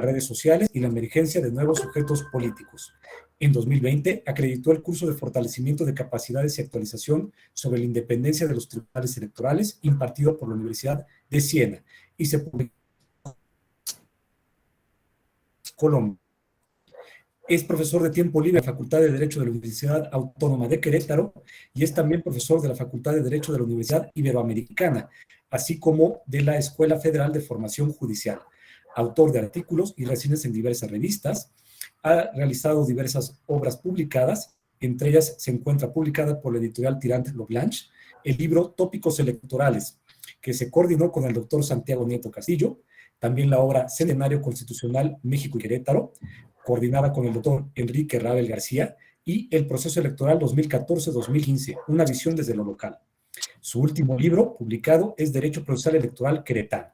las redes sociales y la emergencia de nuevos sujetos políticos. En 2020, acreditó el curso de fortalecimiento de capacidades y actualización sobre la independencia de los tribunales electorales impartido por la Universidad de Siena y se publicó en Colombia. Es profesor de tiempo libre de la Facultad de Derecho de la Universidad Autónoma de Querétaro y es también profesor de la Facultad de Derecho de la Universidad Iberoamericana, así como de la Escuela Federal de Formación Judicial. Autor de artículos y reseñas en diversas revistas, ha realizado diversas obras publicadas, entre ellas se encuentra publicada por la editorial Tirant Lo Blanche, el libro Tópicos Electorales, que se coordinó con el doctor Santiago Nieto Castillo, también la obra Centenario Constitucional México y Querétaro, coordinada con el doctor Enrique Rabel García, y el proceso electoral 2014-2015, una visión desde lo local. Su último libro publicado es Derecho Procesal Electoral Queretano,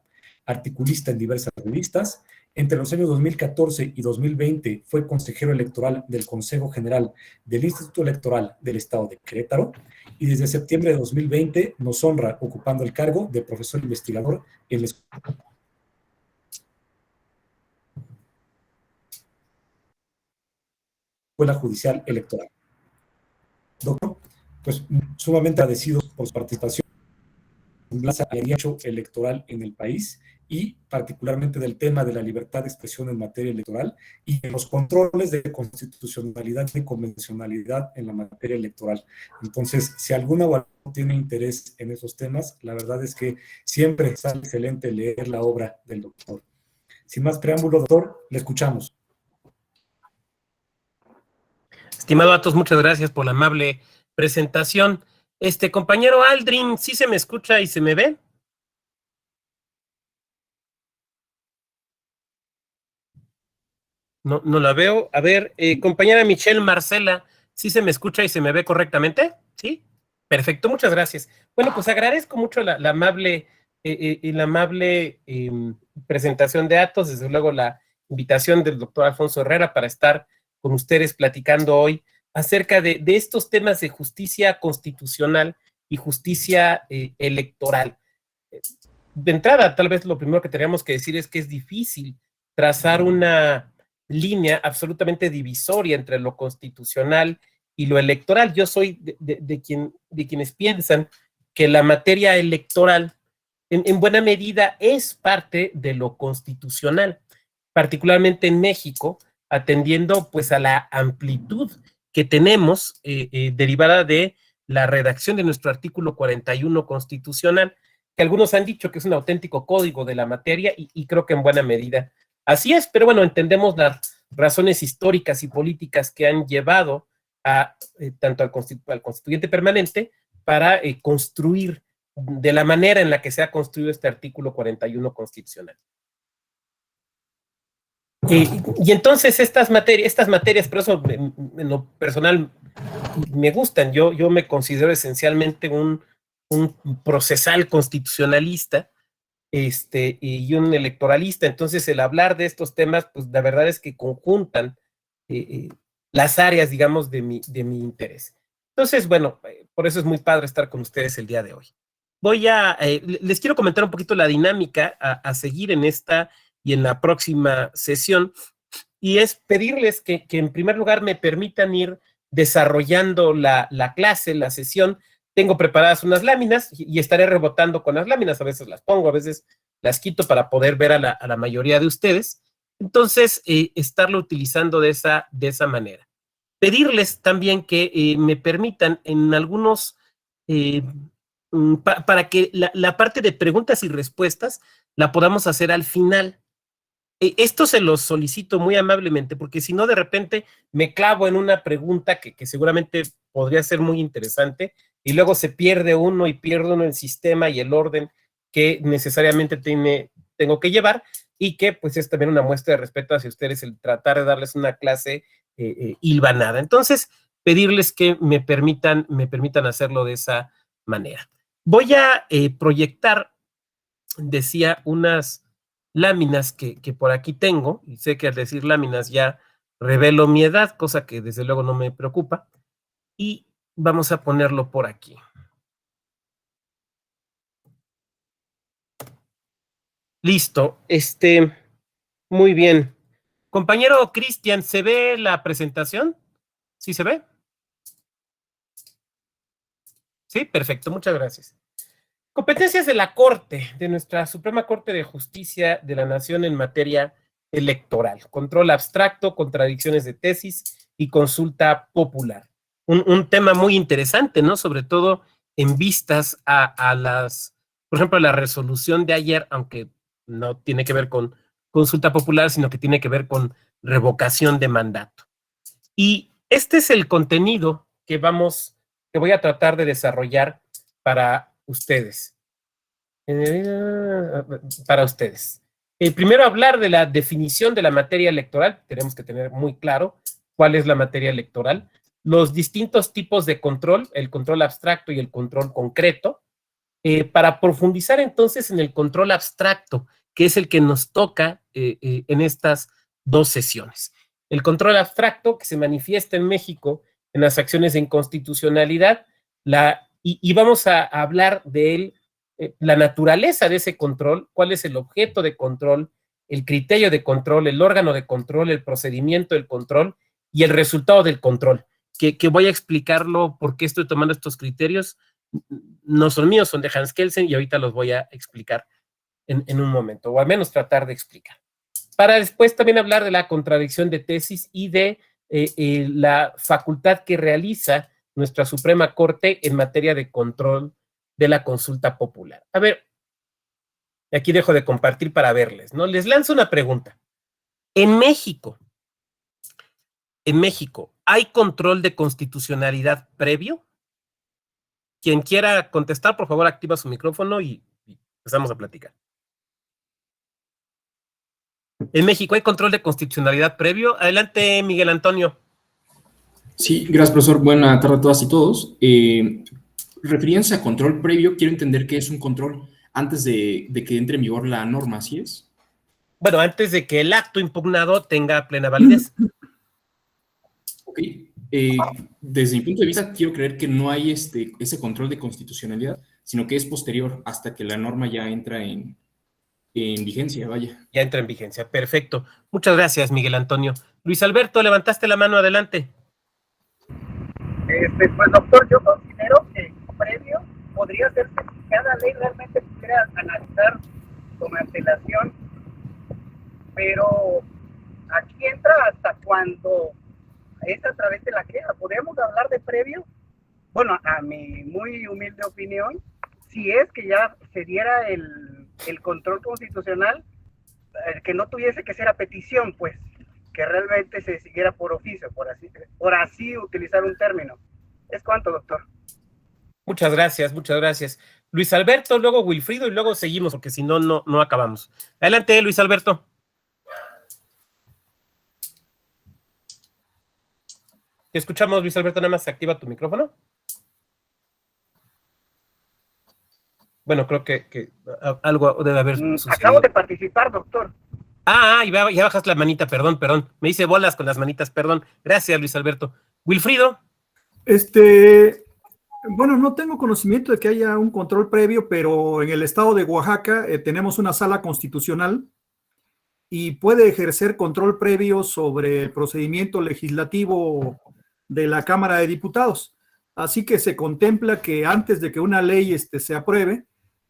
articulista en diversas revistas. Entre los años 2014 y 2020 fue consejero electoral del Consejo General del Instituto Electoral del Estado de Querétaro y desde septiembre de 2020 nos honra ocupando el cargo de profesor investigador en la Escuela Judicial Electoral. Doctor, pues sumamente agradecidos por su participación en el derecho electoral en el país y particularmente del tema de la libertad de expresión en materia electoral y de los controles de constitucionalidad y convencionalidad en la materia electoral. Entonces, si alguna o alguno tiene interés en esos temas, la verdad es que siempre es excelente leer la obra del doctor. Sin más preámbulo, doctor, le escuchamos. Estimado Atos, muchas gracias por la amable presentación. Compañero Aldrin, ¿sí se me escucha y se me ve? No, no la veo. A ver, compañera Michelle Marcela, ¿sí se me escucha y se me ve correctamente? ¿Sí? Perfecto, muchas gracias. Bueno, pues agradezco mucho la amable presentación de Atos, desde luego la invitación del doctor Alfonso Herrera para estar con ustedes platicando hoy acerca de estos temas de justicia constitucional y justicia electoral. De entrada, tal vez lo primero que tenemos que decir es que es difícil trazar una línea absolutamente divisoria entre lo constitucional y lo electoral. Yo soy de quienes piensan que la materia electoral en buena medida es parte de lo constitucional, particularmente en México, atendiendo pues a la amplitud que tenemos derivada de la redacción de nuestro artículo 41 constitucional, que algunos han dicho que es un auténtico código de la materia y creo que en buena medida así es, pero bueno, entendemos las razones históricas y políticas que han llevado a tanto al constituyente permanente para construir de la manera en la que se ha construido este artículo 41 constitucional. Y entonces estas materias, por eso en lo personal me gustan. Yo me considero esencialmente un procesal constitucionalista y un electoralista. Entonces el hablar de estos temas, pues la verdad es que conjuntan las áreas, digamos, de mi interés. Entonces, bueno, por eso es muy padre estar con ustedes el día de hoy. Les quiero comentar un poquito la dinámica a seguir en esta y en la próxima sesión, y es pedirles que en primer lugar me permitan ir desarrollando la clase, la sesión. Tengo preparadas unas láminas y estaré rebotando con las láminas, a veces las pongo, a veces las quito para poder ver a la mayoría de ustedes. Entonces, estarlo utilizando de esa manera. Pedirles también que me permitan en algunos, para que la parte de preguntas y respuestas la podamos hacer al final. Esto se los solicito muy amablemente, porque si no, de repente me clavo en una pregunta que seguramente podría ser muy interesante, y luego se pierde uno y pierde uno el sistema y el orden que necesariamente tengo que llevar, y que pues es también una muestra de respeto hacia ustedes el tratar de darles una clase hilvanada. Entonces, pedirles que me permitan hacerlo de esa manera. Voy a proyectar, decía, unas láminas que por aquí tengo, y sé que al decir láminas ya revelo mi edad, cosa que desde luego no me preocupa, y vamos a ponerlo por aquí. Listo, muy bien. Compañero Cristian, ¿se ve la presentación? ¿Sí se ve? Sí, perfecto, muchas gracias. Competencias de la Corte, de nuestra Suprema Corte de Justicia de la Nación en materia electoral. Control abstracto, contradicciones de tesis y consulta popular. Un tema muy interesante, ¿no? Sobre todo en vistas a las, por ejemplo, la resolución de ayer, aunque no tiene que ver con consulta popular, sino que tiene que ver con revocación de mandato. Y este es el contenido que voy a tratar de desarrollar para ustedes. Para ustedes. Primero hablar de la definición de la materia electoral. Tenemos que tener muy claro cuál es la materia electoral, los distintos tipos de control, el control abstracto y el control concreto, para profundizar entonces en el control abstracto, que es el que nos toca en estas dos sesiones. El control abstracto que se manifiesta en México en las acciones de inconstitucionalidad, y vamos a hablar de él, la naturaleza de ese control, cuál es el objeto de control, el criterio de control, el órgano de control, el procedimiento del control y el resultado del control, que voy a explicarlo por qué estoy tomando estos criterios. No son míos, son de Hans Kelsen y ahorita los voy a explicar en un momento, o al menos tratar de explicar. Para después también hablar de la contradicción de tesis y de la facultad que realiza nuestra Suprema Corte en materia de control de la consulta popular. A ver, aquí dejo de compartir para verles, ¿no? Les lanzo una pregunta. En México, ¿hay control de constitucionalidad previo? Quien quiera contestar, por favor, activa su micrófono y empezamos a platicar. En México, ¿hay control de constitucionalidad previo? Adelante, Miguel Antonio. Sí, gracias, profesor. Buena tarde a todas y todos. Refiriéndose a control previo, quiero entender qué es un control antes de que entre en vigor la norma, ¿así es? Bueno, antes de que el acto impugnado tenga plena validez. Ok. Desde mi punto de vista, quiero creer que no hay ese control de constitucionalidad, sino que es posterior hasta que la norma ya entra en vigencia, vaya. Ya entra en vigencia, perfecto. Muchas gracias, Miguel Antonio. Luis Alberto, levantaste la mano, adelante. Pues doctor, yo considero que previo podría ser que cada ley realmente pudiera analizar con antelación, pero aquí entra hasta cuando es a través de la queja. ¿Podemos hablar de previo? Bueno, a mi muy humilde opinión, si es que ya se diera el control constitucional, que no tuviese que ser a petición, pues, que realmente se siguiera por oficio, por así utilizar un término. ¿Es cuánto, doctor? Muchas gracias, muchas gracias. Luis Alberto, luego Wilfrido y luego seguimos, porque si no, no acabamos. Adelante, Luis Alberto. Te escuchamos, Luis Alberto, nada más activa tu micrófono. Bueno, creo que algo debe haber sucedido. Acabo de participar, doctor. Ya bajas la manita, perdón. Me hice bolas con las manitas, perdón. Gracias, Luis Alberto. Wilfrido. Bueno, no tengo conocimiento de que haya un control previo, pero en el estado de Oaxaca tenemos una sala constitucional y puede ejercer control previo sobre el procedimiento legislativo de la Cámara de Diputados. Así que se contempla que antes de que una ley se apruebe,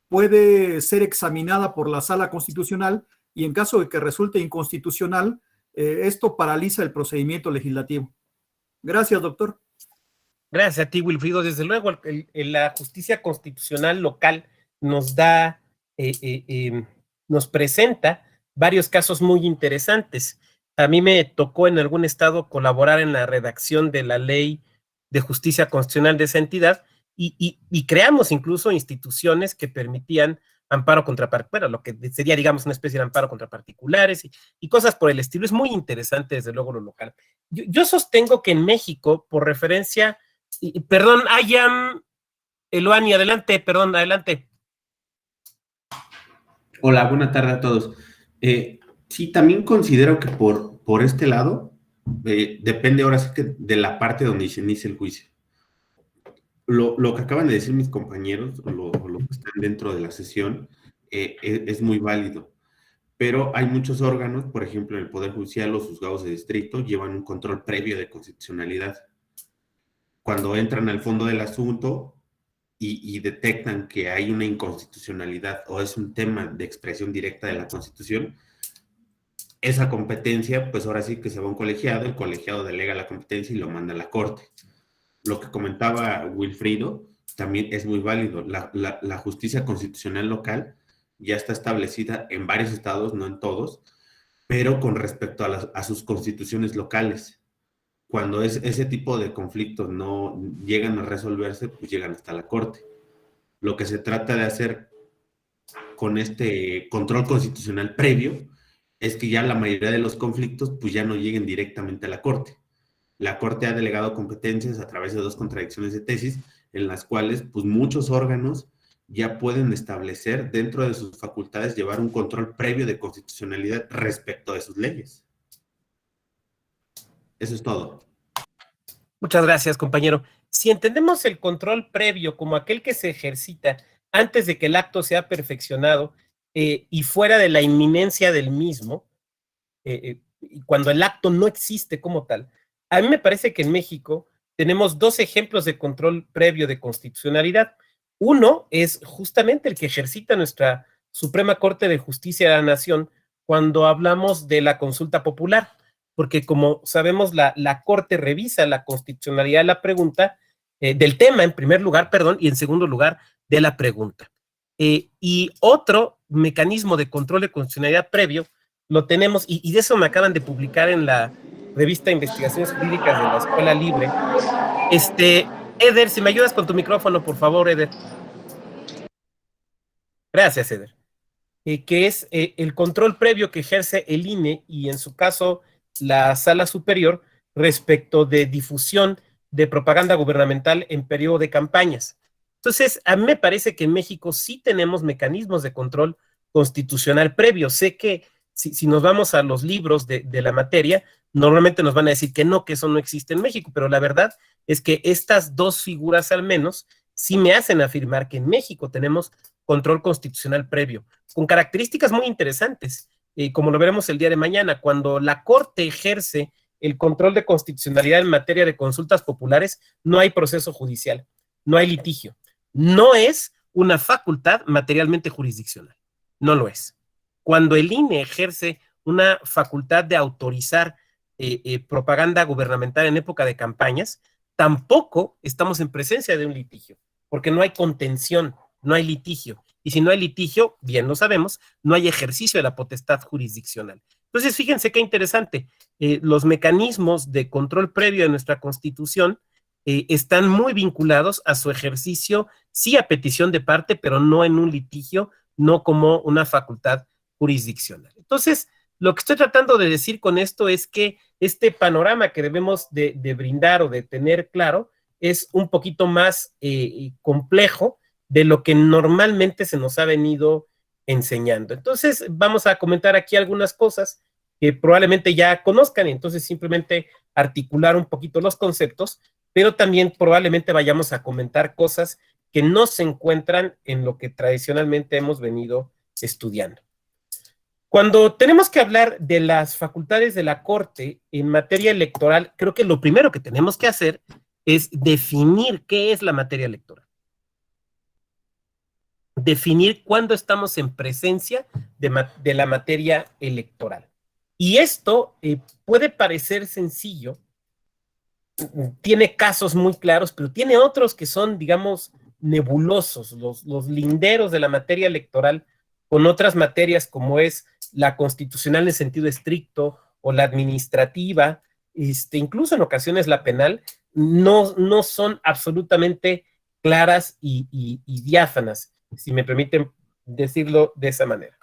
puede ser examinada por la sala constitucional y en caso de que resulte inconstitucional, esto paraliza el procedimiento legislativo. Gracias, doctor. Gracias a ti, Wilfrido. Desde luego, la justicia constitucional local nos da, nos presenta varios casos muy interesantes. A mí me tocó en algún estado colaborar en la redacción de la ley de justicia constitucional de esa entidad y creamos incluso instituciones que permitían amparo contra, bueno, lo que sería, digamos, una especie de amparo contra particulares y cosas por el estilo. Es muy interesante, desde luego, lo local. Yo sostengo que en México, por referencia, perdón, Ayam Eloani, adelante, perdón, adelante. Hola, buena tarde a todos. Sí, también considero que por este lado, depende ahora sí que de la parte donde se inicia el juicio. Lo que acaban de decir mis compañeros, lo que están dentro de la sesión, es muy válido. pero hay muchos órganos, por ejemplo, el Poder Judicial, los juzgados de distrito, llevan un control previo de constitucionalidad. Cuando entran al fondo del asunto y detectan que hay una inconstitucionalidad o es un tema de expresión directa de la Constitución, esa competencia, pues ahora sí que se va a un colegiado, el colegiado delega la competencia y lo manda a la Corte. Lo que comentaba Wilfrido también es muy válido. La justicia constitucional local ya está establecida en varios estados, no en todos, pero con respecto a sus constituciones locales. Cuando ese tipo de conflictos no llegan a resolverse, pues llegan hasta la Corte. Lo que se trata de hacer con este control constitucional previo es que ya la mayoría de los conflictos pues ya no lleguen directamente a la Corte. La Corte ha delegado competencias a través de 2 contradicciones de tesis, en las cuales pues muchos órganos ya pueden establecer dentro de sus facultades llevar un control previo de constitucionalidad respecto de sus leyes. Eso es todo. Muchas gracias, compañero. Si entendemos el control previo como aquel que se ejercita antes de que el acto sea perfeccionado y fuera de la inminencia del mismo, cuando el acto no existe como tal, a mí me parece que en México tenemos 2 ejemplos de control previo de constitucionalidad. Uno es justamente el que ejercita nuestra Suprema Corte de Justicia de la Nación cuando hablamos de la consulta popular, porque como sabemos, la Corte revisa la constitucionalidad de la pregunta, del tema en primer lugar, perdón, y en segundo lugar, de la pregunta. Y otro mecanismo de control de constitucionalidad previo lo tenemos, y de eso me acaban de publicar en la revista de Investigaciones Jurídicas de la Escuela Libre. Eder, si me ayudas con tu micrófono, por favor, Eder. Gracias, Eder. Que es el control previo que ejerce el INE y en su caso la Sala Superior respecto de difusión de propaganda gubernamental en periodo de campañas. Entonces, a mí me parece que en México sí tenemos mecanismos de control constitucional previo. Sé que si nos vamos a los libros de la materia, normalmente nos van a decir que eso no existe en México, pero la verdad es que estas 2 figuras al menos sí me hacen afirmar que en México tenemos control constitucional previo, con características muy interesantes, como lo veremos el día de mañana, cuando la Corte ejerce el control de constitucionalidad en materia de consultas populares, no hay proceso judicial, no hay litigio, no es una facultad materialmente jurisdiccional, no lo es. Cuando el INE ejerce una facultad de autorizar propaganda gubernamental en época de campañas, tampoco estamos en presencia de un litigio, porque no hay contención, no hay litigio. Y si no hay litigio, bien lo sabemos, no hay ejercicio de la potestad jurisdiccional. Entonces, fíjense qué interesante. Los mecanismos de control previo de nuestra Constitución están muy vinculados a su ejercicio, sí a petición de parte, pero no en un litigio, no como una facultad jurisdiccional. Entonces, lo que estoy tratando de decir con esto es que este panorama que debemos de brindar o de tener claro es un poquito más complejo de lo que normalmente se nos ha venido enseñando. Entonces, vamos a comentar aquí algunas cosas que probablemente ya conozcan y entonces simplemente articular un poquito los conceptos, pero también probablemente vayamos a comentar cosas que no se encuentran en lo que tradicionalmente hemos venido estudiando. Cuando tenemos que hablar de las facultades de la Corte en materia electoral, creo que lo primero que tenemos que hacer es definir qué es la materia electoral. Definir cuándo estamos en presencia de la materia electoral. Y esto puede parecer sencillo, tiene casos muy claros, pero tiene otros que son, digamos, nebulosos, los linderos de la materia electoral con otras materias como es la constitucional en sentido estricto o la administrativa, incluso en ocasiones la penal, no son absolutamente claras y diáfanas, si me permiten decirlo de esa manera.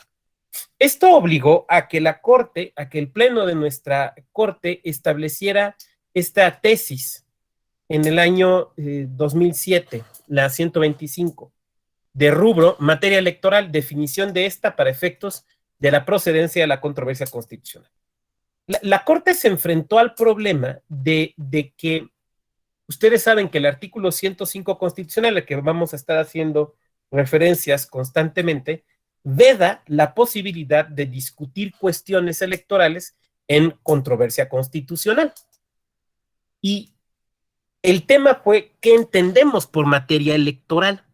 Esto obligó a que la Corte, a que el Pleno de nuestra Corte estableciera esta tesis en el año 2007, la 125, de rubro materia electoral, definición de esta para efectos de la procedencia de la controversia constitucional. La Corte se enfrentó al problema de que ustedes saben que el artículo 105 constitucional, al que vamos a estar haciendo referencias constantemente, veda la posibilidad de discutir cuestiones electorales en controversia constitucional. Y el tema fue, ¿qué entendemos por materia electoral?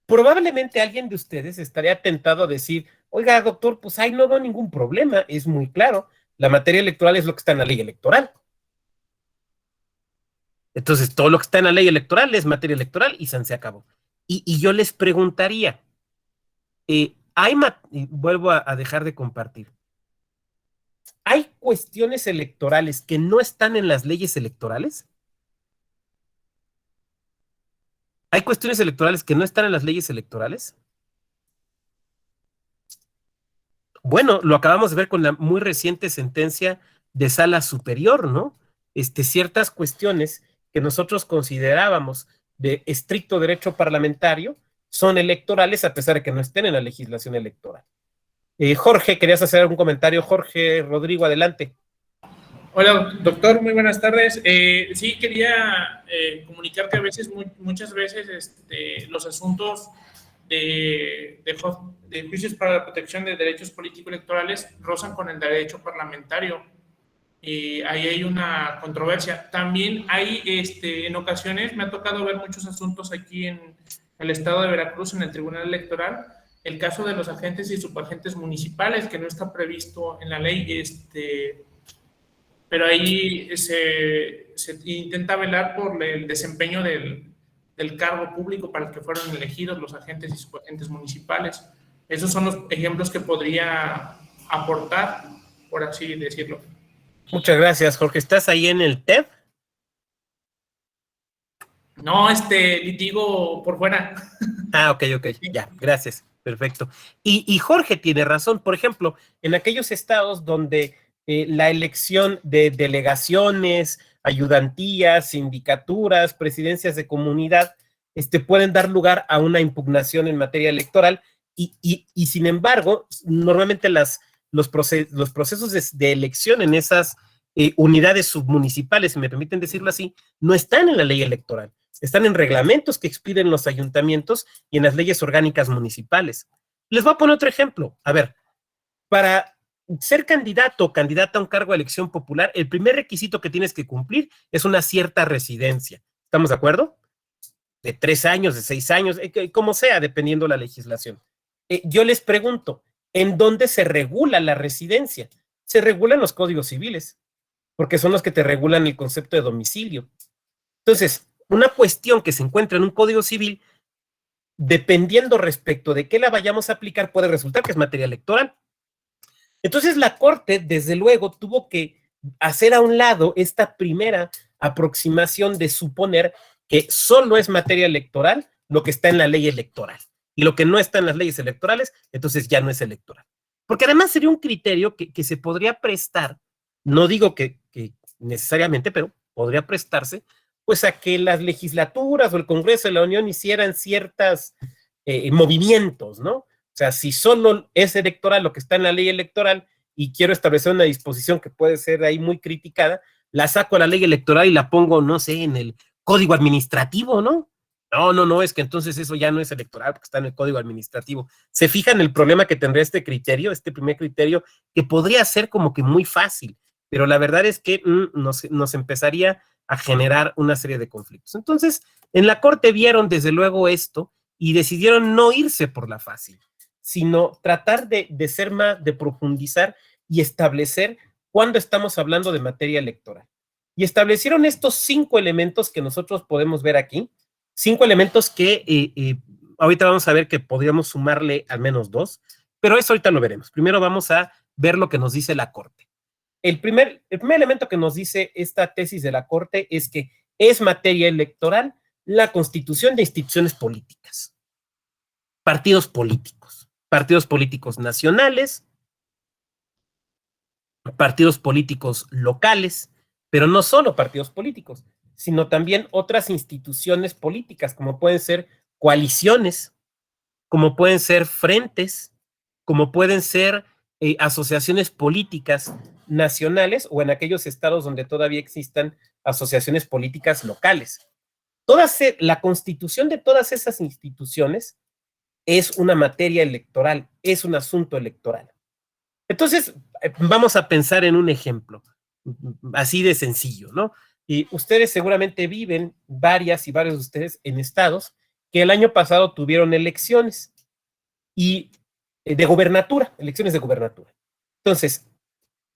Probablemente alguien de ustedes estaría tentado a decir, oiga, doctor, pues ahí no veo ningún problema, es muy claro, la materia electoral es lo que está en la ley electoral. Entonces, todo lo que está en la ley electoral es materia electoral y se acabó. Y yo les preguntaría, vuelvo a dejar de compartir, ¿hay cuestiones electorales que no están en las leyes electorales? ¿Hay cuestiones electorales que no están en las leyes electorales? Bueno, lo acabamos de ver con la muy reciente sentencia de Sala Superior, ¿no? Ciertas cuestiones que nosotros considerábamos de estricto derecho parlamentario son electorales a pesar de que no estén en la legislación electoral. Jorge, ¿querías hacer algún comentario? Jorge Rodrigo, adelante. Hola, doctor, muy buenas tardes. Sí, quería comunicar que a veces, muchas veces, los asuntos de juicios para la protección de derechos político-electorales rozan con el derecho parlamentario. Ahí hay una controversia. También hay, en ocasiones, me ha tocado ver muchos asuntos aquí en el estado de Veracruz, en el Tribunal Electoral, el caso de los agentes y subagentes municipales, que no está previsto en la ley, pero ahí se intenta velar por el desempeño del cargo público para el que fueron elegidos los agentes y subagentes municipales. Esos son los ejemplos que podría aportar, por así decirlo. Muchas gracias, Jorge. ¿Estás ahí en el TED? No, litigo por fuera. Ah, ok, ya, gracias, perfecto. Y Jorge tiene razón, por ejemplo, en aquellos estados donde la elección de delegaciones, ayudantías, sindicaturas, presidencias de comunidad, pueden dar lugar a una impugnación en materia electoral y sin embargo, normalmente los procesos de elección en esas unidades submunicipales, si me permiten decirlo así, no están en la ley electoral, están en reglamentos que expiden los ayuntamientos y en las leyes orgánicas municipales. Les voy a poner otro ejemplo. A ver, para ser candidato o candidata a un cargo de elección popular, el primer requisito que tienes que cumplir es una cierta residencia. ¿Estamos de acuerdo? De 3 años, de 6 años, como sea, dependiendo la legislación. Yo les pregunto, ¿en dónde se regula la residencia? Se regulan los códigos civiles, porque son los que te regulan el concepto de domicilio. Entonces, una cuestión que se encuentra en un código civil, dependiendo respecto de qué la vayamos a aplicar, puede resultar que es materia electoral. Entonces, la Corte, desde luego, tuvo que hacer a un lado esta primera aproximación de suponer que solo es materia electoral lo que está en la ley electoral. Y lo que no está en las leyes electorales, entonces ya no es electoral. Porque además sería un criterio que se podría prestar, no digo que necesariamente, pero podría prestarse, pues a que las legislaturas o el Congreso de la Unión hicieran ciertos movimientos, ¿no? O sea, si solo es electoral lo que está en la ley electoral y quiero establecer una disposición que puede ser ahí muy criticada, la saco a la ley electoral y la pongo, no sé, en el código administrativo, ¿no? No, es que entonces eso ya no es electoral porque está en el código administrativo. ¿Se fijan el problema que tendría este criterio, este primer criterio, que podría ser como que muy fácil, pero la verdad es que nos empezaría a generar una serie de conflictos? Entonces, en la Corte vieron desde luego esto y decidieron no irse por la fácil, sino tratar de ser más, de profundizar y establecer cuándo estamos hablando de materia electoral. Y establecieron estos 5 elementos que nosotros podemos ver aquí, 5 elementos que ahorita vamos a ver que podríamos sumarle al menos 2, pero eso ahorita lo veremos. Primero vamos a ver lo que nos dice la Corte. El primer elemento que nos dice esta tesis de la Corte es que es materia electoral la constitución de instituciones políticas, partidos políticos nacionales, partidos políticos locales, pero no solo partidos políticos, sino también otras instituciones políticas, como pueden ser coaliciones, como pueden ser frentes, como pueden ser asociaciones políticas nacionales o en aquellos estados donde todavía existan asociaciones políticas locales. La constitución de todas esas instituciones es una materia electoral, es un asunto electoral. Entonces, vamos a pensar en un ejemplo, así de sencillo, ¿no? Y ustedes seguramente viven, varias y varios de ustedes, en estados que el año pasado tuvieron elecciones y de gobernatura, elecciones de gobernatura. Entonces,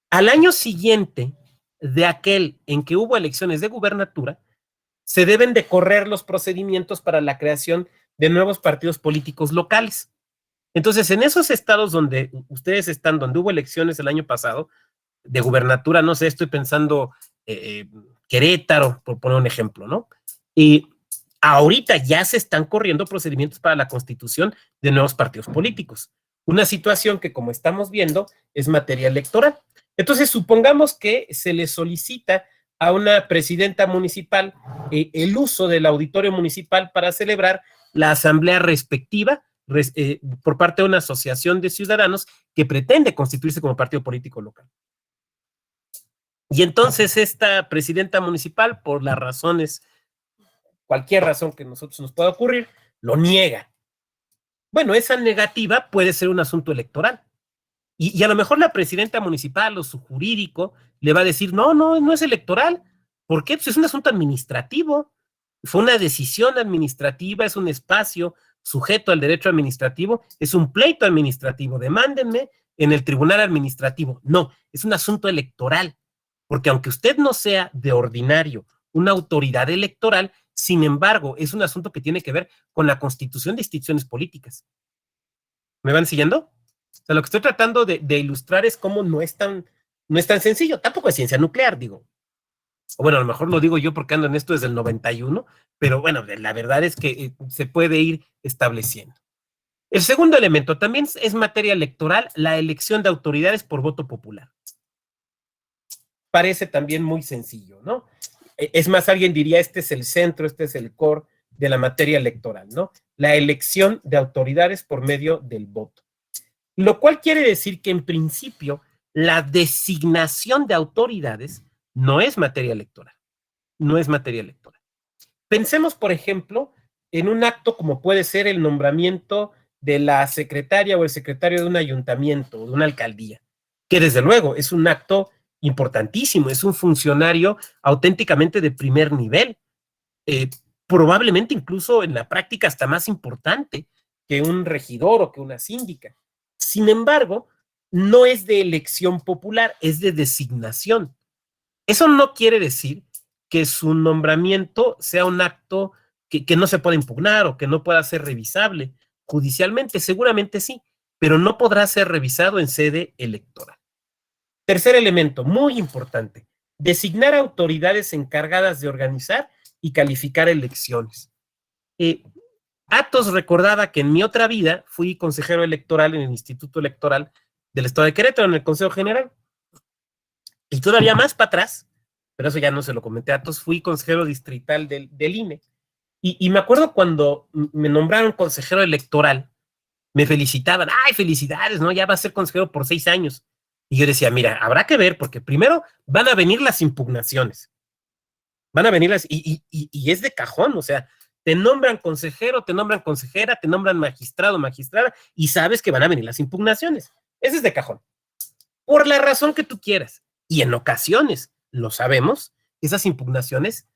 al año siguiente de aquel en que hubo elecciones de gubernatura, se deben de correr los procedimientos para la creación de nuevos partidos políticos locales. Entonces, en esos estados donde ustedes están, donde hubo elecciones el año pasado, de gubernatura, no sé, estoy pensando Querétaro, por poner un ejemplo, ¿no? Y ahorita ya se están corriendo procedimientos para la constitución de nuevos partidos políticos. Una situación que, como estamos viendo, es materia electoral. Entonces, supongamos que se le solicita a una presidenta municipal el uso del auditorio municipal para celebrar la asamblea respectiva por parte de una asociación de ciudadanos que pretende constituirse como partido político local. Y entonces esta presidenta municipal, por las razones, cualquier razón que a nosotros nos pueda ocurrir, lo niega. Bueno, esa negativa puede ser un asunto electoral. Y a lo mejor la presidenta municipal o su jurídico le va a decir, no es electoral. ¿Por qué? Pues es un asunto administrativo. Fue una decisión administrativa, es un espacio sujeto al derecho administrativo, es un pleito administrativo. Demándenme en el tribunal administrativo. No, es un asunto electoral. Porque aunque usted no sea de ordinario una autoridad electoral, sin embargo, es un asunto que tiene que ver con la constitución de instituciones políticas. ¿Me van siguiendo? O sea, lo que estoy tratando de ilustrar es cómo no es tan sencillo. Tampoco es ciencia nuclear, digo. O bueno, a lo mejor lo digo yo porque ando en esto desde el 91, pero bueno, la verdad es que se puede ir estableciendo. El segundo elemento también es materia electoral, la elección de autoridades por voto popular. Parece también muy sencillo, ¿no? Es más, alguien diría, este es el centro, este es el core de la materia electoral, ¿no? La elección de autoridades por medio del voto. Lo cual quiere decir que en principio la designación de autoridades no es materia electoral. No es materia electoral. Pensemos, por ejemplo, en un acto como puede ser el nombramiento de la secretaria o el secretario de un ayuntamiento o de una alcaldía, que desde luego es un acto importantísimo, es un funcionario auténticamente de primer nivel, probablemente incluso en la práctica hasta más importante que un regidor o que una síndica. Sin embargo, no es de elección popular, es de designación. Eso no quiere decir que su nombramiento sea un acto que no se pueda impugnar o que no pueda ser revisable judicialmente, seguramente sí, pero no podrá ser revisado en sede electoral. Tercer elemento, muy importante, designar autoridades encargadas de organizar y calificar elecciones. Athos recordaba que en mi otra vida fui consejero electoral en el Instituto Electoral del Estado de Querétaro, en el Consejo General. Y todavía más para atrás, pero eso ya no se lo comenté a Athos, fui consejero distrital del INE. Y me acuerdo cuando me nombraron consejero electoral, me felicitaban, ¡ay, felicidades! ¿No? Ya va a ser consejero por 6 años. Y yo decía, mira, habrá que ver, porque primero van a venir las impugnaciones. Van a venir y es de cajón, o sea, te nombran consejero, te nombran consejera, te nombran magistrado, magistrada, y sabes que van a venir las impugnaciones. Ese es de cajón. Por la razón que tú quieras. Y en ocasiones, lo sabemos, esas impugnaciones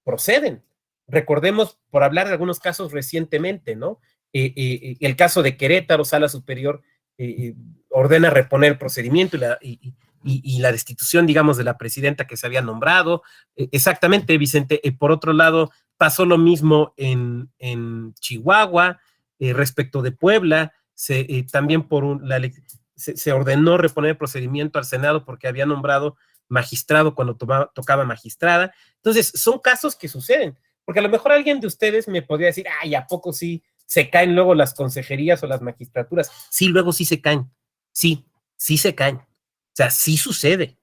proceden. Recordemos, por hablar de algunos casos recientemente, ¿no? El caso de Querétaro, Sala Superior ordena reponer el procedimiento y la destitución, digamos, de la presidenta que se había nombrado. Exactamente, Vicente. Por otro lado, pasó lo mismo en Chihuahua, respecto de Puebla, también se ordenó reponer el procedimiento al Senado porque había nombrado magistrado cuando tocaba magistrada. Entonces, son casos que suceden, porque a lo mejor alguien de ustedes me podría decir, ay, ¿a poco sí se caen luego las consejerías o las magistraturas? Sí, luego sí se caen. Sí se caen. O sea, sí sucede.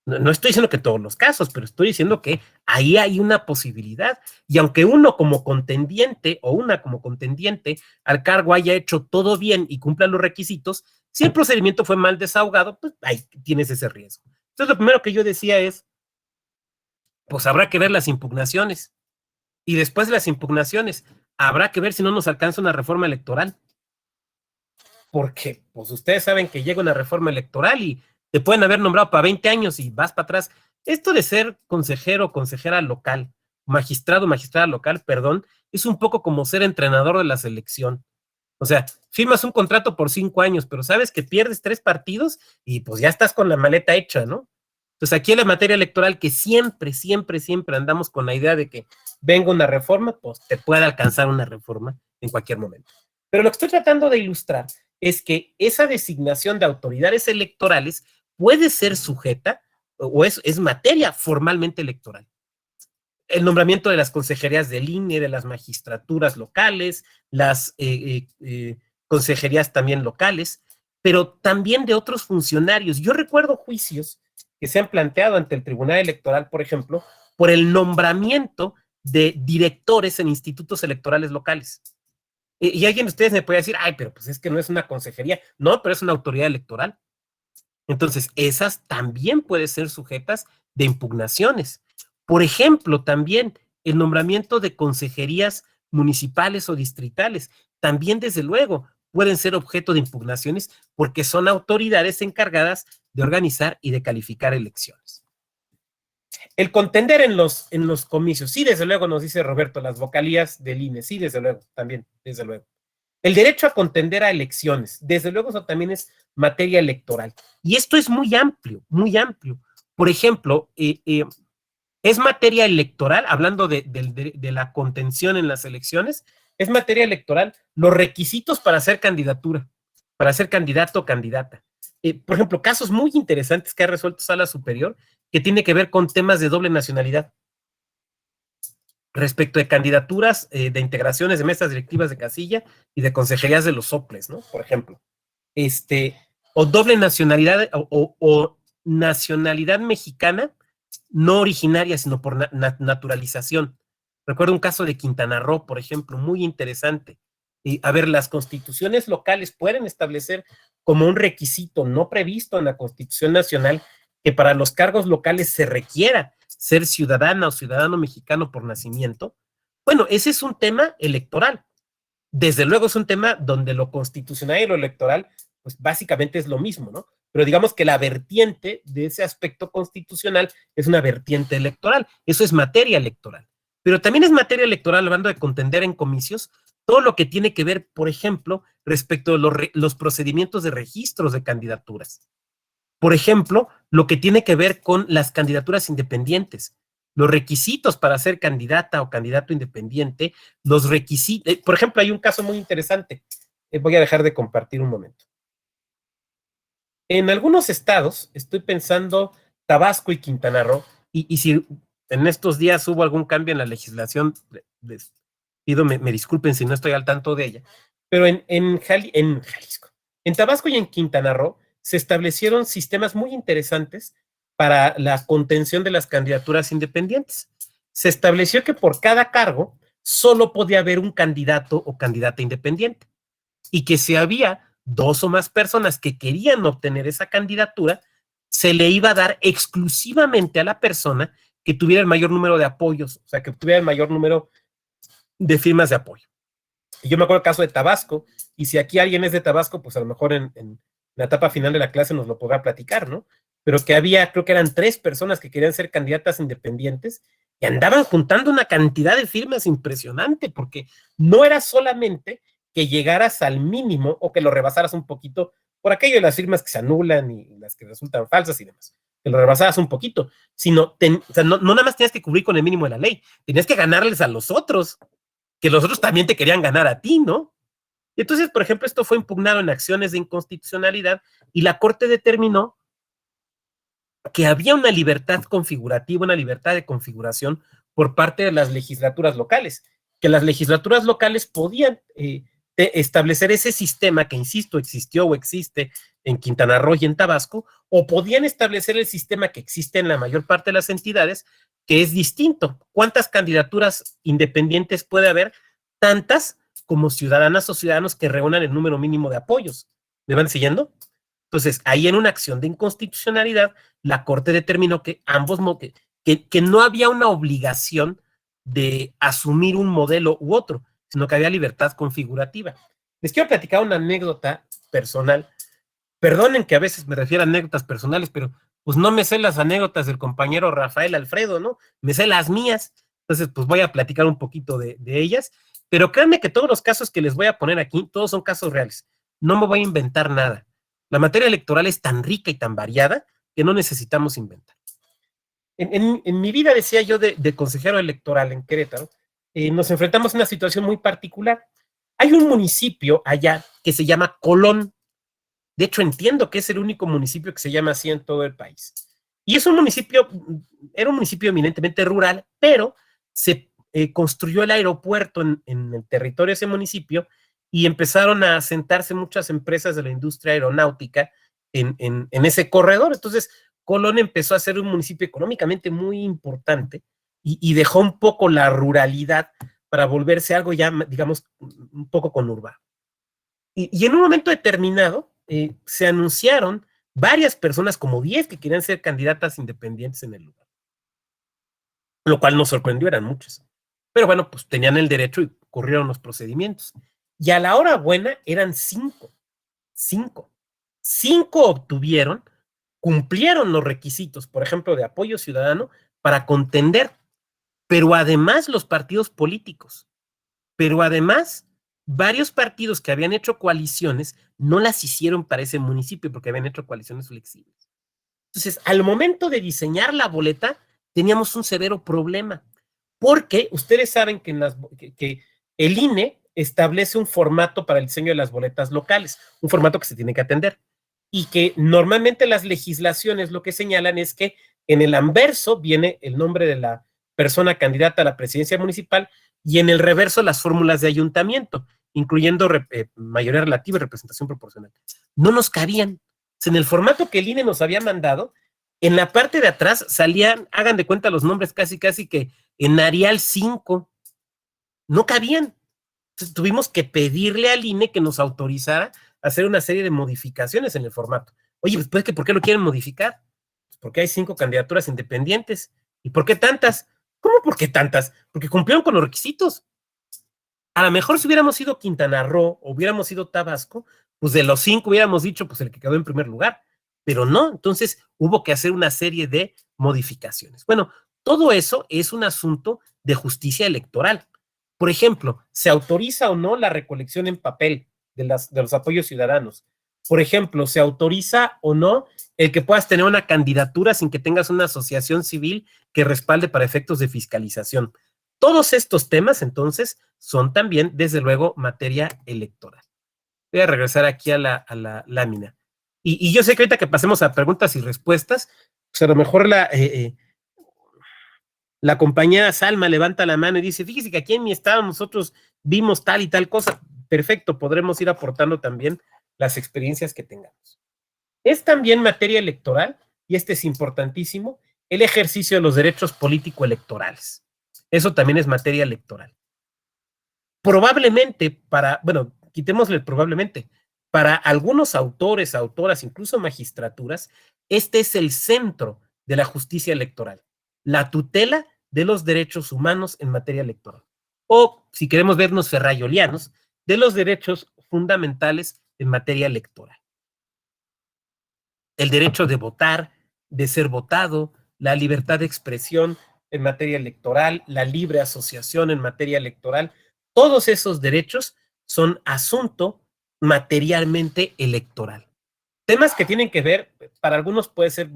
No estoy diciendo que en todos los casos, pero estoy diciendo que ahí hay una posibilidad. Y aunque uno como contendiente o una como contendiente al cargo haya hecho todo bien y cumpla los requisitos, si el procedimiento fue mal desahogado, pues ahí tienes ese riesgo. Entonces, lo primero que yo decía es, pues habrá que ver las impugnaciones. Y después de las impugnaciones, habrá que ver si no nos alcanza una reforma electoral. porque pues ustedes saben que llega una reforma electoral y te pueden haber nombrado para 20 años y vas para atrás. Esto de ser consejero o consejera local, magistrado o magistrada local, perdón, es un poco como ser entrenador de la selección. O sea, firmas un contrato por 5 años, pero sabes que pierdes 3 partidos y pues ya estás con la maleta hecha, ¿no? Entonces aquí en la materia electoral, que siempre andamos con la idea de que venga una reforma, pues te puede alcanzar una reforma en cualquier momento. Pero lo que estoy tratando de ilustrar es que esa designación de autoridades electorales puede ser sujeta o es materia formalmente electoral. El nombramiento de las consejerías del INE, de las magistraturas locales, las consejerías también locales, pero también de otros funcionarios. Yo recuerdo juicios que se han planteado ante el Tribunal Electoral, por ejemplo, por el nombramiento de directores en institutos electorales locales. Y alguien de ustedes me puede decir, ay, pero pues es que no es una consejería. No, pero es una autoridad electoral. Entonces, esas también pueden ser sujetas de impugnaciones. Por ejemplo, también el nombramiento de consejerías municipales o distritales, también desde luego pueden ser objeto de impugnaciones porque son autoridades encargadas de organizar y de calificar elecciones. El contender en los comicios, sí, desde luego, nos dice Roberto, las vocalías del INE, sí, desde luego, también, desde luego. El derecho a contender a elecciones, desde luego, eso también es materia electoral. Y esto es muy amplio, muy amplio. Por ejemplo, es materia electoral, hablando de la contención en las elecciones, es materia electoral los requisitos para hacer candidatura, para ser candidato o candidata. Por ejemplo, casos muy interesantes que ha resuelto Sala Superior, que tiene que ver con temas de doble nacionalidad. Respecto de candidaturas de integraciones de mesas directivas de casilla y de consejerías de los soples, ¿no? Por ejemplo. O doble nacionalidad o nacionalidad mexicana, no originaria, sino por naturalización. Recuerdo un caso de Quintana Roo, por ejemplo, muy interesante. A ver, las constituciones locales pueden establecer como un requisito no previsto en la Constitución Nacional que para los cargos locales se requiera ser ciudadana o ciudadano mexicano por nacimiento. Bueno, ese es un tema electoral. Desde luego es un tema donde lo constitucional y lo electoral, pues básicamente es lo mismo, ¿no? Pero digamos que la vertiente de ese aspecto constitucional es una vertiente electoral. Eso es materia electoral. Pero también es materia electoral, hablando de contender en comicios, todo lo que tiene que ver, por ejemplo, respecto a los procedimientos de registros de candidaturas. Por ejemplo, lo que tiene que ver con las candidaturas independientes, los requisitos para ser candidata o candidato independiente, los requisitos. Por ejemplo, hay un caso muy interesante. Voy a dejar de compartir un momento. En algunos estados, estoy pensando Tabasco y Quintana Roo, y si en estos días hubo algún cambio en la legislación, les pido me disculpen si no estoy al tanto de ella, pero en Jalisco, en Tabasco y en Quintana Roo, se establecieron sistemas muy interesantes para la contención de las candidaturas independientes. Se estableció que por cada cargo solo podía haber un candidato o candidata independiente y que si había 2 o más personas que querían obtener esa candidatura, se le iba a dar exclusivamente a la persona que tuviera el mayor número de apoyos, o sea, que tuviera el mayor número de firmas de apoyo. Y yo me acuerdo el caso de Tabasco, y si aquí alguien es de Tabasco, pues a lo mejor en la etapa final de la clase nos lo podrá platicar, ¿no? Pero que había, creo que eran 3 personas que querían ser candidatas independientes y andaban juntando una cantidad de firmas impresionante, porque no era solamente que llegaras al mínimo o que lo rebasaras un poquito por aquello de las firmas que se anulan y las que resultan falsas y demás, que lo rebasaras un poquito, sino, o sea, no nada más tenías que cubrir con el mínimo de la ley, tenías que ganarles a los otros, que los otros también te querían ganar a ti, ¿no? Y entonces, por ejemplo, esto fue impugnado en acciones de inconstitucionalidad y la Corte determinó que había una libertad configurativa, una libertad de configuración por parte de las legislaturas locales, que las legislaturas locales podían establecer ese sistema que, insisto, existió o existe en Quintana Roo y en Tabasco, o podían establecer el sistema que existe en la mayor parte de las entidades, que es distinto. ¿Cuántas candidaturas independientes puede haber? Tantas como ciudadanas o ciudadanos que reúnan el número mínimo de apoyos. ¿Me van siguiendo? Entonces, ahí en una acción de inconstitucionalidad, la Corte determinó que ambos, que no había una obligación de asumir un modelo u otro, sino que había libertad configurativa. Les quiero platicar una anécdota personal. Perdonen que a veces me refiero a anécdotas personales, pero pues no me sé las anécdotas del compañero Rafael Alfredo, ¿no? Me sé las mías. Entonces, pues voy a platicar un poquito de ellas. Pero créanme que todos los casos que les voy a poner aquí, todos son casos reales. No me voy a inventar nada. La materia electoral es tan rica y tan variada que no necesitamos inventar. En mi vida, decía yo, de consejero electoral en Querétaro, nos enfrentamos a una situación muy particular. Hay un municipio allá que se llama Colón. De hecho, entiendo que es el único municipio que se llama así en todo el país. Y es un municipio, era un municipio eminentemente rural, pero se construyó el aeropuerto en el territorio de ese municipio y empezaron a asentarse muchas empresas de la industria aeronáutica en ese corredor. Entonces, Colón empezó a ser un municipio económicamente muy importante y dejó un poco la ruralidad para volverse algo ya, digamos, un poco conurbano. Y en un momento determinado se anunciaron varias personas, como 10, que querían ser candidatas independientes en el lugar. Lo cual nos sorprendió, eran muchas. Pero bueno, pues tenían el derecho y ocurrieron los procedimientos. Y a la hora buena eran 5. 5 obtuvieron, cumplieron los requisitos, por ejemplo, de apoyo ciudadano para contender. Pero además los partidos políticos. Pero además varios partidos que habían hecho coaliciones no las hicieron para ese municipio porque habían hecho coaliciones flexibles. Entonces, al momento de diseñar la boleta, teníamos un severo problema, porque ustedes saben que, que el INE establece un formato para el diseño de las boletas locales, un formato que se tiene que atender, y que normalmente las legislaciones lo que señalan es que en el anverso viene el nombre de la persona candidata a la presidencia municipal y en el reverso las fórmulas de ayuntamiento, incluyendo mayoría relativa y representación proporcional. No nos cabían. En el formato que el INE nos había mandado, en la parte de atrás salían, hagan de cuenta los nombres casi que en Arial 5. No cabían. Entonces, tuvimos que pedirle al INE que nos autorizara a hacer una serie de modificaciones en el formato. Oye, pues, ¿por qué lo quieren modificar? Pues porque hay 5 candidaturas independientes. ¿Y por qué tantas? ¿Cómo por qué tantas? Porque cumplieron con los requisitos. A lo mejor si hubiéramos sido Quintana Roo o hubiéramos sido Tabasco, pues de los 5 hubiéramos dicho, pues el que quedó en primer lugar. Pero no, entonces hubo que hacer una serie de modificaciones. Bueno, todo eso es un asunto de justicia electoral. Por ejemplo, ¿se autoriza o no la recolección en papel de los apoyos ciudadanos? Por ejemplo, ¿se autoriza o no el que puedas tener una candidatura sin que tengas una asociación civil que respalde para efectos de fiscalización? Todos estos temas, entonces, son también, desde luego, materia electoral. Voy a regresar aquí a la lámina. Y yo sé que ahorita que pasemos a preguntas y respuestas, pues a lo mejor la compañera Salma levanta la mano y dice, fíjese que aquí en mi estado nosotros vimos tal y tal cosa. Perfecto, podremos ir aportando también las experiencias que tengamos. Es también materia electoral, y este es importantísimo, el ejercicio de los derechos político-electorales. Eso también es materia electoral. Probablemente quitémosle probablemente, para algunos autores, autoras, incluso magistraturas, este es el centro de la justicia electoral, la tutela de los derechos humanos en materia electoral. O, si queremos vernos ferrayolianos, de los derechos fundamentales en materia electoral. El derecho de votar, de ser votado, la libertad de expresión en materia electoral, la libre asociación en materia electoral, todos esos derechos son asunto materialmente electoral. Temas que tienen que ver, para algunos puede ser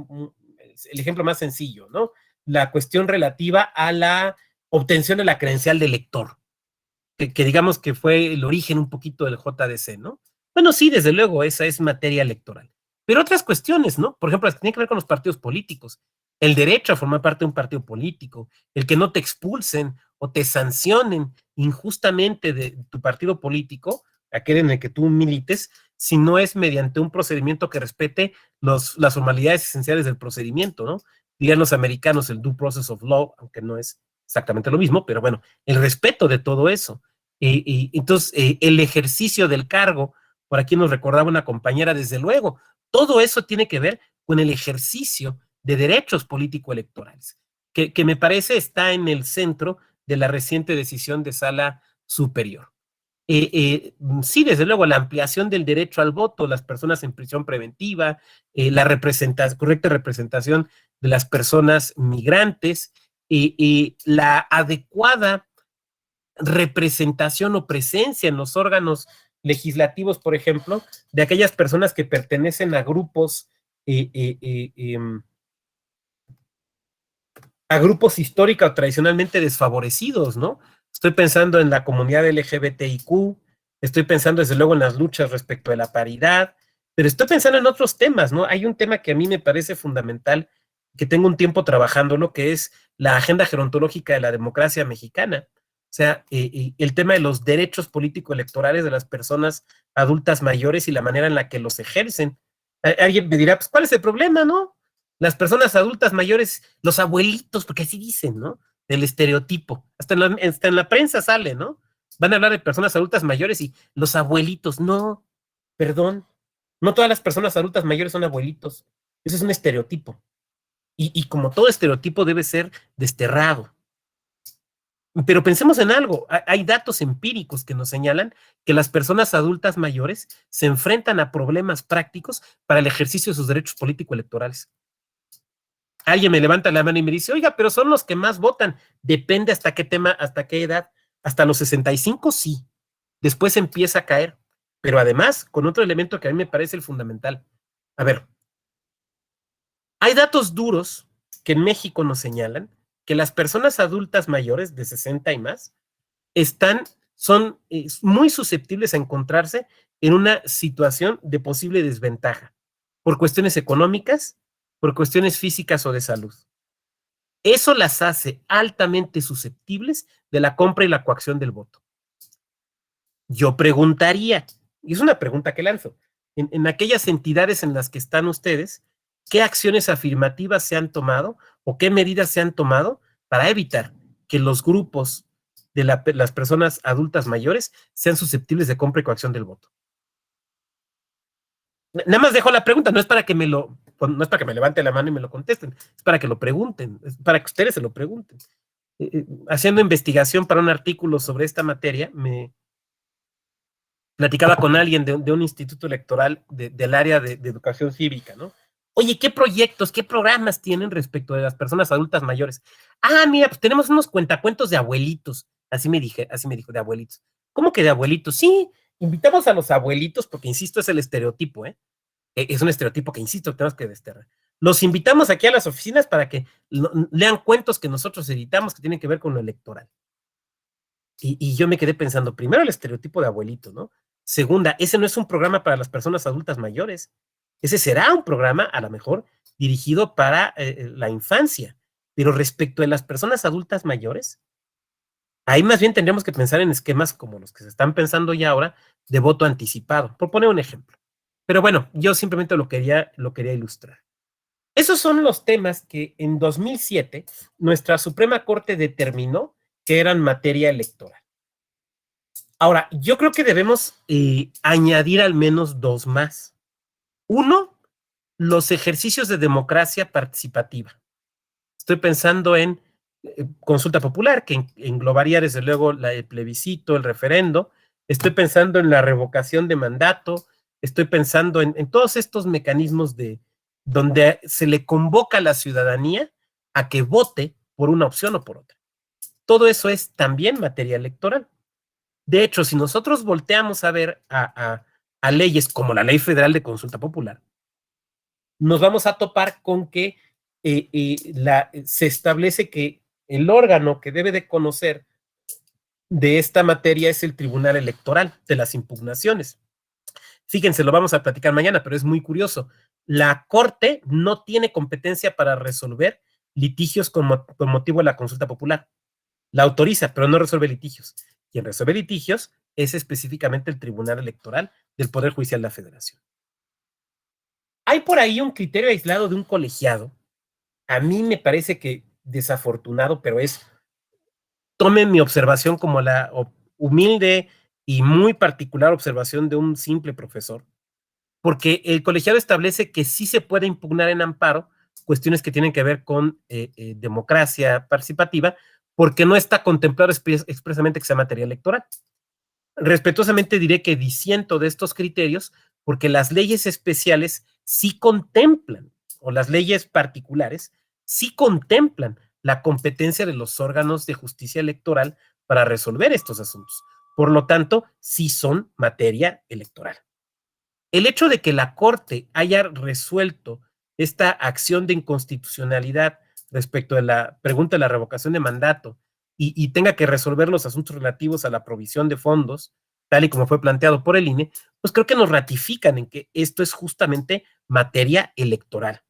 el ejemplo más sencillo, ¿no? La cuestión relativa a la obtención de la credencial de elector, que digamos que fue el origen un poquito del JDC, ¿no? Bueno, sí, desde luego, esa es materia electoral. Pero otras cuestiones, ¿no? Por ejemplo, las que tienen que ver con los partidos políticos, el derecho a formar parte de un partido político, el que no te expulsen o te sancionen injustamente de tu partido político, aquel en el que tú milites, si no es mediante un procedimiento que respete las formalidades esenciales del procedimiento, ¿no? Dirían los americanos el due process of law, aunque no es exactamente lo mismo, pero bueno, el respeto de todo eso. Entonces, el ejercicio del cargo, por aquí nos recordaba una compañera, desde luego, todo eso tiene que ver con el ejercicio de derechos político-electorales, que me parece está en el centro de la reciente decisión de Sala Superior. Sí, desde luego, la ampliación del derecho al voto, las personas en prisión preventiva, la correcta representación de las personas migrantes, la adecuada representación o presencia en los órganos legislativos, por ejemplo, de aquellas personas que pertenecen a grupos histórica o tradicionalmente desfavorecidos, ¿no? Estoy pensando en la comunidad LGBTIQ, estoy pensando desde luego en las luchas respecto de la paridad, pero estoy pensando en otros temas, ¿no? Hay un tema que a mí me parece fundamental, que tengo un tiempo trabajándolo, que es la agenda gerontológica de la democracia mexicana. O sea, el tema de los derechos político-electorales de las personas adultas mayores y la manera en la que los ejercen. Alguien me dirá, pues, ¿cuál es el problema, no? Las personas adultas mayores, los abuelitos, porque así dicen, ¿no? El estereotipo. Hasta en la prensa sale, ¿no? Van a hablar de personas adultas mayores y los abuelitos. No, perdón. No todas las personas adultas mayores son abuelitos. Eso es un estereotipo. Y como todo estereotipo debe ser desterrado. Pero pensemos en algo. Hay datos empíricos que nos señalan que las personas adultas mayores se enfrentan a problemas prácticos para el ejercicio de sus derechos político-electorales. Alguien me levanta la mano y me dice, oiga, pero son los que más votan. Depende hasta qué tema, hasta qué edad. Hasta los 65, sí. Después empieza a caer. Pero además, con otro elemento que a mí me parece el fundamental. A ver, hay datos duros que en México nos señalan que las personas adultas mayores de 60 y más son muy susceptibles a encontrarse en una situación de posible desventaja por cuestiones económicas, por cuestiones físicas o de salud. Eso las hace altamente susceptibles de la compra y la coacción del voto. Yo preguntaría, y es una pregunta que lanzo, en aquellas entidades en las que están ustedes, ¿qué acciones afirmativas se han tomado o qué medidas se han tomado para evitar que los grupos de las personas adultas mayores sean susceptibles de compra y coacción del voto? Nada más dejo la pregunta, no es para que me levante la mano y me lo contesten, es para que lo pregunten, es para que ustedes se lo pregunten. Haciendo investigación para un artículo sobre esta materia, me platicaba con alguien de un instituto electoral del área de educación cívica, ¿no? Oye, ¿qué proyectos, qué programas tienen respecto de las personas adultas mayores? Ah, mira, pues tenemos unos cuentacuentos de abuelitos. Así me dijo, de abuelitos. ¿Cómo que de abuelitos? Sí, invitamos a los abuelitos, porque insisto, es el estereotipo, ¿eh? Es un estereotipo que, insisto, tenemos que desterrar. Los invitamos aquí a las oficinas para que lean cuentos que nosotros editamos que tienen que ver con lo electoral. Y yo me quedé pensando, primero el estereotipo de abuelito, ¿no? Segunda, ese no es un programa para las personas adultas mayores. Ese será un programa, a lo mejor, dirigido para la infancia. Pero respecto de las personas adultas mayores, ahí más bien tendríamos que pensar en esquemas como los que se están pensando ya ahora de voto anticipado, por poner un ejemplo. Pero bueno, yo simplemente lo quería ilustrar. Esos son los temas que en 2007 nuestra Suprema Corte determinó que eran materia electoral. Ahora, yo creo que debemos añadir al menos dos más. Uno, los ejercicios de democracia participativa. Estoy pensando en consulta popular, que englobaría desde luego el plebiscito, el referendo. Estoy pensando en la revocación de mandato. Estoy pensando en todos estos mecanismos donde se le convoca a la ciudadanía a que vote por una opción o por otra. Todo eso es también materia electoral. De hecho, si nosotros volteamos a ver a leyes como la Ley Federal de Consulta Popular, nos vamos a topar con que se establece que el órgano que debe de conocer de esta materia es el Tribunal Electoral de las impugnaciones. Fíjense, lo vamos a platicar mañana, pero es muy curioso. La Corte no tiene competencia para resolver litigios con motivo de la consulta popular. La autoriza, pero no resuelve litigios. Quien resuelve litigios es específicamente el Tribunal Electoral del Poder Judicial de la Federación. Hay por ahí un criterio aislado de un colegiado. A mí me parece que desafortunado, pero tomen mi observación como la humilde y muy particular observación de un simple profesor, porque el colegiado establece que sí se puede impugnar en amparo cuestiones que tienen que ver con democracia participativa, porque no está contemplado expresamente que sea materia electoral. respetuosamente diré que disiento de estos criterios porque las leyes especiales sí contemplan, o las leyes particulares sí contemplan la competencia de los órganos de justicia electoral para resolver estos asuntos. Por lo tanto, sí son materia electoral. El hecho de que la Corte haya resuelto esta acción de inconstitucionalidad respecto de la pregunta de la revocación de mandato y tenga que resolver los asuntos relativos a la provisión de fondos, tal y como fue planteado por el INE, pues creo que nos ratifican en que esto es justamente materia electoral.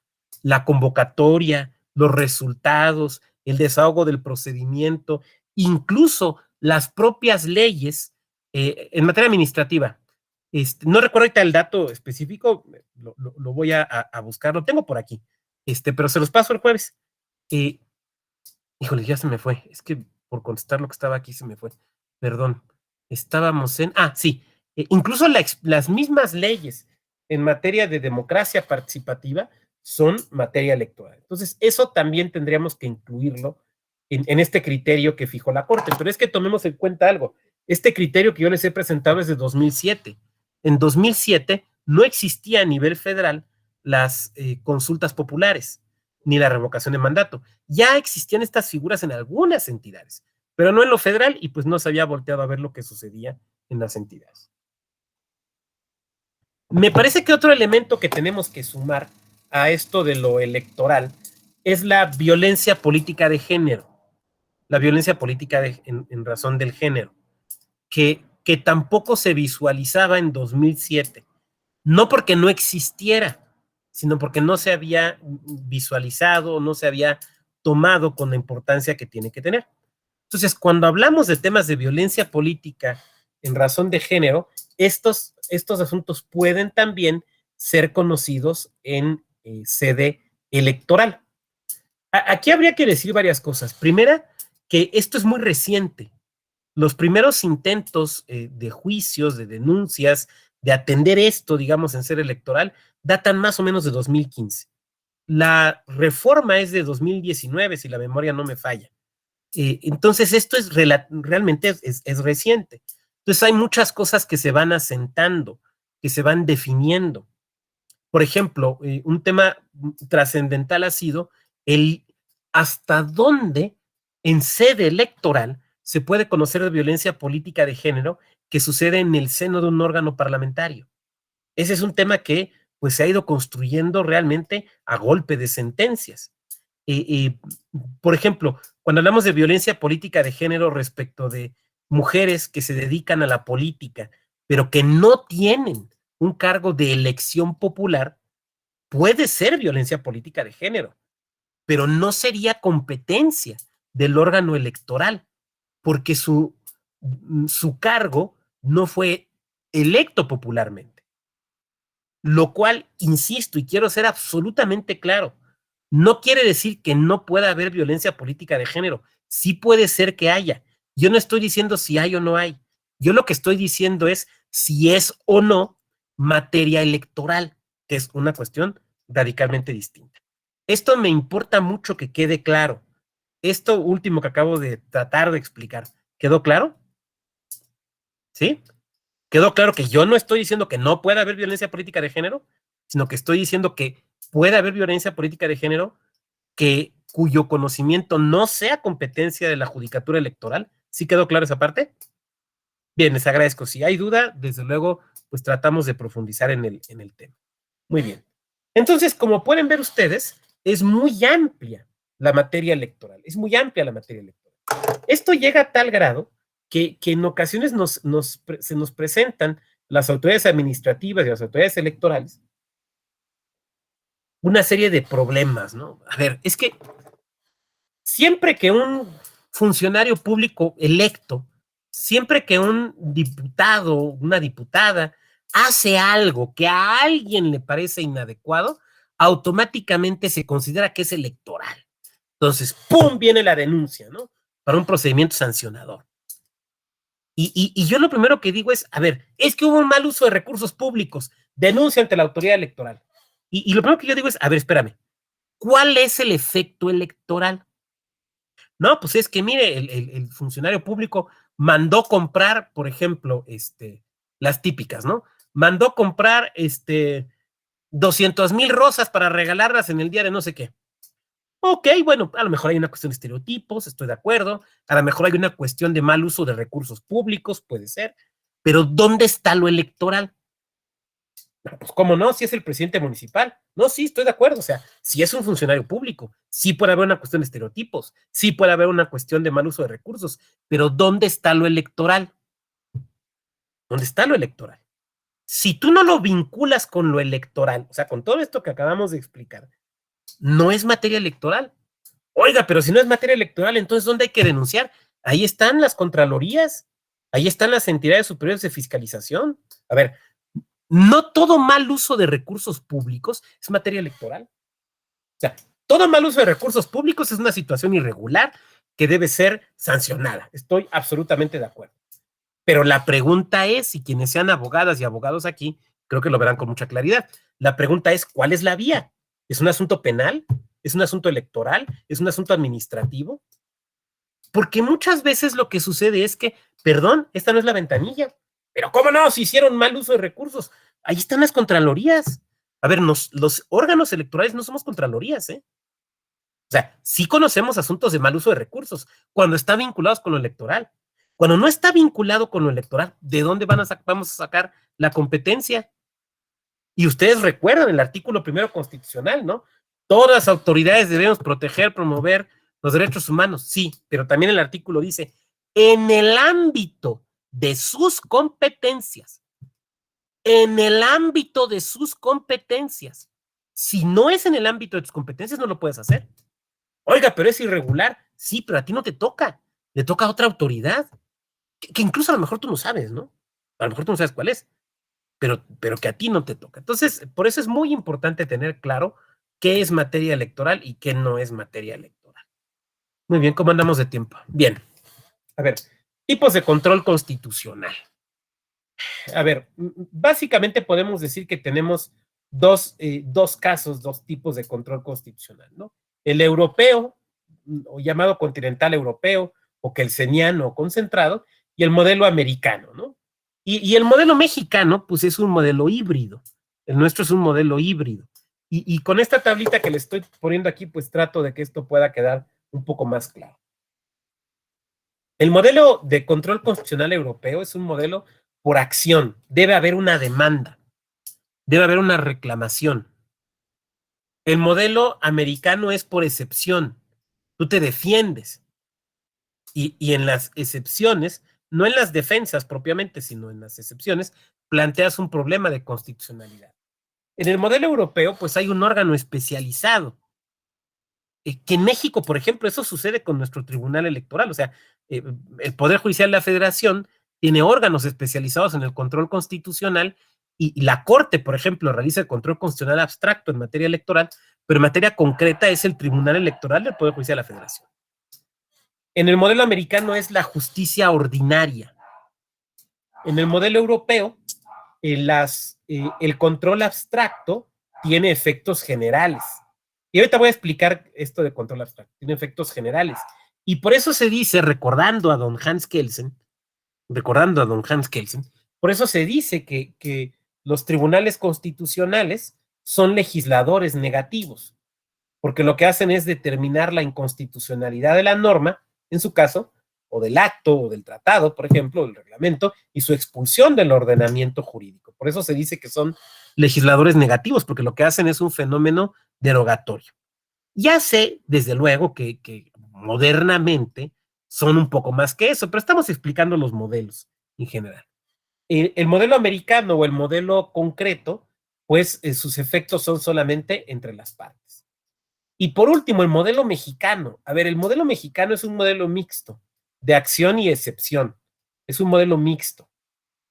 La convocatoria, los resultados, el desahogo del procedimiento, incluso las propias leyes en materia administrativa. No recuerdo ahorita el dato específico, lo voy a buscar, lo tengo por aquí, pero se los paso el jueves. Híjole, ya se me fue, es que por contestar lo que estaba aquí se me fue, perdón. Estábamos en, sí, incluso las mismas leyes en materia de democracia participativa son materia electoral. Entonces, eso también tendríamos que incluirlo en este criterio que fijó la Corte, pero es que tomemos en cuenta algo. Este criterio que yo les he presentado es de 2007. En 2007 no existía a nivel federal las consultas populares ni la revocación de mandato. Ya existían estas figuras en algunas entidades, pero no en lo federal, y pues no se había volteado a ver lo que sucedía en las entidades. Me parece que otro elemento que tenemos que sumar a esto de lo electoral es la violencia política de género, la violencia política en razón del género, que tampoco se visualizaba en 2007, no porque no existiera, sino porque no se había visualizado, no se había tomado con la importancia que tiene que tener. Entonces, cuando hablamos de temas de violencia política en razón de género, estos asuntos pueden también ser conocidos en sede electoral. Aquí habría que decir varias cosas. Primera, que esto es muy reciente. Los primeros intentos de juicios, de denuncias, de atender esto, digamos, en sede electoral, datan más o menos de 2015. La reforma es de 2019, si la memoria no me falla. Entonces, esto es realmente es reciente. Entonces, hay muchas cosas que se van asentando, que se van definiendo. Por ejemplo, un tema trascendental ha sido el hasta dónde en sede electoral se puede conocer de violencia política de género que sucede en el seno de un órgano parlamentario. Ese es un tema que pues se ha ido construyendo realmente a golpe de sentencias. Por ejemplo, cuando hablamos de violencia política de género respecto de mujeres que se dedican a la política, pero que no tienen un cargo de elección popular, puede ser violencia política de género, pero no sería competencia del órgano electoral, porque su cargo no fue electo popularmente. Lo cual, insisto, y quiero ser absolutamente claro, no quiere decir que no pueda haber violencia política de género. Sí puede ser que haya. Yo no estoy diciendo si hay o no hay. Yo lo que estoy diciendo es si es o no materia electoral, que es una cuestión radicalmente distinta. Esto me importa mucho que quede claro. Esto último que acabo de tratar de explicar, ¿quedó claro? ¿Sí? ¿Quedó claro que yo no estoy diciendo que no pueda haber violencia política de género, sino que estoy diciendo que puede haber violencia política de género cuyo conocimiento no sea competencia de la judicatura electoral? ¿Sí quedó claro esa parte? Bien, les agradezco. Si hay duda, desde luego, pues tratamos de profundizar en el tema. Muy bien. Entonces, como pueden ver ustedes, es muy amplia la materia electoral. Es muy amplia la materia electoral. Esto llega a tal grado que en ocasiones se nos presentan las autoridades administrativas y las autoridades electorales una serie de problemas, ¿no? A ver, es que siempre que un funcionario público electo, siempre que un diputado, una diputada, hace algo que a alguien le parece inadecuado, automáticamente se considera que es electoral. Entonces, ¡pum!, viene la denuncia, ¿no? Para un procedimiento sancionador. Y yo lo primero que digo es, a ver, es que hubo un mal uso de recursos públicos, denuncia ante la autoridad electoral. Y lo primero que yo digo es, a ver, espérame, ¿cuál es el efecto electoral? No, pues es que mire, el funcionario público mandó comprar, por ejemplo, las típicas, ¿no? Mandó comprar 200,000 rosas para regalarlas en el día de no sé qué. Ok, bueno, a lo mejor hay una cuestión de estereotipos, estoy de acuerdo. A lo mejor hay una cuestión de mal uso de recursos públicos, puede ser. Pero ¿dónde está lo electoral? Pues, ¿cómo no? Si es el presidente municipal. No, sí, estoy de acuerdo. O sea, si es un funcionario público, sí puede haber una cuestión de estereotipos, sí puede haber una cuestión de mal uso de recursos, pero ¿dónde está lo electoral? ¿Dónde está lo electoral? Si tú no lo vinculas con lo electoral, o sea, con todo esto que acabamos de explicar, no es materia electoral. Oiga, pero si no es materia electoral, entonces ¿dónde hay que denunciar? Ahí están las contralorías, ahí están las entidades superiores de fiscalización. A ver, no todo mal uso de recursos públicos es materia electoral. O sea, todo mal uso de recursos públicos es una situación irregular que debe ser sancionada. Estoy absolutamente de acuerdo. Pero la pregunta es, y quienes sean abogadas y abogados aquí, creo que lo verán con mucha claridad. La pregunta es, ¿cuál es la vía? ¿Es un asunto penal? ¿Es un asunto electoral? ¿Es un asunto administrativo? Porque muchas veces lo que sucede es que, perdón, esta no es la ventanilla. Pero ¿cómo no? Si hicieron mal uso de recursos. Ahí están las contralorías. A ver, los órganos electorales no somos contralorías, ¿eh? O sea, sí conocemos asuntos de mal uso de recursos cuando están vinculados con lo electoral. Cuando no está vinculado con lo electoral, ¿de dónde vamos a sacar la competencia? Y ustedes recuerdan el artículo 1 constitucional, ¿no? Todas las autoridades debemos proteger, promover los derechos humanos. Sí, pero también el artículo dice, en el ámbito de sus competencias. En el ámbito de sus competencias. Si no es en el ámbito de tus competencias, no lo puedes hacer. Oiga, pero es irregular. Sí, pero a ti no te toca. Le toca a otra autoridad. Que incluso a lo mejor tú no sabes, ¿no? A lo mejor tú no sabes cuál es, pero que a ti no te toca. Entonces, por eso es muy importante tener claro qué es materia electoral y qué no es materia electoral. Muy bien, ¿cómo andamos de tiempo? Bien. A ver, tipos de control constitucional. A ver, básicamente podemos decir que tenemos dos casos, dos tipos de control constitucional, ¿no? El europeo, o llamado continental europeo, o kelseniano o concentrado, y el modelo americano, ¿no? Y el modelo mexicano, pues es un modelo híbrido. El nuestro es un modelo híbrido. Y con esta tablita que le estoy poniendo aquí, pues trato de que esto pueda quedar un poco más claro. El modelo de control constitucional europeo es un modelo por acción. Debe haber una demanda. Debe haber una reclamación. El modelo americano es por excepción. Tú te defiendes. Y en las excepciones, no en las defensas propiamente, sino en las excepciones, planteas un problema de constitucionalidad. En el modelo europeo, pues hay un órgano especializado. Que en México, por ejemplo, eso sucede con nuestro Tribunal Electoral. O sea, el Poder Judicial de la Federación tiene órganos especializados en el control constitucional y la Corte, por ejemplo, realiza el control constitucional abstracto en materia electoral, pero en materia concreta es el Tribunal Electoral del Poder Judicial de la Federación. En el modelo americano es la justicia ordinaria. En el modelo europeo, el control abstracto tiene efectos generales. Y ahorita voy a explicar esto de control abstracto. Tiene efectos generales. Y por eso se dice, recordando a don Hans Kelsen, por eso se dice que los tribunales constitucionales son legisladores negativos, porque lo que hacen es determinar la inconstitucionalidad de la norma, en su caso, o del acto, o del tratado, por ejemplo, del reglamento, y su expulsión del ordenamiento jurídico. Por eso se dice que son legisladores negativos, porque lo que hacen es un fenómeno derogatorio. Ya sé, desde luego, que modernamente son un poco más que eso, pero estamos explicando los modelos en general. El modelo americano o el modelo concreto, pues sus efectos son solamente entre las partes. Y por último, el modelo mexicano. A ver, el modelo mexicano es un modelo mixto, de acción y excepción. Es un modelo mixto.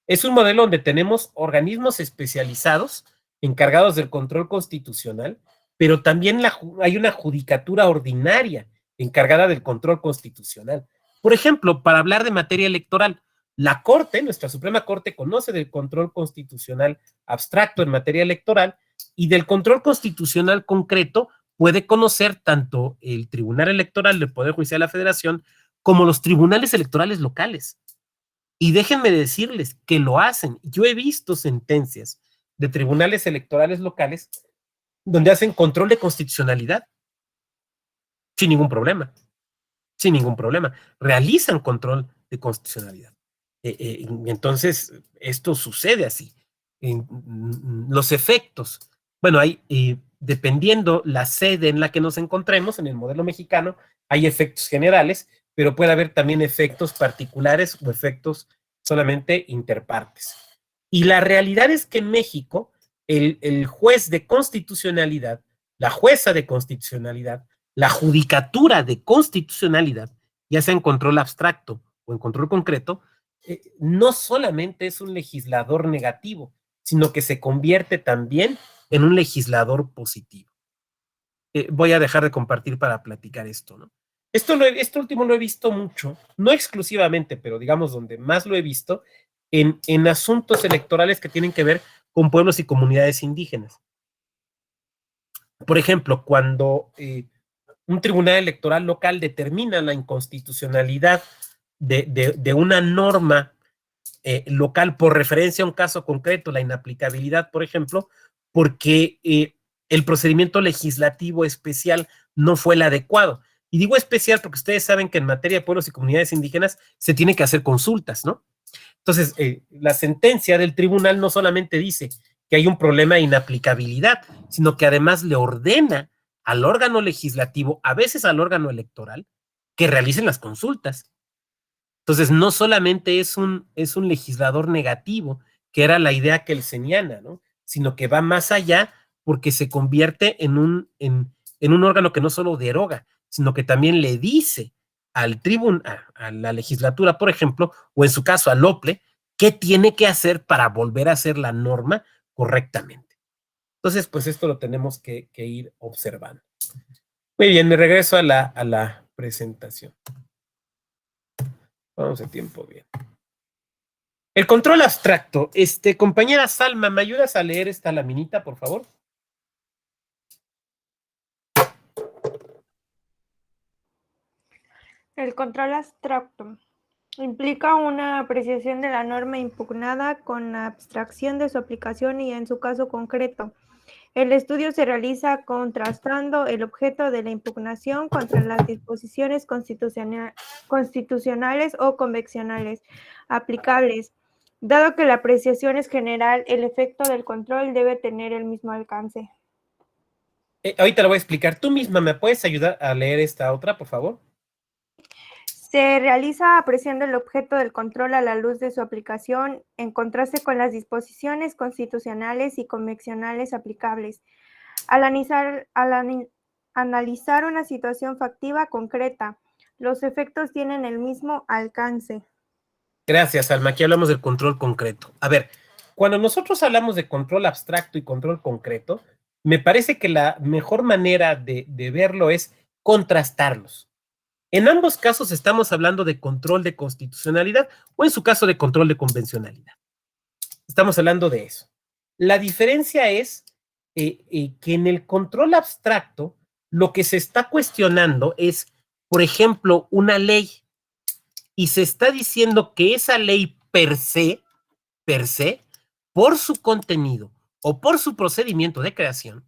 Es un modelo donde tenemos organismos especializados encargados del control constitucional, pero también hay una judicatura ordinaria encargada del control constitucional. Por ejemplo, para hablar de materia electoral, la Corte, nuestra Suprema Corte, conoce del control constitucional abstracto en materia electoral y del control constitucional concreto puede conocer tanto el Tribunal Electoral del Poder Judicial de la Federación como los tribunales electorales locales. Y déjenme decirles que lo hacen. Yo he visto sentencias de tribunales electorales locales donde hacen control de constitucionalidad sin ningún problema. Sin ningún problema. Realizan control de constitucionalidad. Entonces, esto sucede así. Los efectos, bueno, hay, dependiendo la sede en la que nos encontremos, en el modelo mexicano, hay efectos generales, pero puede haber también efectos particulares o efectos solamente interpartes. Y la realidad es que en México, el juez de constitucionalidad, la jueza de constitucionalidad, la judicatura de constitucionalidad, ya sea en control abstracto o en control concreto, no solamente es un legislador negativo, sino que se convierte también en un legislador positivo. Voy a dejar de compartir para platicar esto, ¿no? Esto último lo he visto mucho, no exclusivamente, pero digamos donde más lo he visto, en asuntos electorales que tienen que ver con pueblos y comunidades indígenas. Por ejemplo, cuando un tribunal electoral local determina la inconstitucionalidad de una norma local por referencia a un caso concreto, la inaplicabilidad, por ejemplo, porque el procedimiento legislativo especial no fue el adecuado. Y digo especial porque ustedes saben que en materia de pueblos y comunidades indígenas se tienen que hacer consultas, ¿no? Entonces, la sentencia del tribunal no solamente dice que hay un problema de inaplicabilidad, sino que además le ordena al órgano legislativo, a veces al órgano electoral, que realicen las consultas. Entonces, no solamente es un legislador negativo, que era la idea que él señala, ¿no? Sino que va más allá porque se convierte en un órgano que no solo deroga, sino que también le dice al a la legislatura, por ejemplo, o en su caso al OPLE, qué tiene que hacer para volver a hacer la norma correctamente. Entonces, pues esto lo tenemos que ir observando. Muy bien, me regreso a la presentación. Vamos a tiempo bien. El control abstracto. Compañera Salma, ¿me ayudas a leer esta laminita, por favor? El control abstracto implica una apreciación de la norma impugnada con la abstracción de su aplicación y en su caso concreto. El estudio se realiza contrastando el objeto de la impugnación contra las disposiciones constitucionales o convencionales aplicables. Dado que la apreciación es general, el efecto del control debe tener el mismo alcance. Ahorita lo voy a explicar. Tú misma, ¿me puedes ayudar a leer esta otra, por favor? Se realiza apreciando el objeto del control a la luz de su aplicación, en contraste con las disposiciones constitucionales y convencionales aplicables. Al analizar una situación factiva concreta, los efectos tienen el mismo alcance. Gracias, Alma. Aquí hablamos del control concreto. A ver, cuando nosotros hablamos de control abstracto y control concreto, me parece que la mejor manera de verlo es contrastarlos. En ambos casos estamos hablando de control de constitucionalidad o en su caso de control de convencionalidad. Estamos hablando de eso. La diferencia es que en el control abstracto lo que se está cuestionando es, por ejemplo, una ley y se está diciendo que esa ley per se, por su contenido o por su procedimiento de creación,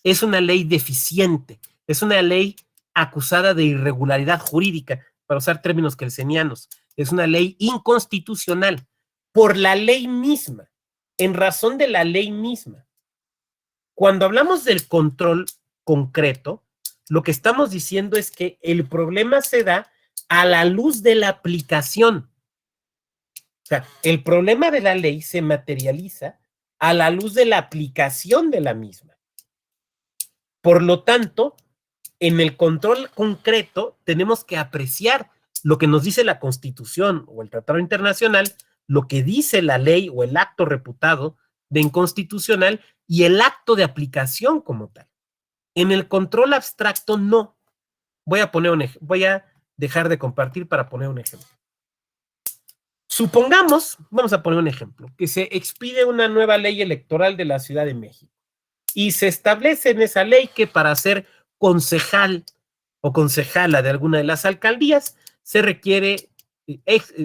es una ley deficiente, es una ley acusada de irregularidad jurídica, para usar términos kelsenianos, es una ley inconstitucional por la ley misma, en razón de la ley misma. Cuando hablamos del control concreto, lo que estamos diciendo es que el problema se da a la luz de la aplicación. O sea, el problema de la ley se materializa a la luz de la aplicación de la misma. Por lo tanto, en el control concreto tenemos que apreciar lo que nos dice la Constitución o el Tratado Internacional, lo que dice la ley o el acto reputado de inconstitucional y el acto de aplicación como tal. En el control abstracto no. Voy a dejar de compartir para poner un ejemplo. Supongamos, vamos a poner un ejemplo, que se expide una nueva ley electoral de la Ciudad de México y se establece en esa ley que para ser concejal o concejala de alguna de las alcaldías se requiere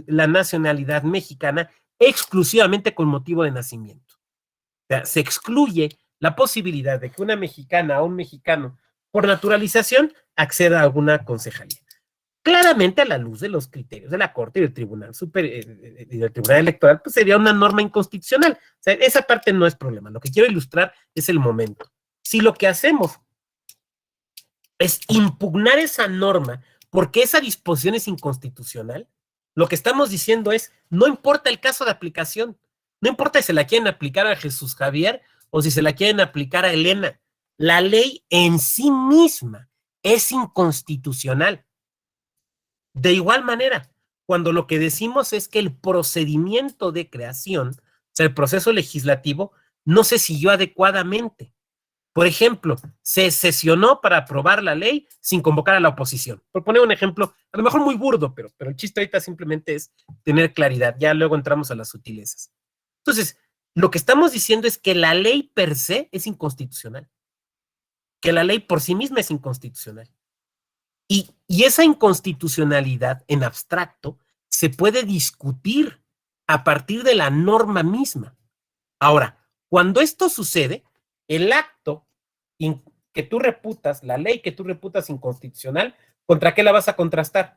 la nacionalidad mexicana exclusivamente con motivo de nacimiento. O sea, se excluye la posibilidad de que una mexicana o un mexicano por naturalización acceda a alguna concejalía. Claramente, a la luz de los criterios de la Corte y del Tribunal Electoral, pues sería una norma inconstitucional. O sea, esa parte no es problema. Lo que quiero ilustrar es el momento. Si lo que hacemos es impugnar esa norma porque esa disposición es inconstitucional, lo que estamos diciendo es, no importa el caso de aplicación, no importa si se la quieren aplicar a Jesús Javier o si se la quieren aplicar a Elena, la ley en sí misma es inconstitucional. De igual manera, cuando lo que decimos es que el procedimiento de creación, o sea, el proceso legislativo, no se siguió adecuadamente. Por ejemplo, se sesionó para aprobar la ley sin convocar a la oposición. Por poner un ejemplo, a lo mejor muy burdo, pero el chiste ahorita simplemente es tener claridad. Ya luego entramos a las sutilezas. Entonces, lo que estamos diciendo es que la ley per se es inconstitucional. Que la ley por sí misma es inconstitucional. Y esa inconstitucionalidad en abstracto se puede discutir a partir de la norma misma. Ahora, cuando esto sucede, el acto que tú reputas, la ley que tú reputas inconstitucional, ¿contra qué la vas a contrastar?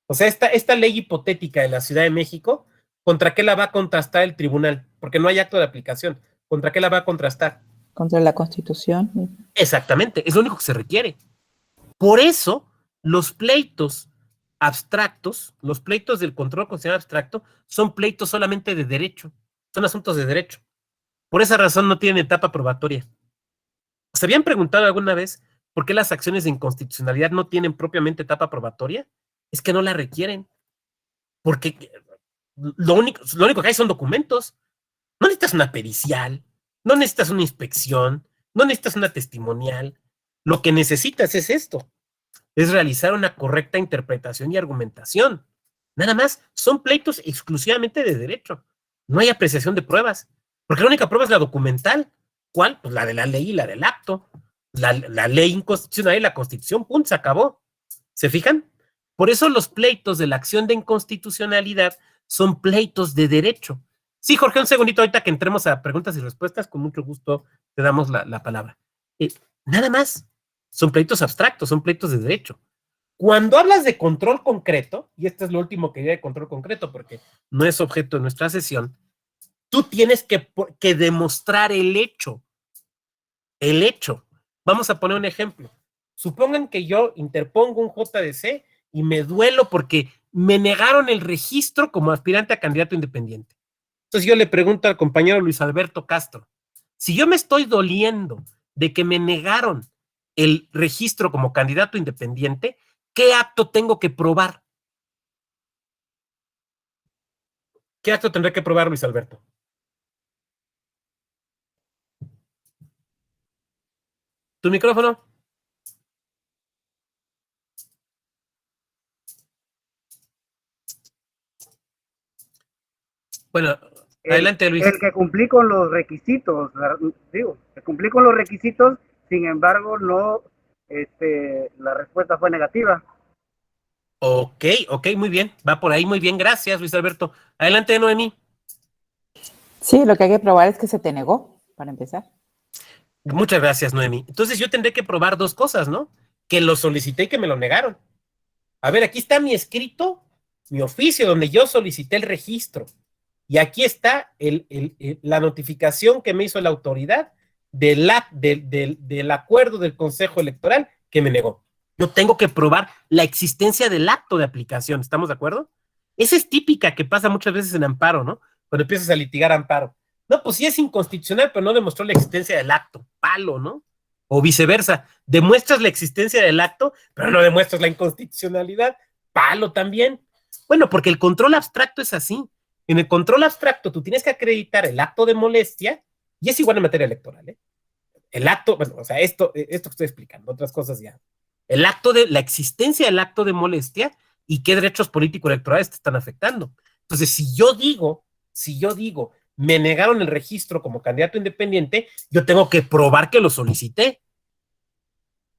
O sea, esta ley hipotética de la Ciudad de México, ¿contra qué la va a contrastar el tribunal? Porque no hay acto de aplicación. ¿Contra qué la va a contrastar? Contra la Constitución. Exactamente, es lo único que se requiere. Por eso, los pleitos abstractos, los pleitos del control constitucional abstracto, son pleitos solamente de derecho, son asuntos de derecho. Por esa razón no tienen etapa probatoria. ¿Se habían preguntado alguna vez por qué las acciones de inconstitucionalidad no tienen propiamente etapa probatoria? Es que no la requieren. Porque lo único que hay son documentos. No necesitas una pericial, no necesitas una inspección, no necesitas una testimonial. Lo que necesitas es esto, es realizar una correcta interpretación y argumentación. Nada más, son pleitos exclusivamente de derecho. No hay apreciación de pruebas, porque la única prueba es la documental. ¿Cuál? Pues la de la ley y la del acto. La ley inconstitucional y la Constitución, punto, se acabó. ¿Se fijan? Por eso los pleitos de la acción de inconstitucionalidad son pleitos de derecho. Sí, Jorge, un segundito, ahorita que entremos a preguntas y respuestas, con mucho gusto te damos la palabra. Nada más, son pleitos abstractos, son pleitos de derecho. Cuando hablas de control concreto, y este es lo último que diría de control concreto, porque no es objeto de nuestra sesión, tú tienes que demostrar el hecho. El hecho. Vamos a poner un ejemplo. Supongan que yo interpongo un JDC y me duelo porque me negaron el registro como aspirante a candidato independiente. Entonces yo le pregunto al compañero Luis Alberto Castro, si yo me estoy doliendo de que me negaron el registro como candidato independiente, ¿qué acto tengo que probar? ¿Qué acto tendré que probar, Luis Alberto? ¿Tu micrófono? Bueno, adelante, Luis. El que cumplí con los requisitos, digo, que cumplí con los requisitos, sin embargo, no, la respuesta fue negativa. Ok, muy bien, va por ahí, muy bien, gracias, Luis Alberto. Adelante, Noemí. Sí, lo que hay que probar es que se te negó, para empezar. Muchas gracias, Noemí. Entonces yo tendré que probar dos cosas, ¿no? Que lo solicité y que me lo negaron. A ver, aquí está mi escrito, mi oficio, donde yo solicité el registro. Y aquí está la notificación que me hizo la autoridad del acuerdo del Consejo Electoral que me negó. Yo tengo que probar la existencia del acto de aplicación, ¿estamos de acuerdo? Esa es típica que pasa muchas veces en amparo, ¿no? Cuando empiezas a litigar amparo. No, pues sí es inconstitucional, pero no demostró la existencia del acto, palo, ¿no? O viceversa, demuestras la existencia del acto, pero no demuestras la inconstitucionalidad, palo también. Bueno, porque el control abstracto es así. En el control abstracto tú tienes que acreditar el acto de molestia, y es igual en materia electoral, ¿eh? El acto, bueno, o sea, esto que estoy explicando, otras cosas ya. La existencia del acto de molestia y qué derechos político-electorales te están afectando. Entonces, si yo digo, me negaron el registro como candidato independiente, yo tengo que probar que lo solicité.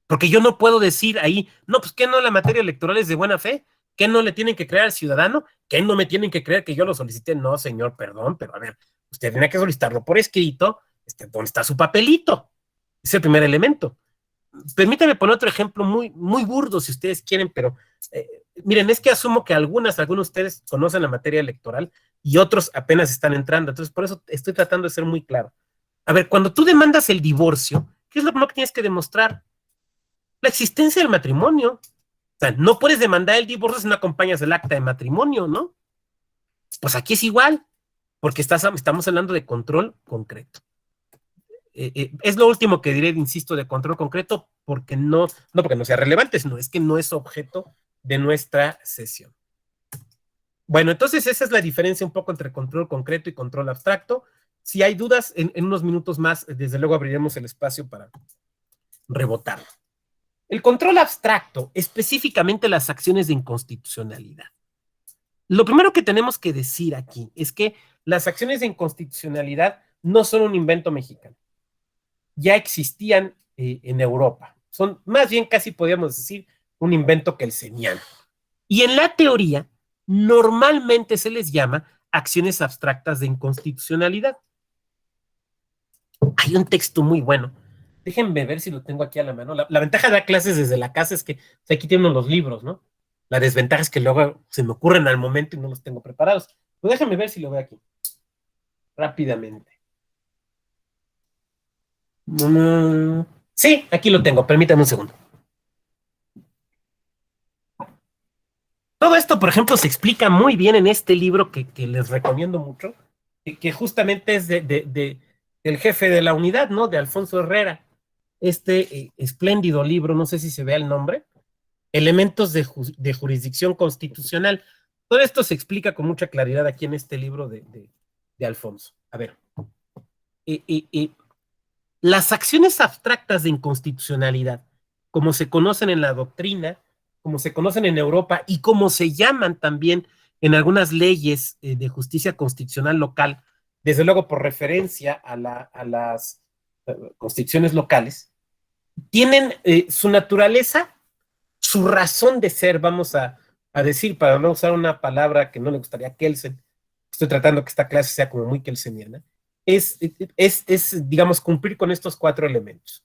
Porque yo no puedo decir ahí, no, pues que no, la materia electoral es de buena fe. ¿Qué no le tienen que creer al ciudadano? ¿Qué no me tienen que creer que yo lo solicité? No, señor, perdón, pero a ver, usted tiene que solicitarlo por escrito. ¿Dónde está su papelito? Es el primer elemento. Permítame poner otro ejemplo muy, muy burdo, si ustedes quieren, pero miren, es que asumo que algunos de ustedes conocen la materia electoral y otros apenas están entrando. Entonces, por eso estoy tratando de ser muy claro. A ver, cuando tú demandas el divorcio, ¿qué es lo primero que tienes que demostrar? La existencia del matrimonio. O sea, no puedes demandar el divorcio si no acompañas el acta de matrimonio, ¿no? Pues aquí es igual, porque estamos hablando de control concreto. Es lo último que diré, insisto, de control concreto, porque no porque no sea relevante, sino es que no es objeto de nuestra sesión. Bueno, entonces esa es la diferencia un poco entre control concreto y control abstracto. Si hay dudas, en unos minutos más, desde luego abriremos el espacio para rebotarlo. El control abstracto, específicamente las acciones de inconstitucionalidad. Lo primero que tenemos que decir aquí es que las acciones de inconstitucionalidad no son un invento mexicano. Ya existían en Europa. Son más bien casi podríamos decir un invento kelseniano. Y en la teoría normalmente se les llama acciones abstractas de inconstitucionalidad. Hay un texto muy bueno. Déjenme ver si lo tengo aquí a la mano. La ventaja de dar clases desde la casa es que aquí tienen los libros, ¿no? La desventaja es que luego se me ocurren al momento y no los tengo preparados. Pero déjenme ver si lo veo aquí. Rápidamente. Sí, aquí lo tengo. Permítanme un segundo. Todo esto, por ejemplo, se explica muy bien en este libro que les recomiendo mucho, que justamente es del jefe de la unidad, ¿no? De Alfonso Herrera. Este espléndido libro, no sé si se vea el nombre, Elementos de Jurisdicción Constitucional. Todo esto se explica con mucha claridad aquí en este libro de Alfonso. A ver. Las acciones abstractas de inconstitucionalidad, como se conocen en la doctrina, como se conocen en Europa y como se llaman también en algunas leyes de justicia constitucional local, desde luego por referencia a las constituciones locales, tienen su naturaleza, su razón de ser, vamos a decir, para no usar una palabra que no le gustaría a Kelsen, estoy tratando que esta clase sea como muy kelseniana, es, digamos, cumplir con estos 4 elementos.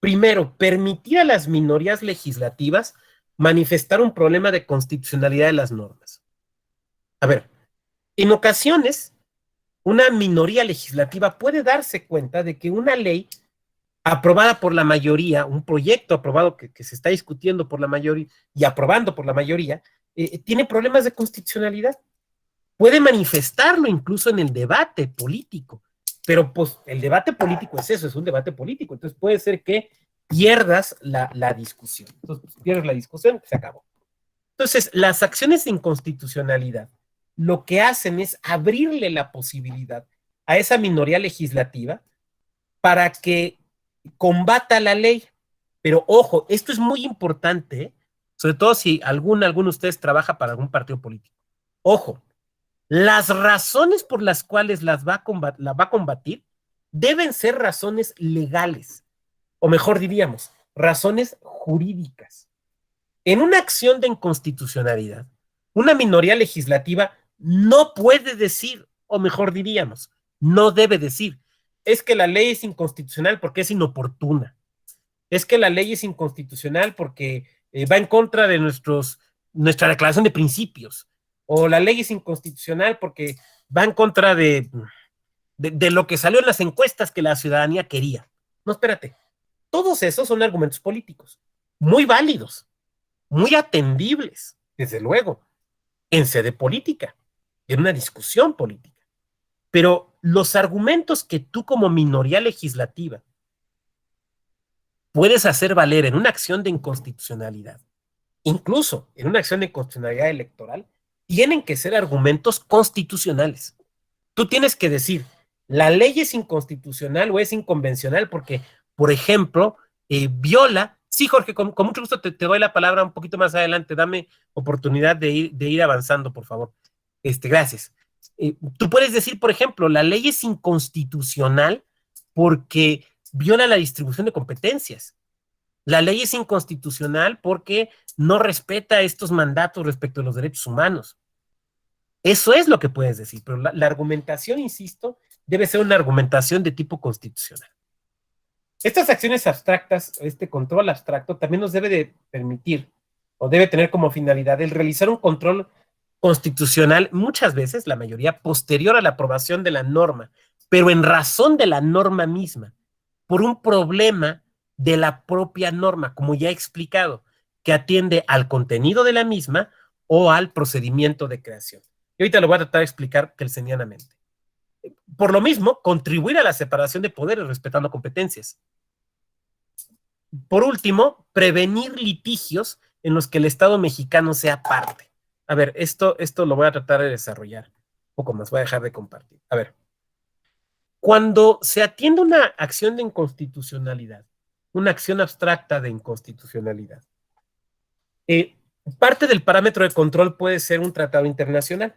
Primero, permitir a las minorías legislativas manifestar un problema de constitucionalidad de las normas. A ver, en ocasiones, una minoría legislativa puede darse cuenta de que una ley aprobada por la mayoría, un proyecto aprobado que se está discutiendo por la mayoría y aprobando por la mayoría, tiene problemas de constitucionalidad. Puede manifestarlo incluso en el debate político, pero pues el debate político es eso, es un debate político, entonces puede ser que pierdas la discusión. Entonces, pues, pierdes la discusión, se acabó. Entonces, las acciones de inconstitucionalidad lo que hacen es abrirle la posibilidad a esa minoría legislativa para que combata la ley. Pero ojo, esto es muy importante, sobre todo si alguno de ustedes trabaja para algún partido político. Ojo, las razones por las cuales la va a combatir deben ser razones legales, o mejor diríamos, razones jurídicas. En una acción de inconstitucionalidad, una minoría legislativa no puede decir, o mejor diríamos, no debe decir, es que la ley es inconstitucional porque es inoportuna. Es que la ley es inconstitucional porque va en contra de nuestra declaración de principios. O la ley es inconstitucional porque va en contra de lo que salió en las encuestas que la ciudadanía quería. No, espérate. Todos esos son argumentos políticos, muy válidos, muy atendibles, desde luego, en sede política, en una discusión política. Pero los argumentos que tú como minoría legislativa puedes hacer valer en una acción de inconstitucionalidad, incluso en una acción de inconstitucionalidad electoral, tienen que ser argumentos constitucionales. Tú tienes que decir, la ley es inconstitucional o es inconvencional porque, por ejemplo, viola. Sí, Jorge, con mucho gusto te doy la palabra un poquito más adelante. Dame oportunidad de ir avanzando, por favor. Gracias. Tú puedes decir, por ejemplo, la ley es inconstitucional porque viola la distribución de competencias. La ley es inconstitucional porque no respeta estos mandatos respecto a los derechos humanos. Eso es lo que puedes decir, pero la argumentación, insisto, debe ser una argumentación de tipo constitucional. Estas acciones abstractas, este control abstracto, también nos debe de permitir, o debe tener como finalidad, el realizar un control constitucional, muchas veces, la mayoría, posterior a la aprobación de la norma, pero en razón de la norma misma, por un problema de la propia norma, como ya he explicado, que atiende al contenido de la misma o al procedimiento de creación. Y ahorita lo voy a tratar de explicar kelsenianamente. Por lo mismo, contribuir a la separación de poderes respetando competencias. Por último, prevenir litigios en los que el Estado mexicano sea parte. A ver, esto lo voy a tratar de desarrollar un poco más, voy a dejar de compartir. A ver, cuando se atiende una acción de inconstitucionalidad, una acción abstracta de inconstitucionalidad, parte del parámetro de control puede ser un tratado internacional.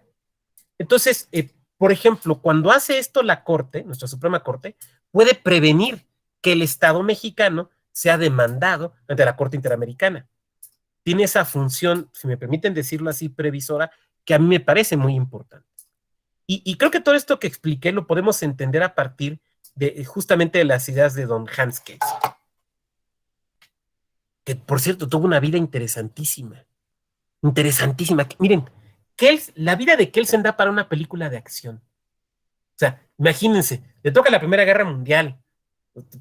Entonces, por ejemplo, cuando hace esto la Corte, nuestra Suprema Corte, puede prevenir que el Estado mexicano sea demandado ante la Corte Interamericana. Tiene esa función, si me permiten decirlo así, previsora, que a mí me parece muy importante. Y creo que todo esto que expliqué lo podemos entender a partir de justamente de las ideas de don Hans Kelsen, que por cierto tuvo una vida interesantísima. Miren, la vida de Kelsen da para una película de acción. O sea, imagínense, le toca la Primera Guerra Mundial,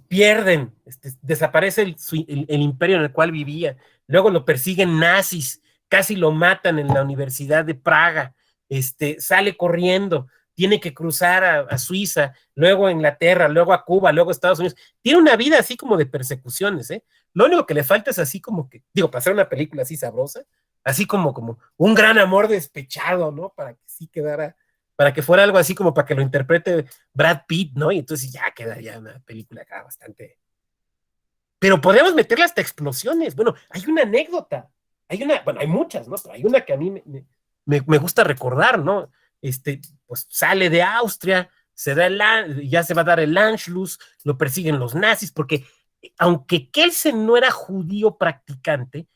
pierden, desaparece el imperio en el cual vivía, luego lo persiguen nazis, casi lo matan en la Universidad de Praga, sale corriendo, tiene que cruzar a Suiza, luego a Inglaterra, luego a Cuba, luego a Estados Unidos. Tiene una vida así como de persecuciones, ¿eh? Lo único que le falta es así como que, para hacer una película así sabrosa, así como un gran amor despechado, ¿no? Para que sí quedara, para que fuera algo así como para que lo interprete Brad Pitt, ¿no? Y entonces ya quedaría una película acá bastante... Pero podemos meterle hasta explosiones. Bueno, hay una anécdota, hay muchas, ¿no? Pero hay una que a mí me gusta recordar, ¿no? Pues sale de Austria, ya se va a dar el Anschluss, lo persiguen los nazis, porque aunque Kelsen no era judío practicante,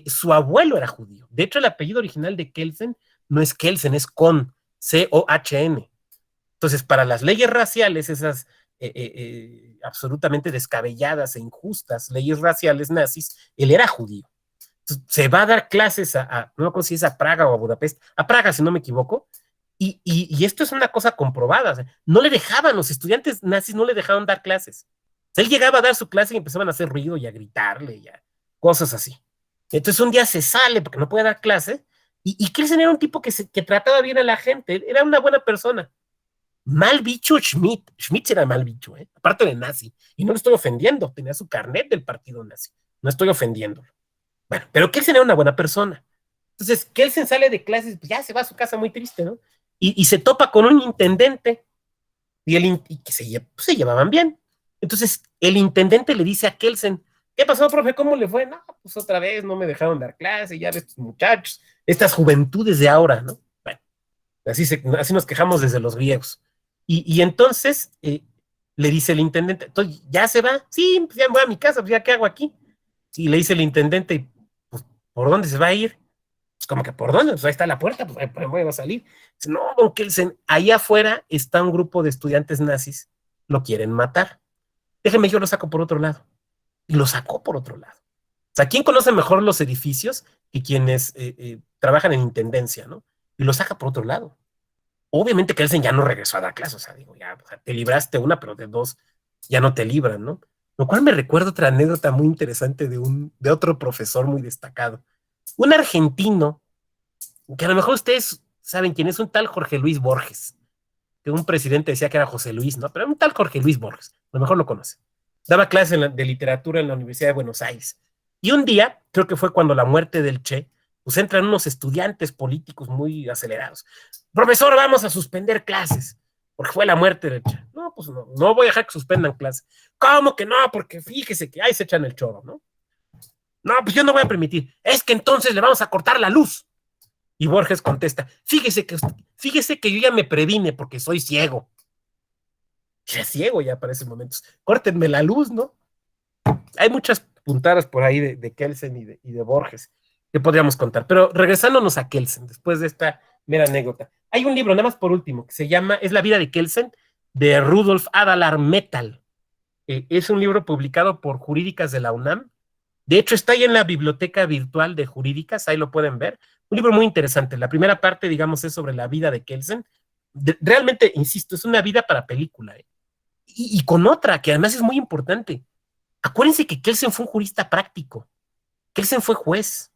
su abuelo era judío. De hecho, el apellido original de Kelsen no es Kelsen, es Kohn, C-O-H-N. Entonces, para las leyes raciales, esas absolutamente descabelladas e injustas leyes raciales nazis, él era judío. Entonces, se va a dar clases no me acuerdo si es a Praga o a Budapest, a Praga, si no me equivoco, y esto es una cosa comprobada. O sea, no le dejaban, los estudiantes nazis no le dejaban dar clases. O sea, él llegaba a dar su clase y empezaban a hacer ruido y a gritarle y a cosas así. Entonces un día se sale porque no puede dar clase, y Kelsen era un tipo que trataba bien a la gente, era una buena persona. Mal bicho Schmidt era mal bicho, aparte de nazi, y no lo estoy ofendiendo, tenía su carnet del partido nazi, no estoy ofendiéndolo. Bueno, pero Kelsen era una buena persona. Entonces Kelsen sale de clases, pues ya se va a su casa muy triste, ¿no? Y se topa con un intendente, y que se llevaban bien. Entonces el intendente le dice a Kelsen: ¿qué pasó, profe? ¿Cómo le fue? No, pues otra vez no me dejaron dar clase, ya de estos muchachos, estas juventudes de ahora, ¿no? Bueno, así nos quejamos desde los griegos. Y entonces le dice el intendente: entonces, ¿ya se va? Sí, pues ya me voy a mi casa, pues ya ¿qué hago aquí? Y le dice el intendente: pues, ¿por dónde se va a ir? Pues como que ¿por dónde? Pues ahí está la puerta, pues ahí voy a salir. Dice: no, don Kelsen, ahí afuera está un grupo de estudiantes nazis, lo quieren matar. Déjeme, yo lo saco por otro lado. Y lo sacó por otro lado. O sea, ¿quién conoce mejor los edificios que quienes trabajan en intendencia, ¿no? Y lo saca por otro lado. Obviamente Kelsen ya no regresó a dar clases, o sea, te libraste una, pero de dos ya no te libran, ¿no? Lo cual me recuerda otra anécdota muy interesante de otro profesor muy destacado. Un argentino, que a lo mejor ustedes saben quién es, un tal Jorge Luis Borges, que un presidente decía que era José Luis, ¿no? Pero un tal Jorge Luis Borges, a lo mejor lo conoce. Daba clases de literatura en la Universidad de Buenos Aires. Y un día, creo que fue cuando la muerte del Che, pues entran unos estudiantes políticos muy acelerados. Profesor, vamos a suspender clases, porque fue la muerte del Che. No, pues no voy a dejar que suspendan clases. ¿Cómo que no? Porque fíjese que ahí se echan el choro, ¿no? No, pues yo no voy a permitir. Es que entonces le vamos a cortar la luz. Y Borges contesta: fíjese que yo ya me previne porque soy ciego. Ya ciego ya para esos momentos. Córtenme la luz, ¿no? Hay muchas puntadas por ahí de Kelsen y de Borges, que podríamos contar. Pero regresándonos a Kelsen, después de esta mera anécdota, hay un libro, nada más por último, que se llama Es la vida de Kelsen, de Rudolf Adalar Metal. Es un libro publicado por Jurídicas de la UNAM. De hecho, está ahí en la biblioteca virtual de Jurídicas, ahí lo pueden ver. Un libro muy interesante. La primera parte, digamos, es sobre la vida de Kelsen. Realmente, insisto, es una vida para película. Y con otra, que además es muy importante. Acuérdense que Kelsen fue un jurista práctico. Kelsen fue juez.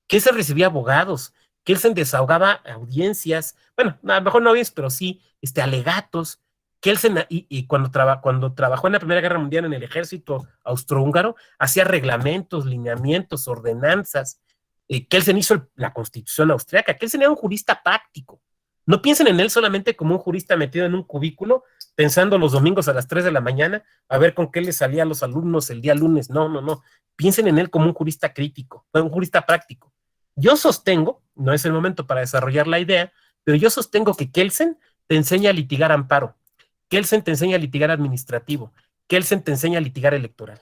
Kelsen recibía abogados. Kelsen desahogaba audiencias. Bueno, a lo mejor no audiencias, pero sí alegatos. Kelsen, y cuando trabajó en la Primera Guerra Mundial en el ejército austrohúngaro, hacía reglamentos, lineamientos, ordenanzas. Kelsen hizo la Constitución austriaca. Kelsen era un jurista práctico. No piensen en él solamente como un jurista metido en un cubículo, pensando los domingos a las 3 de la mañana a ver con qué le salía a los alumnos el día lunes. No. Piensen en él como un jurista crítico, un jurista práctico. Yo sostengo, no es el momento para desarrollar la idea, pero yo sostengo que Kelsen te enseña a litigar amparo. Kelsen te enseña a litigar administrativo. Kelsen te enseña a litigar electoral.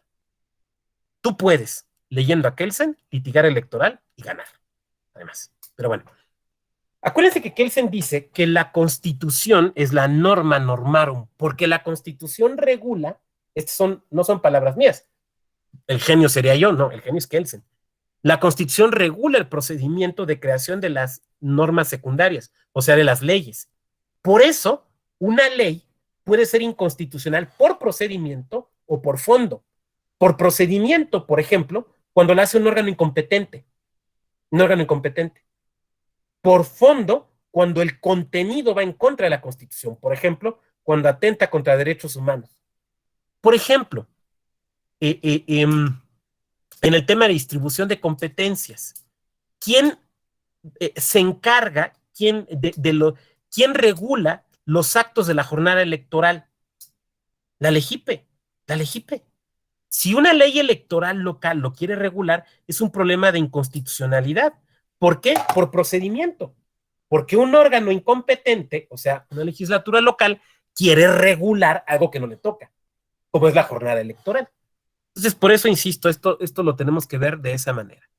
Tú puedes, leyendo a Kelsen, litigar electoral y ganar. Además, pero bueno. Acuérdense que Kelsen dice que la Constitución es la norma normarum, porque la Constitución regula, no son palabras mías, el genio sería yo, no, el genio es Kelsen. La Constitución regula el procedimiento de creación de las normas secundarias, o sea, de las leyes. Por eso, una ley puede ser inconstitucional por procedimiento o por fondo. Por procedimiento, por ejemplo, cuando la hace un órgano incompetente. Un órgano incompetente. Por fondo, cuando el contenido va en contra de la Constitución. Por ejemplo, cuando atenta contra derechos humanos. Por ejemplo, en el tema de distribución de competencias, ¿quién se encarga, quién regula los actos de la jornada electoral? La LEGIPE. Si una ley electoral local lo quiere regular, es un problema de inconstitucionalidad. ¿Por qué? Por procedimiento. Porque un órgano incompetente, o sea, una legislatura local, quiere regular algo que no le toca, como es la jornada electoral. Entonces, por eso insisto, esto lo tenemos que ver de esa manera.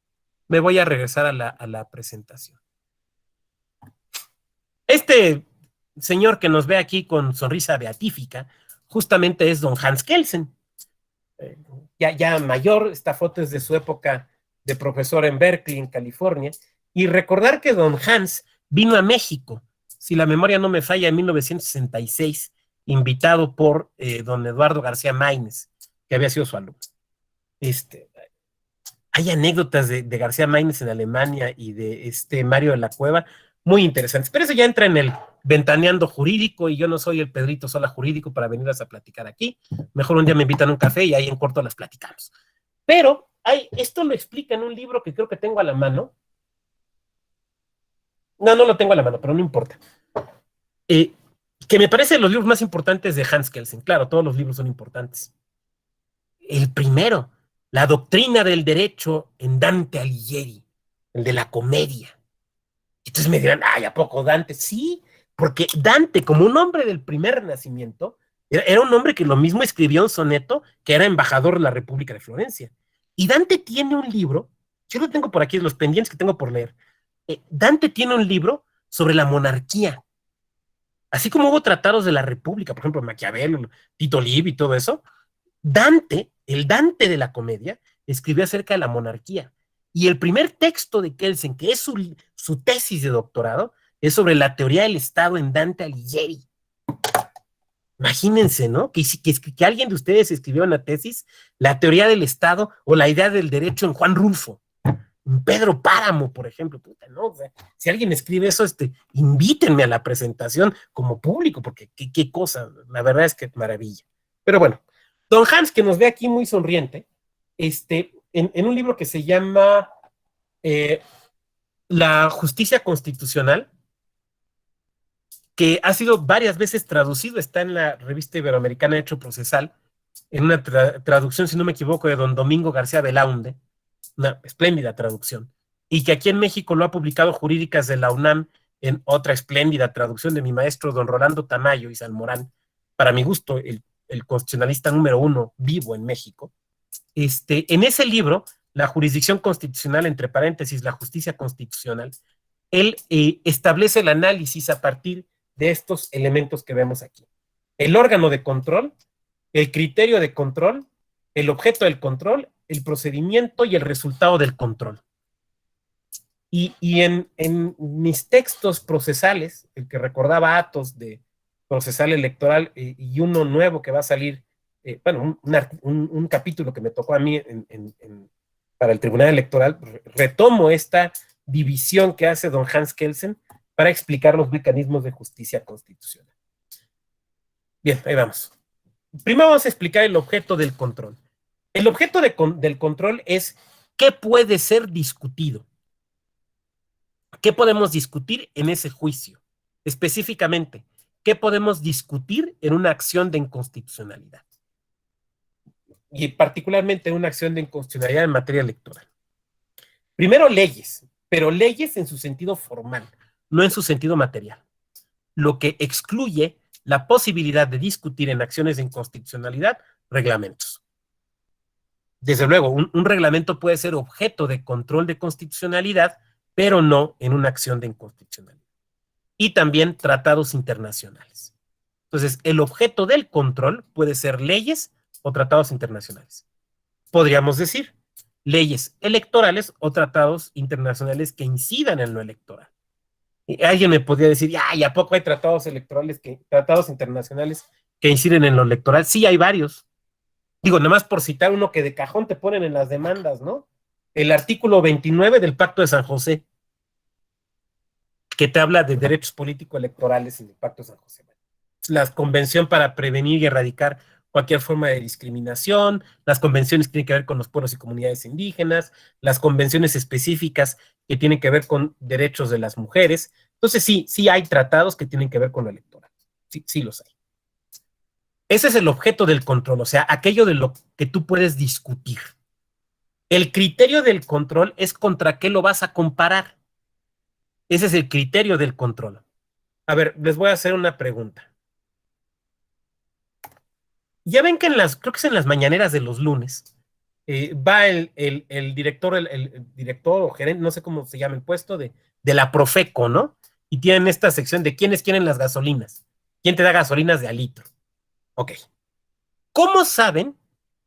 Me voy a regresar a la presentación. Este señor que nos ve aquí con sonrisa beatífica, justamente es don Hans Kelsen. Ya mayor, esta foto es de su época de profesor en Berkeley, en California, y recordar que don Hans vino a México, si la memoria no me falla, en 1966, invitado por don Eduardo García Maínez, que había sido su alumno. Hay anécdotas de García Maínez en Alemania y de Mario de la Cueva, muy interesantes, pero eso ya entra en el ventaneando jurídico, y yo no soy el Pedrito Sola jurídico para venirlas a platicar aquí. Mejor un día me invitan a un café y ahí en corto las platicamos. Pero esto lo explica en un libro que creo que tengo a la mano. No lo tengo a la mano, pero no importa. Que me parece de los libros más importantes de Hans Kelsen. Claro, todos los libros son importantes. El primero, La doctrina del derecho en Dante Alighieri, el de la comedia. Entonces me dirán, ¿a poco Dante? Sí, porque Dante, como un hombre del primer Renacimiento, era un hombre que lo mismo escribió un soneto, que era embajador de la República de Florencia. Y Dante tiene un libro, yo lo tengo por aquí, los pendientes que tengo por leer. Dante tiene un libro sobre la monarquía. Así como hubo tratados de la República, por ejemplo, Maquiavelo, Tito Livio y todo eso, Dante, el Dante de la comedia, escribió acerca de la monarquía. Y el primer texto de Kelsen, que es su tesis de doctorado, es sobre la teoría del Estado en Dante Alighieri. Imagínense, ¿no? Que alguien de ustedes escribió una tesis, la teoría del Estado o la idea del derecho en Juan Rulfo, en Pedro Páramo, por ejemplo. Puta, ¿no? O sea, si alguien escribe eso, invítenme a la presentación como público, porque qué cosa, la verdad es que maravilla. Pero bueno, don Hans, que nos ve aquí muy sonriente, en un libro que se llama La justicia constitucional, que ha sido varias veces traducido, está en la revista iberoamericana Derecho Procesal, en una traducción, si no me equivoco, de don Domingo García Belaunde, una espléndida traducción, y que aquí en México lo ha publicado Jurídicas de la UNAM en otra espléndida traducción de mi maestro don Rolando Tamayo y Salmorán, para mi gusto, el constitucionalista número 1 vivo en México. en ese libro, La jurisdicción constitucional, entre paréntesis, la justicia constitucional, él establece el análisis a partir de estos elementos que vemos aquí. El órgano de control, el criterio de control, el objeto del control, el procedimiento y el resultado del control. Y en mis textos procesales, el que recordaba Athos de procesal electoral y uno nuevo que va a salir, bueno, un capítulo que me tocó a mí para el Tribunal Electoral, retomo esta división que hace don Hans Kelsen para explicar los mecanismos de justicia constitucional. Bien, ahí vamos. Primero vamos a explicar el objeto del control. El objeto del control es qué puede ser discutido. ¿Qué podemos discutir en ese juicio? Específicamente, ¿qué podemos discutir en una acción de inconstitucionalidad? Y particularmente en una acción de inconstitucionalidad en materia electoral. Primero, leyes, pero leyes en su sentido formal, no en su sentido material. Lo que excluye la posibilidad de discutir en acciones de inconstitucionalidad reglamentos. Desde luego, un reglamento puede ser objeto de control de constitucionalidad, pero no en una acción de inconstitucionalidad. Y también tratados internacionales. Entonces, el objeto del control puede ser leyes o tratados internacionales. Podríamos decir leyes electorales o tratados internacionales que incidan en lo electoral. Y alguien me podría decir, ¿y a poco hay tratados internacionales que inciden en lo electoral? Sí, hay varios. Digo, nada más por citar uno que de cajón te ponen en las demandas, ¿no? El artículo 29 del Pacto de San José, que te habla de derechos político-electorales en el Pacto de San José. La Convención para prevenir y erradicar cualquier forma de discriminación, las convenciones que tienen que ver con los pueblos y comunidades indígenas, las convenciones específicas que tienen que ver con derechos de las mujeres. Entonces sí hay tratados que tienen que ver con lo electoral. Sí los hay. Ese es el objeto del control, o sea, aquello de lo que tú puedes discutir. El criterio del control es contra qué lo vas a comparar. Ese es el criterio del control. A ver, les voy a hacer una pregunta. Ya ven que creo que es en las mañaneras de los lunes, va el director, el director o gerente, no sé cómo se llama el puesto, de la Profeco, ¿no? Y tienen esta sección de quiénes quieren las gasolinas. ¿Quién te da gasolinas de a litro? Ok. ¿Cómo saben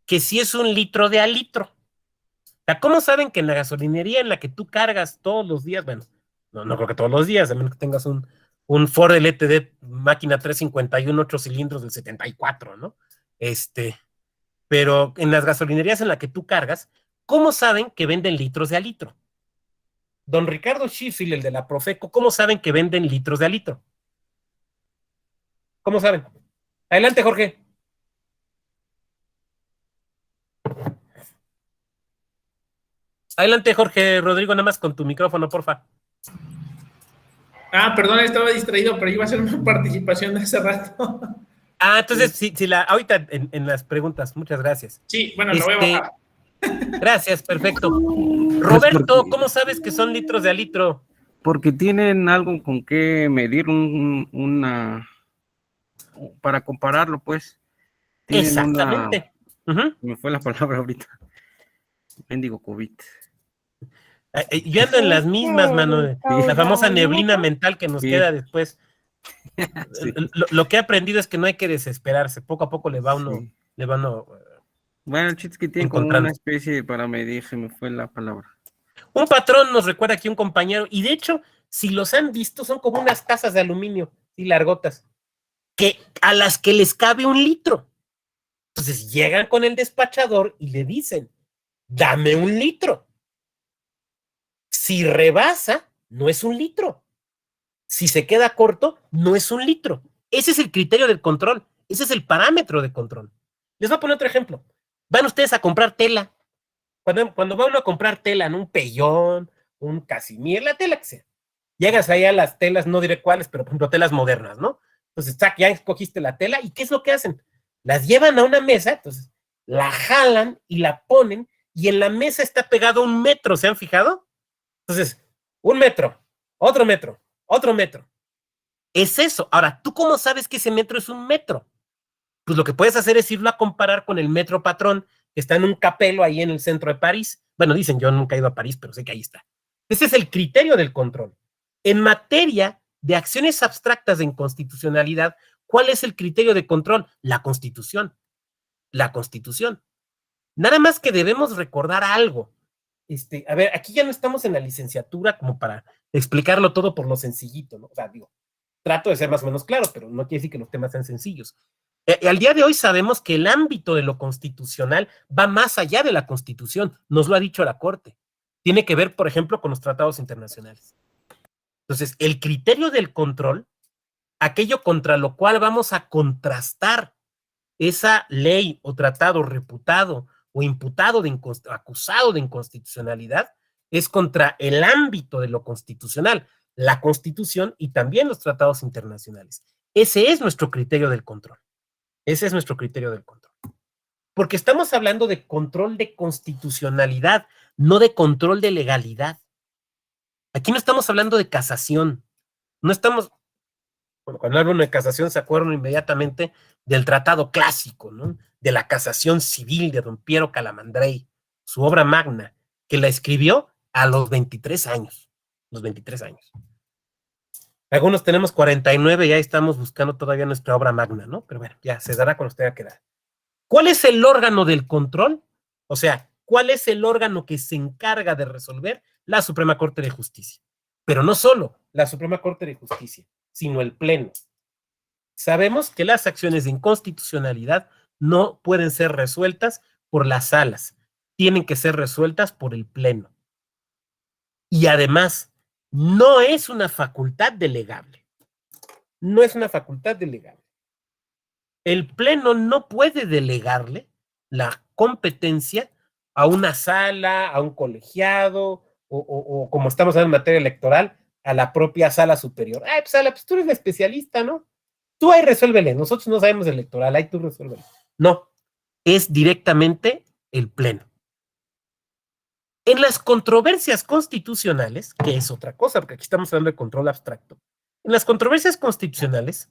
que si es un litro de a litro? O sea, ¿cómo saben que en la gasolinería en la que tú cargas todos los días, bueno, no creo que todos los días, a menos que tengas un Ford LTD máquina 351, 8 cilindros del 74, ¿no? Pero en las gasolinerías en las que tú cargas, ¿cómo saben que venden litros de a litro? Don Ricardo Sheffield, el de la Profeco, ¿cómo saben que venden litros de a litro? ¿Cómo saben? Adelante, Jorge. Adelante, Jorge Rodrigo, nada más con tu micrófono, porfa. Perdón, estaba distraído, pero iba a hacer una participación de hace rato. Entonces, sí, ahorita en las preguntas, muchas gracias. Sí, bueno, lo voy a bajar. Gracias, perfecto. Roberto, ¿cómo sabes que son litros de a litro? Porque tienen algo con que medir para compararlo, pues. Exactamente. Me fue la palabra ahorita. Mendigo COVID. Yo ando en las mismas, mano. La famosa neblina mental que nos queda después. Sí. Lo que he aprendido es que no hay que desesperarse. Poco a poco le va uno. Bueno, el chiste es que tienen como una especie para medir, se me fue la palabra. Un patrón nos recuerda aquí un compañero, y de hecho, si los han visto, son como unas tazas de aluminio y largotas, a las que les cabe un litro. Entonces llegan con el despachador y le dicen, dame un litro. Si rebasa, no es un litro. Si se queda corto, no es un litro. Ese es el criterio del control. Ese es el parámetro de control. Les voy a poner otro ejemplo. Van ustedes a comprar tela. Cuando va uno a comprar tela, en un pellón, un casimir, la tela que sea. Llegas ahí a las telas, no diré cuáles, pero por ejemplo telas modernas, ¿no? Entonces, ya escogiste la tela, ¿y qué es lo que hacen? Las llevan a una mesa, entonces la jalan y la ponen, y en la mesa está pegado 1 metro, ¿se han fijado? Entonces, 1 metro, otro metro, otro metro. Es eso. Ahora, ¿tú cómo sabes que ese metro es 1 metro? Pues lo que puedes hacer es irlo a comparar con el metro patrón, que está en un capelo ahí en el centro de París. Bueno, dicen, yo nunca he ido a París, pero sé que ahí está. Ese es el criterio del control. En materia de acciones abstractas de inconstitucionalidad, ¿cuál es el criterio de control? La Constitución. La Constitución. Nada más que debemos recordar algo. A ver, aquí ya no estamos en la licenciatura como para explicarlo todo por lo sencillito, ¿no? O sea, digo, trato de ser más o menos claro, pero no quiere decir que los temas sean sencillos. Al día de hoy sabemos que el ámbito de lo constitucional va más allá de la Constitución, nos lo ha dicho la Corte. Tiene que ver, por ejemplo, con los tratados internacionales. Entonces, el criterio del control, aquello contra lo cual vamos a contrastar esa ley o tratado reputado o imputado, acusado de inconstitucionalidad, es contra el ámbito de lo constitucional, la Constitución y también los tratados internacionales. Ese es nuestro criterio del control. Ese es nuestro criterio del control. Porque estamos hablando de control de constitucionalidad, no de control de legalidad. Aquí no estamos hablando de casación. No estamos, bueno, cuando hablo de casación se acuerdan inmediatamente del tratado clásico, ¿no? De la casación civil de don Piero Calamandrei, su obra magna, que la escribió a los 23 años. Los 23 años. Algunos tenemos 49 y ya estamos buscando todavía nuestra obra magna, ¿no? Pero bueno, ya se dará cuando tenga que dar. ¿Cuál es el órgano del control? O sea, ¿cuál es el órgano que se encarga de resolver? La Suprema Corte de Justicia. Pero no solo la Suprema Corte de Justicia, sino el Pleno. Sabemos que las acciones de inconstitucionalidad no pueden ser resueltas por las salas, tienen que ser resueltas por el Pleno. Y además, no es una facultad delegable. No es una facultad delegable. El Pleno no puede delegarle la competencia a una sala, a un colegiado, o como estamos hablando en materia electoral, a la propia sala superior. Ay, pues, sala, pues tú eres la especialista, ¿no? Tú ahí resuélvele, nosotros no sabemos de electoral, ahí tú resuélvele. No, es directamente el Pleno. En las controversias constitucionales, que es otra cosa, porque aquí estamos hablando de control abstracto, en las controversias constitucionales,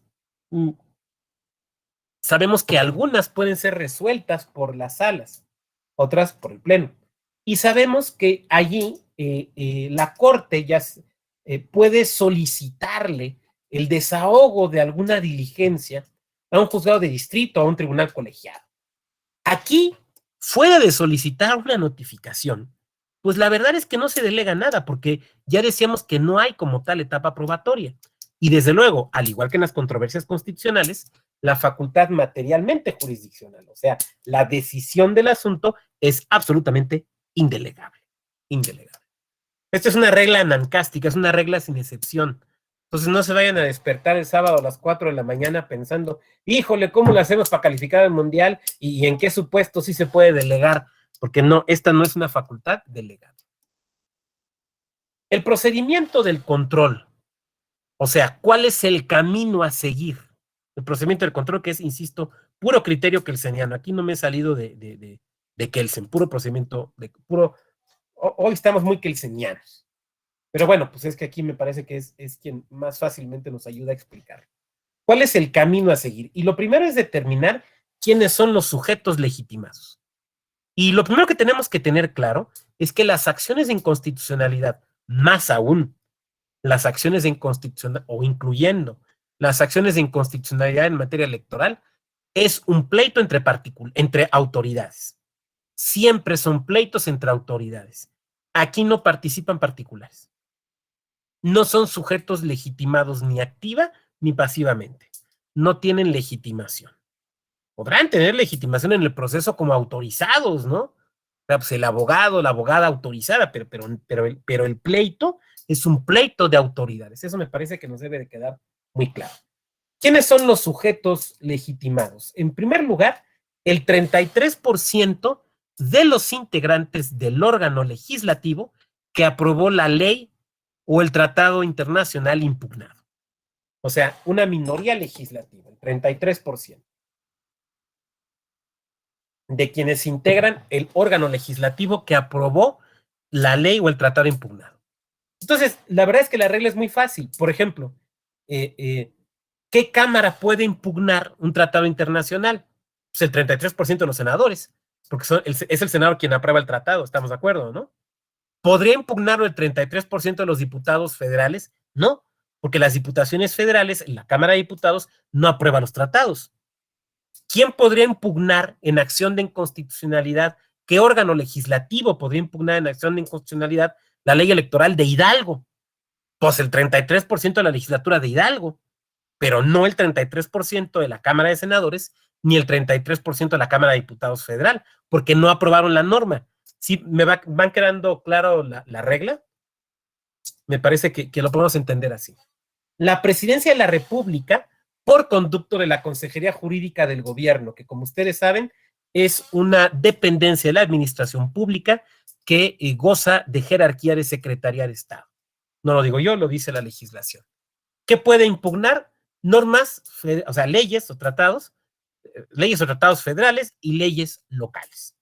sabemos que algunas pueden ser resueltas por las salas, otras por el Pleno. Y sabemos que allí la Corte ya puede solicitarle el desahogo de alguna diligencia a un juzgado de distrito, a un tribunal colegiado. Aquí, fuera de solicitar una notificación, pues la verdad es que no se delega nada, porque ya decíamos que no hay como tal etapa probatoria. Y desde luego, al igual que en las controversias constitucionales, la facultad materialmente jurisdiccional, o sea, la decisión del asunto es absolutamente indelegable. Indelegable. Esta es una regla anancástica, es una regla sin excepción. Entonces no se vayan a despertar el sábado a las 4 de la mañana pensando, híjole, ¿cómo lo hacemos para calificar al mundial? ¿Y en qué supuesto sí se puede delegar? Porque no, esta no es una facultad delegada. El procedimiento del control, o sea, ¿cuál es el camino a seguir? El procedimiento del control, que es, insisto, puro criterio kelseniano. Aquí no me he salido de Kelsen, puro procedimiento, hoy estamos muy kelsenianos. Pero bueno, pues es que aquí me parece que es quien más fácilmente nos ayuda a explicar. ¿Cuál es el camino a seguir? Y lo primero es determinar quiénes son los sujetos legitimados. Y lo primero que tenemos que tener claro es que las acciones de inconstitucionalidad, más aún las acciones de inconstitucionalidad, o incluyendo las acciones de inconstitucionalidad en materia electoral, es un pleito entre autoridades. Siempre son pleitos entre autoridades. Aquí no participan particulares. No son sujetos legitimados ni activa ni pasivamente. No tienen legitimación. Podrán tener legitimación en el proceso como autorizados, ¿no? O sea, pues el abogado, la abogada autorizada, pero el pleito es un pleito de autoridades. Eso me parece que nos debe de quedar muy claro. ¿Quiénes son los sujetos legitimados? En primer lugar, el 33% de los integrantes del órgano legislativo que aprobó la ley o el tratado internacional impugnado. O sea, una minoría legislativa, el 33%. De quienes integran el órgano legislativo que aprobó la ley o el tratado impugnado. Entonces, la verdad es que la regla es muy fácil. Por ejemplo, ¿qué cámara puede impugnar un tratado internacional? Pues el 33% de los senadores. porque es el Senado quien aprueba el tratado, estamos de acuerdo, ¿no? ¿Podría impugnarlo el 33% de los diputados federales? No, porque las diputaciones federales, la Cámara de Diputados, no aprueba los tratados. ¿Quién podría impugnar en acción de inconstitucionalidad? ¿Qué órgano legislativo podría impugnar en acción de inconstitucionalidad la ley electoral de Hidalgo? Pues el 33% de la legislatura de Hidalgo, pero no el 33% de la Cámara de Senadores, ni el 33% de la Cámara de Diputados federal, porque no aprobaron la norma. ¿Sí van quedando claro la regla? Me parece que lo podemos entender así. La Presidencia de la República, por conducto de la Consejería Jurídica del Gobierno, que como ustedes saben, es una dependencia de la administración pública que goza de jerarquía de Secretaría de Estado. No lo digo yo, lo dice la legislación. ¿Qué puede impugnar? Normas, o sea, leyes o tratados federales y leyes locales.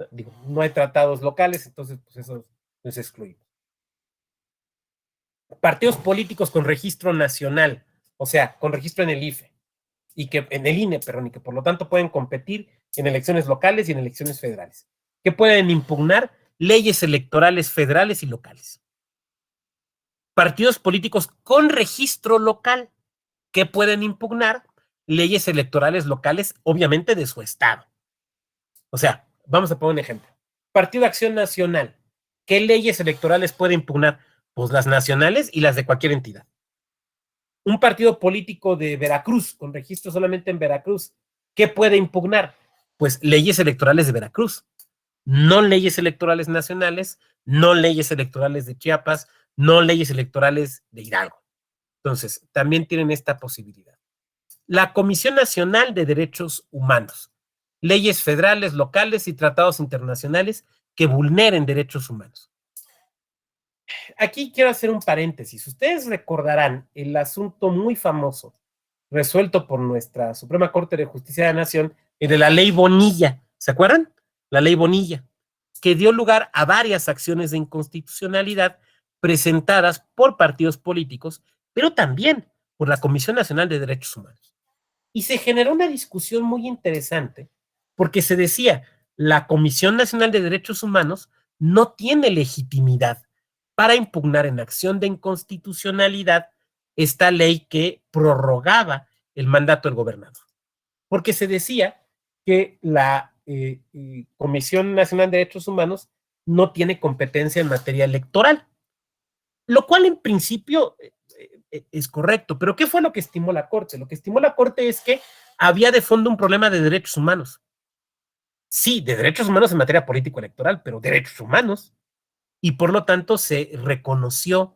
Digo, no hay tratados locales, entonces pues eso nos excluimos. Partidos políticos con registro nacional, o sea, con registro en el IFE, y que en el INE, perdón, y que por lo tanto pueden competir en elecciones locales y en elecciones federales. ¿Qué pueden impugnar? Leyes electorales federales y locales. Partidos políticos con registro local, ¿qué pueden impugnar? Leyes electorales locales, obviamente de su estado. O sea, vamos a poner un ejemplo. Partido de Acción Nacional, ¿qué leyes electorales puede impugnar? Pues las nacionales y las de cualquier entidad. Un partido político de Veracruz, con registro solamente en Veracruz, ¿qué puede impugnar? Pues leyes electorales de Veracruz, no leyes electorales nacionales, no leyes electorales de Chiapas, no leyes electorales de Hidalgo. Entonces, también tienen esta posibilidad. La Comisión Nacional de Derechos Humanos, leyes federales, locales y tratados internacionales que vulneren derechos humanos. Aquí quiero hacer un paréntesis. Ustedes recordarán el asunto muy famoso resuelto por nuestra Suprema Corte de Justicia de la Nación, el de la Ley Bonilla. ¿Se acuerdan? La Ley Bonilla, que dio lugar a varias acciones de inconstitucionalidad presentadas por partidos políticos, pero también por la Comisión Nacional de Derechos Humanos. Y se generó una discusión muy interesante porque se decía, la Comisión Nacional de Derechos Humanos no tiene legitimidad para impugnar en acción de inconstitucionalidad esta ley que prorrogaba el mandato del gobernador. Porque se decía que la Comisión Nacional de Derechos Humanos no tiene competencia en materia electoral, lo cual en principio es correcto. Pero ¿qué fue lo que estimó la Corte? Lo que estimó la Corte es que había de fondo un problema de derechos humanos. Sí, de derechos humanos en materia político-electoral, pero derechos humanos. Y por lo tanto se reconoció,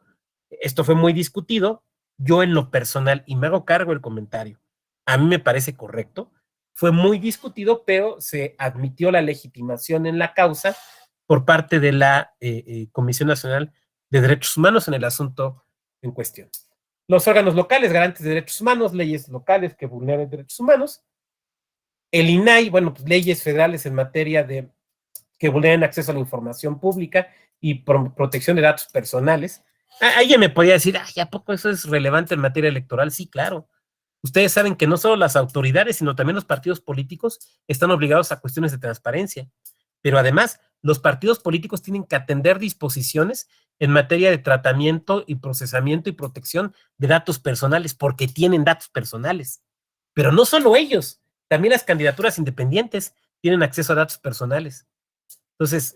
esto fue muy discutido, yo en lo personal, y me hago cargo del comentario, a mí me parece correcto, fue muy discutido, pero se admitió la legitimación en la causa por parte de la Comisión Nacional de Derechos Humanos en el asunto en cuestión. Los órganos locales, garantes de derechos humanos, leyes locales que vulneren derechos humanos, el INAI, bueno, pues leyes federales en materia de que vulneren acceso a la información pública y protección de datos personales. Alguien me podía decir, ay, ¿a poco eso es relevante en materia electoral? Sí, claro. Ustedes saben que no solo las autoridades, sino también los partidos políticos están obligados a cuestiones de transparencia. Pero además, los partidos políticos tienen que atender disposiciones en materia de tratamiento y procesamiento y protección de datos personales, porque tienen datos personales. Pero no solo ellos, también las candidaturas independientes tienen acceso a datos personales. Entonces,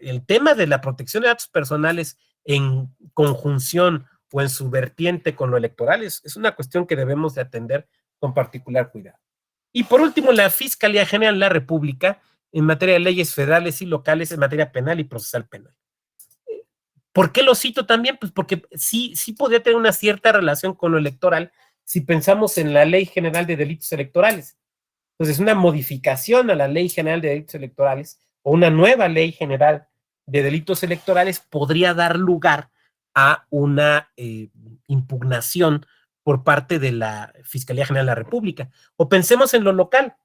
el tema de la protección de datos personales en conjunción o en su vertiente con lo electoral es una cuestión que debemos de atender con particular cuidado. Y por último, la Fiscalía General de la República en materia de leyes federales y locales en materia penal y procesal penal. ¿Por qué lo cito también? Pues porque sí podría tener una cierta relación con lo electoral si pensamos en la Ley General de Delitos Electorales. Entonces, una modificación a la Ley General de Delitos Electorales o una nueva Ley General de Delitos Electorales podría dar lugar a una impugnación por parte de la Fiscalía General de la República. O pensemos en lo local.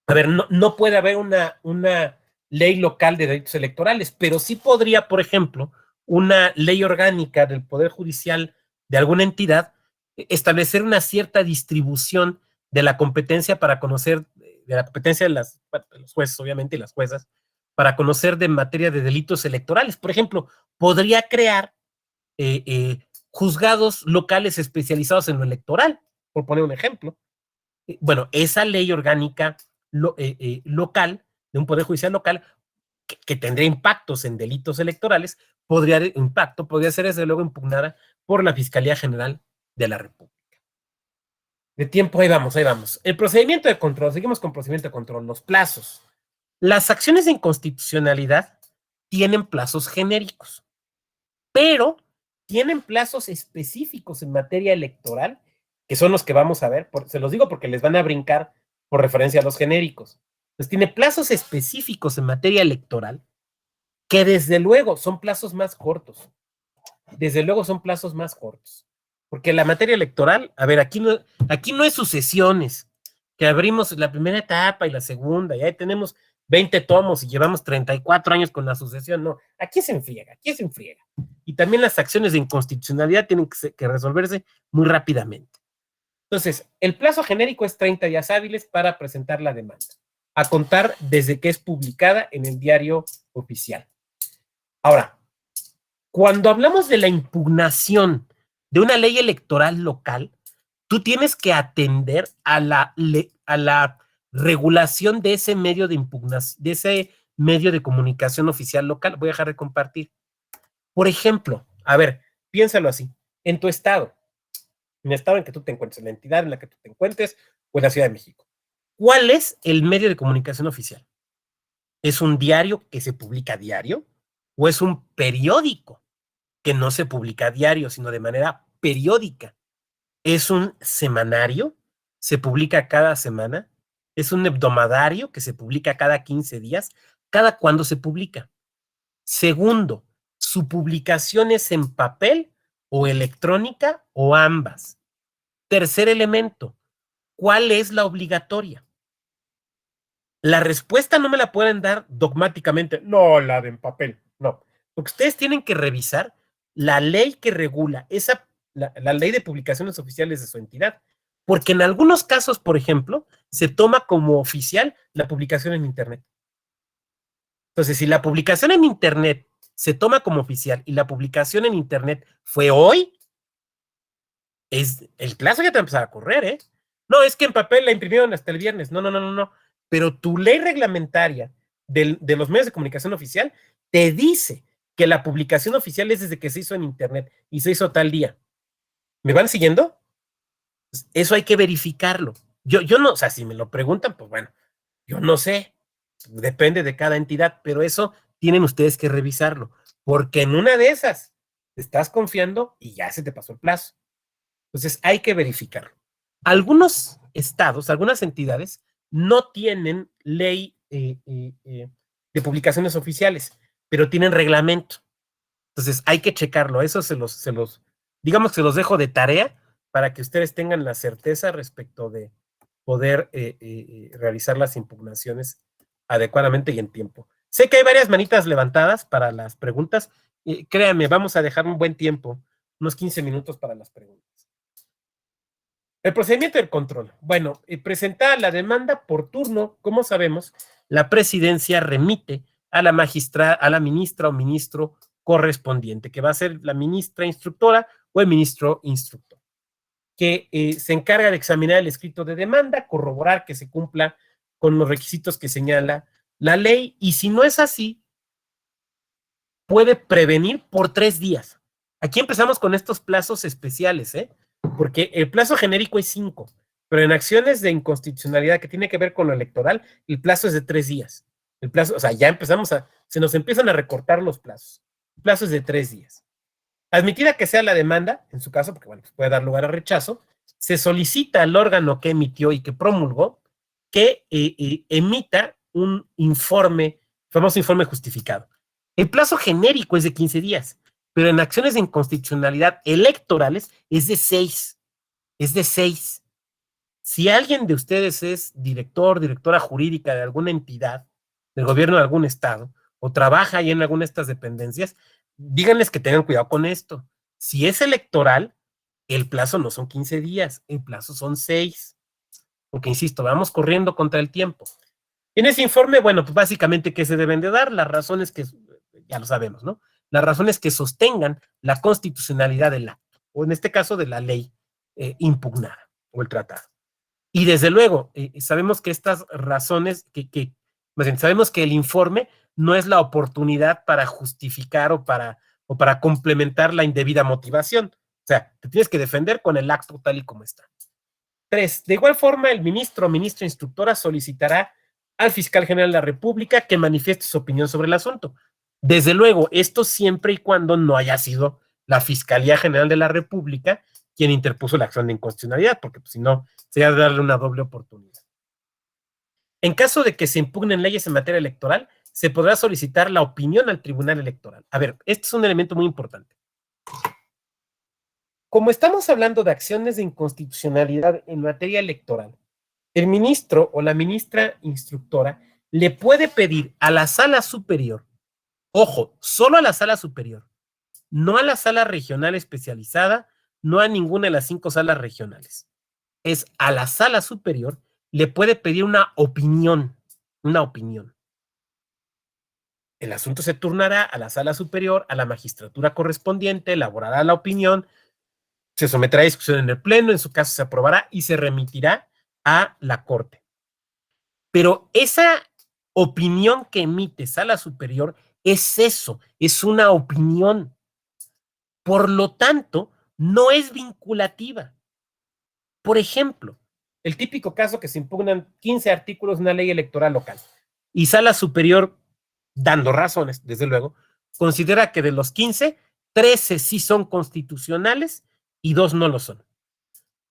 A ver, no puede haber una ley local de delitos electorales, pero sí podría, por ejemplo, una ley orgánica del Poder Judicial de alguna entidad establecer una cierta distribución de la competencia para conocer la competencia de los jueces, obviamente, y las juezas, para conocer de materia de delitos electorales. Por ejemplo, podría crear juzgados locales especializados en lo electoral, por poner un ejemplo. Bueno, esa ley orgánica local, de un poder judicial local, que tendría impactos en delitos electorales, podría ser desde luego impugnada por la Fiscalía General de la República. De tiempo, ahí vamos. El procedimiento de control, seguimos con procedimiento de control, los plazos. Las acciones de inconstitucionalidad tienen plazos genéricos, pero tienen plazos específicos en materia electoral, que son los que vamos a ver, se los digo porque les van a brincar por referencia a los genéricos. Entonces tiene plazos específicos en materia electoral, que desde luego son plazos más cortos. Porque la materia electoral, a ver, aquí no es sucesiones, que abrimos la primera etapa y la segunda, y ahí tenemos 20 tomos y llevamos 34 años con la sucesión. No, aquí se enfriega. Y también las acciones de inconstitucionalidad tienen que resolverse muy rápidamente. Entonces, el plazo genérico es 30 días hábiles para presentar la demanda, a contar desde que es publicada en el diario oficial. Ahora, cuando hablamos de la impugnación de una ley electoral local, tú tienes que atender a la regulación de ese medio de impugnación, de ese medio de comunicación oficial local. Voy a dejar de compartir. Por ejemplo, a ver, piénsalo así, en tu estado, en el estado en que tú te encuentres, en la entidad en la que tú te encuentres, o en la Ciudad de México. ¿Cuál es el medio de comunicación oficial? ¿Es un diario que se publica a diario? ¿O es un periódico que no se publica a diario, sino de manera periódica? ¿Es un semanario? ¿Se publica cada semana? ¿Es un hebdomadario que se publica cada 15 días? ¿Cada cuándo se publica? Segundo, ¿su publicación es en papel o electrónica o ambas? Tercer elemento, ¿cuál es la obligatoria? La respuesta no me la pueden dar dogmáticamente, no, la de en papel, no. Porque ustedes tienen que revisar la ley que regula la ley de publicaciones oficiales de su entidad. Porque en algunos casos, por ejemplo, se toma como oficial la publicación en Internet. Entonces, si la publicación en Internet se toma como oficial y la publicación en Internet fue hoy, el plazo ya te va a empezar a correr, ¿eh? No, es que en papel la imprimieron hasta el viernes. No. Pero tu ley reglamentaria de los medios de comunicación oficial te dice que la publicación oficial es desde que se hizo en Internet y se hizo tal día. ¿Me van siguiendo? Pues eso hay que verificarlo. Yo no, o sea, si me lo preguntan, pues bueno, yo no sé. Depende de cada entidad, pero eso tienen ustedes que revisarlo, porque en una de esas te estás confiando y ya se te pasó el plazo. Entonces hay que verificarlo. Algunos estados, algunas entidades no tienen ley de publicaciones oficiales, pero tienen reglamento. Entonces hay que checarlo. Eso digamos que se los dejo de tarea para que ustedes tengan la certeza respecto de poder realizar las impugnaciones adecuadamente y en tiempo. Sé que hay varias manitas levantadas para las preguntas. Créanme, vamos a dejar un buen tiempo, unos 15 minutos para las preguntas. El procedimiento del control. Bueno, presentada la demanda por turno, como sabemos, la presidencia remite a la ministra o ministro correspondiente, que va a ser la ministra instructora o el ministro instructor, que se encarga de examinar el escrito de demanda, corroborar que se cumpla con los requisitos que señala la ley, y si no es así, puede prevenir por 3 días. Aquí empezamos con estos plazos especiales, porque el plazo genérico es 5, pero en acciones de inconstitucionalidad que tiene que ver con lo electoral, el plazo es de 3 días. El plazo, o sea, ya se nos empiezan a recortar los plazos. El plazo es de 3 días. Admitida que sea la demanda, en su caso, porque bueno, pues puede dar lugar a rechazo, se solicita al órgano que emitió y que promulgó que emita un informe, famoso informe justificado. El plazo genérico es de 15 días, pero en acciones de inconstitucionalidad electorales es de 6. Es de 6. Si alguien de ustedes es directora jurídica de alguna entidad, del gobierno de algún estado, o trabaja ahí en alguna de estas dependencias, díganles que tengan cuidado con esto. Si es electoral, el plazo no son 15 días, el plazo son 6. porque insisto, vamos corriendo contra el tiempo. En ese informe, bueno, pues básicamente, ¿qué se deben de dar? Las razones que, ya lo sabemos, ¿no? Las razones que sostengan la constitucionalidad del acto, o en este caso de la ley impugnada, o el tratado. Y desde luego, sabemos que estas razones, más bien, sabemos que el informe no es la oportunidad para justificar o para complementar la indebida motivación. O sea, te tienes que defender con el acto tal y como está. 3. De igual forma, el ministro o ministra instructora solicitará al fiscal general de la República que manifieste su opinión sobre el asunto. Desde luego, esto siempre y cuando no haya sido la Fiscalía General de la República quien interpuso la acción de inconstitucionalidad, porque pues, si no, sería darle una doble oportunidad. En caso de que se impugnen leyes en materia electoral, se podrá solicitar la opinión al Tribunal Electoral. A ver, este es un elemento muy importante. Como estamos hablando de acciones de inconstitucionalidad en materia electoral, el ministro o la ministra instructora le puede pedir a la sala superior, ojo, solo a la sala superior, no a la sala regional especializada, no a ninguna de las 5 salas regionales. Es a la sala superior, le puede pedir una opinión. El asunto se turnará a la sala superior, a la magistratura correspondiente, elaborará la opinión, se someterá a discusión en el pleno, en su caso se aprobará y se remitirá a la Corte. Pero esa opinión que emite sala superior es eso, es una opinión. Por lo tanto, no es vinculativa. Por ejemplo, el típico caso que se impugnan 15 artículos de una ley electoral local y sala superior, dando razones, desde luego, considera que de los 15, 13 sí son constitucionales y 2 no lo son.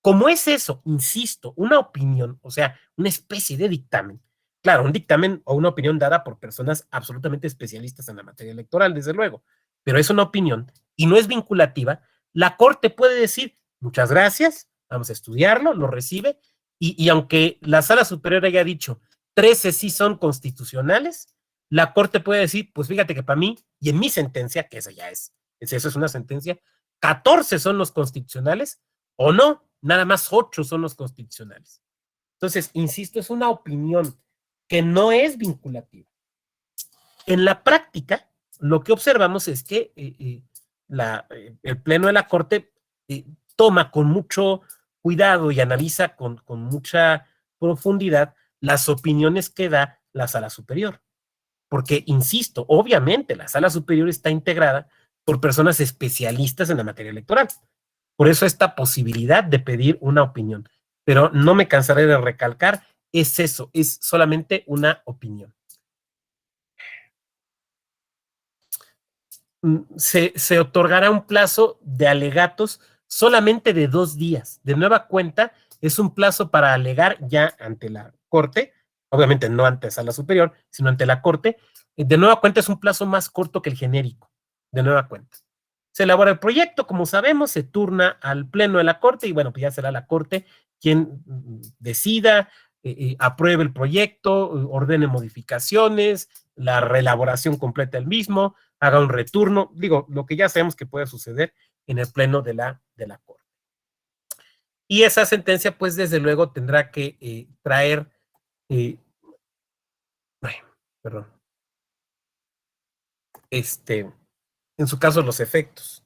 Como es eso, insisto, una opinión, o sea, una especie de dictamen, claro, un dictamen o una opinión dada por personas absolutamente especialistas en la materia electoral, desde luego, pero es una opinión y no es vinculativa, la Corte puede decir, muchas gracias, vamos a estudiarlo, lo recibe, y aunque la sala superior haya dicho 13 sí son constitucionales, la Corte puede decir, pues fíjate que para mí, y en mi sentencia, que esa ya es, eso es una sentencia, 14 son los constitucionales, o no, nada más 8 son los constitucionales. Entonces, insisto, es una opinión que no es vinculativa. En la práctica, lo que observamos es que el Pleno de la Corte toma con mucho cuidado y analiza con mucha profundidad las opiniones que da la Sala Superior. Porque, insisto, obviamente la Sala Superior está integrada por personas especialistas en la materia electoral. Por eso esta posibilidad de pedir una opinión. Pero no me cansaré de recalcar, es eso, es solamente una opinión. Se otorgará un plazo de alegatos solamente de 2 días. De nueva cuenta, es un plazo para alegar ya ante la Corte, obviamente no ante Sala Superior, sino ante la Corte. De nueva cuenta, es un plazo más corto que el genérico. De nueva cuenta. Se elabora el proyecto, como sabemos, se turna al Pleno de la Corte y bueno, pues ya será la Corte quien decida, apruebe el proyecto, ordene modificaciones, la reelaboración completa del mismo, haga un returno, digo, lo que ya sabemos que puede suceder en el Pleno de la Corte. Y esa sentencia, pues, desde luego tendrá que traer, en su caso, los efectos.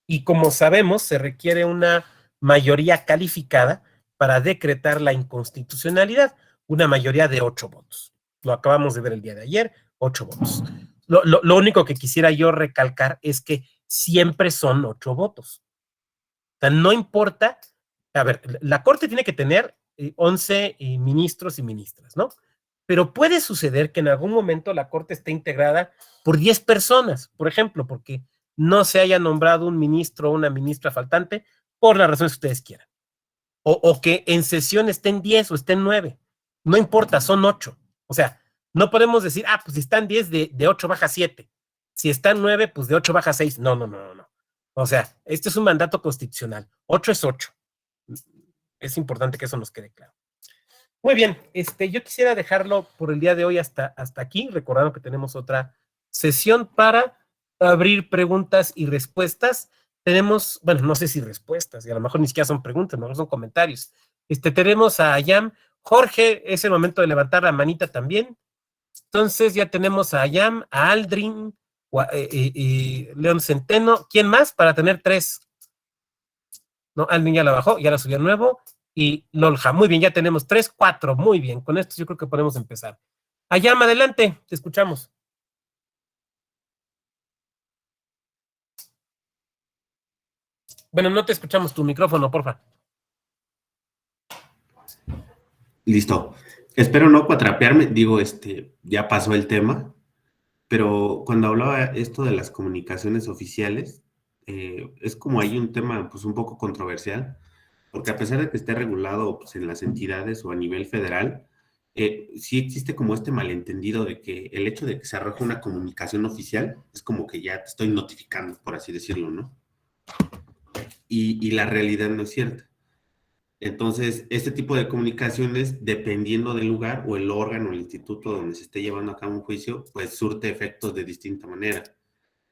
Y como sabemos, se requiere una mayoría calificada para decretar la inconstitucionalidad, una mayoría de 8 votos. Lo acabamos de ver el día de ayer, 8 votos. Lo único que quisiera yo recalcar es que siempre son 8 votos. O sea, no importa, a ver, la Corte tiene que tener 11 ministros y ministras, ¿no? Pero puede suceder que en algún momento la Corte esté integrada por 10 personas, por ejemplo, porque no se haya nombrado un ministro o una ministra faltante, por las razones que ustedes quieran. O que en sesión estén 10 o estén 9. No importa, son 8. O sea, no podemos decir, pues si están 10, de 8 baja 7. Si están 9, pues de 8 baja 6. No. O sea, este es un mandato constitucional. 8 es 8. Es importante que eso nos quede claro. Muy bien, yo quisiera dejarlo por el día de hoy hasta aquí, recordando que tenemos otra sesión para abrir preguntas y respuestas. Tenemos, bueno, no sé si respuestas, y a lo mejor ni siquiera son preguntas, a lo mejor son comentarios. Tenemos a Ayam Jorge, es el momento de levantar la manita también. Entonces ya tenemos a Ayam, a Aldrin, León Centeno. ¿Quién más? Para tener 3. No, Aldrin ya la bajó, ya la subió nuevo. Y Lolja, muy bien, ya tenemos 3, 4, muy bien. Con esto yo creo que podemos empezar. Ayam, adelante, te escuchamos. Bueno, no te escuchamos tu micrófono, porfa. Listo. Espero no cuatrapearme, digo, ya pasó el tema, pero cuando hablaba esto de las comunicaciones oficiales, es como hay un tema pues un poco controversial, porque a pesar de que esté regulado pues, en las entidades o a nivel federal, sí existe como este malentendido de que el hecho de que se arroje una comunicación oficial es como que ya te estoy notificando, por así decirlo, ¿no? Y la realidad no es cierta. Entonces, este tipo de comunicaciones, dependiendo del lugar o el órgano, el instituto donde se esté llevando a cabo un juicio, pues surte efectos de distinta manera.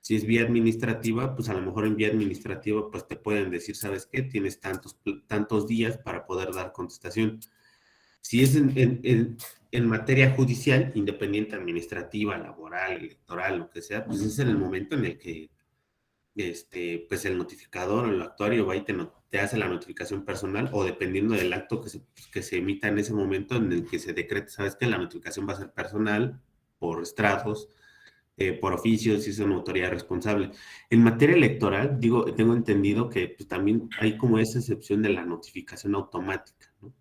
Si es vía administrativa, pues a lo mejor en vía administrativa, pues te pueden decir, ¿sabes qué? Tienes tantos días para poder dar contestación. Si es en materia judicial, independiente administrativa, laboral, electoral, lo que sea, pues es en el momento en el que pues el notificador o el actuario va y te hace la notificación personal, o dependiendo del acto que se emita en ese momento en el que se decrete, sabes que la notificación va a ser personal, por estratos, por oficio, si es una autoridad responsable. En materia electoral, tengo entendido que pues, también hay como esa excepción de la notificación automática, ¿no?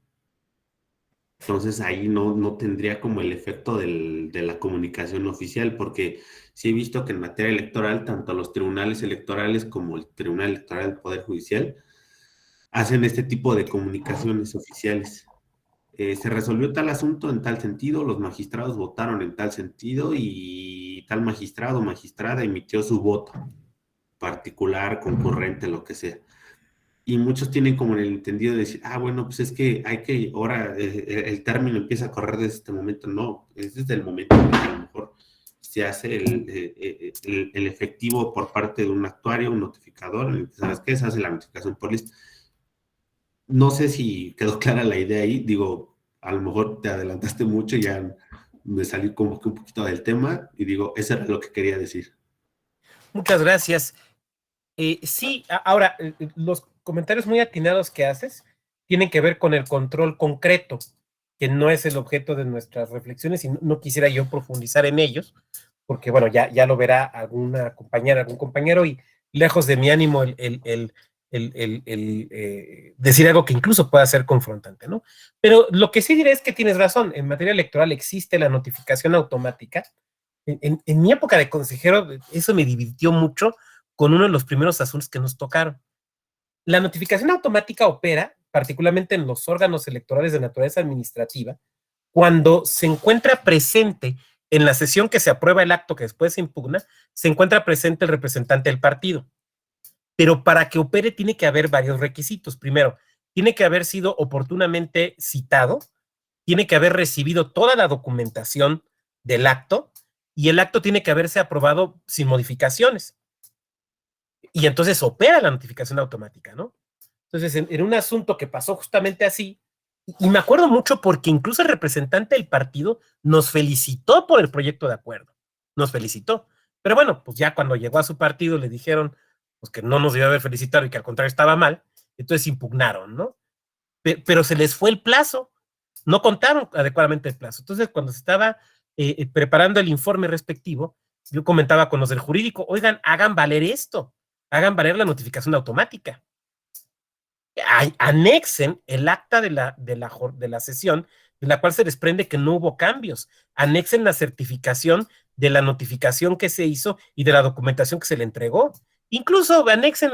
Entonces ahí no tendría como el efecto de la comunicación oficial, porque sí he visto que en materia electoral, tanto los tribunales electorales como el Tribunal Electoral del Poder Judicial hacen este tipo de comunicaciones oficiales. Se resolvió tal asunto en tal sentido, los magistrados votaron en tal sentido y tal magistrado o magistrada emitió su voto particular, concurrente, lo que sea. Y muchos tienen como el entendido de decir, bueno, pues es que ahora el término empieza a correr desde este momento. No, es desde el momento en que a lo mejor se hace el efectivo por parte de un actuario, un notificador, en el que, ¿sabes qué? Se hace la notificación por lista. No sé si quedó clara la idea ahí, digo, a lo mejor te adelantaste mucho y ya me salí como que un poquito del tema y digo, eso era lo que quería decir. Muchas gracias. Sí, ahora, los comentarios muy atinados que haces tienen que ver con el control concreto, que no es el objeto de nuestras reflexiones y no quisiera yo profundizar en ellos, porque bueno, ya lo verá alguna compañera, algún compañero y lejos de mi ánimo el decir algo que incluso pueda ser confrontante, ¿no? Pero lo que sí diré es que tienes razón, en materia electoral existe la notificación automática. En mi época de consejero, eso me divirtió mucho con uno de los primeros asuntos que nos tocaron. La notificación automática opera, particularmente en los órganos electorales de naturaleza administrativa, cuando se encuentra presente en la sesión que se aprueba el acto que después se impugna, se encuentra presente el representante del partido. Pero para que opere tiene que haber varios requisitos. Primero, tiene que haber sido oportunamente citado, tiene que haber recibido toda la documentación del acto y el acto tiene que haberse aprobado sin modificaciones. Y entonces opera la notificación automática, ¿no? Entonces, en un asunto que pasó justamente así, y me acuerdo mucho porque incluso el representante del partido nos felicitó por el proyecto de acuerdo, nos felicitó. Pero bueno, pues ya cuando llegó a su partido le dijeron pues que no nos debió haber felicitado y que al contrario estaba mal, entonces impugnaron, ¿no? Pero se les fue el plazo, no contaron adecuadamente el plazo. Entonces, cuando se estaba preparando el informe respectivo, yo comentaba con los del jurídico, oigan, hagan valer esto, hagan valer la notificación automática. Anexen el acta de la sesión, de la cual se desprende que no hubo cambios. Anexen la certificación de la notificación que se hizo y de la documentación que se le entregó. Incluso anexen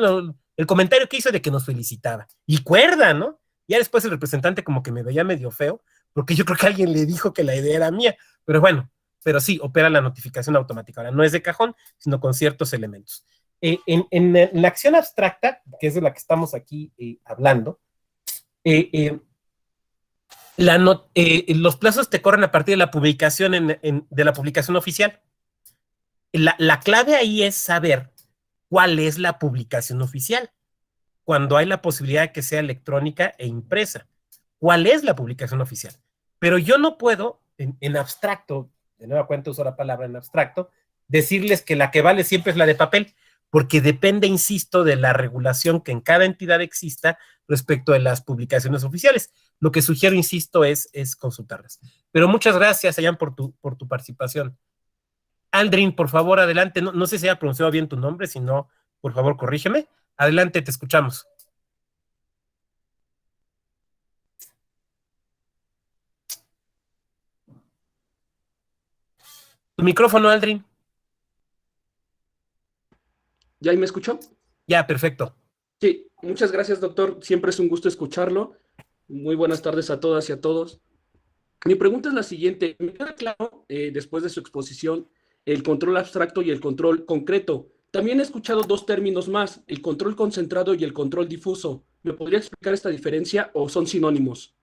el comentario que hizo de que nos felicitaba. Y cuerda, ¿no? Ya después el representante como que me veía medio feo, porque yo creo que alguien le dijo que la idea era mía. Pero bueno, pero sí, opera la notificación automática. Ahora, no es de cajón, sino con ciertos elementos. En la acción abstracta, que es de la que estamos aquí hablando, los plazos te corren a partir de la publicación de la publicación oficial. La clave ahí es saber cuál es la publicación oficial, cuando hay la posibilidad de que sea electrónica e impresa. ¿Cuál es la publicación oficial? Pero yo no puedo, en abstracto, de nueva cuenta uso la palabra en abstracto, decirles que la que vale siempre es la de papel, porque depende, insisto, de la regulación que en cada entidad exista respecto de las publicaciones oficiales. Lo que sugiero, insisto, es consultarlas. Pero muchas gracias, Ayan, por tu participación. Aldrin, por favor, adelante. No sé si haya pronunciado bien tu nombre, si no, por favor, corrígeme. Adelante, te escuchamos. Tu micrófono, Aldrin. ¿Ya ahí me escuchó? Ya, perfecto. Sí, muchas gracias, doctor. Siempre es un gusto escucharlo. Muy buenas tardes a todas y a todos. Mi pregunta es la siguiente. Me queda claro, después de su exposición, el control abstracto y el control concreto. También he escuchado dos términos más, el control concentrado y el control difuso. ¿Me podría explicar esta diferencia o son sinónimos?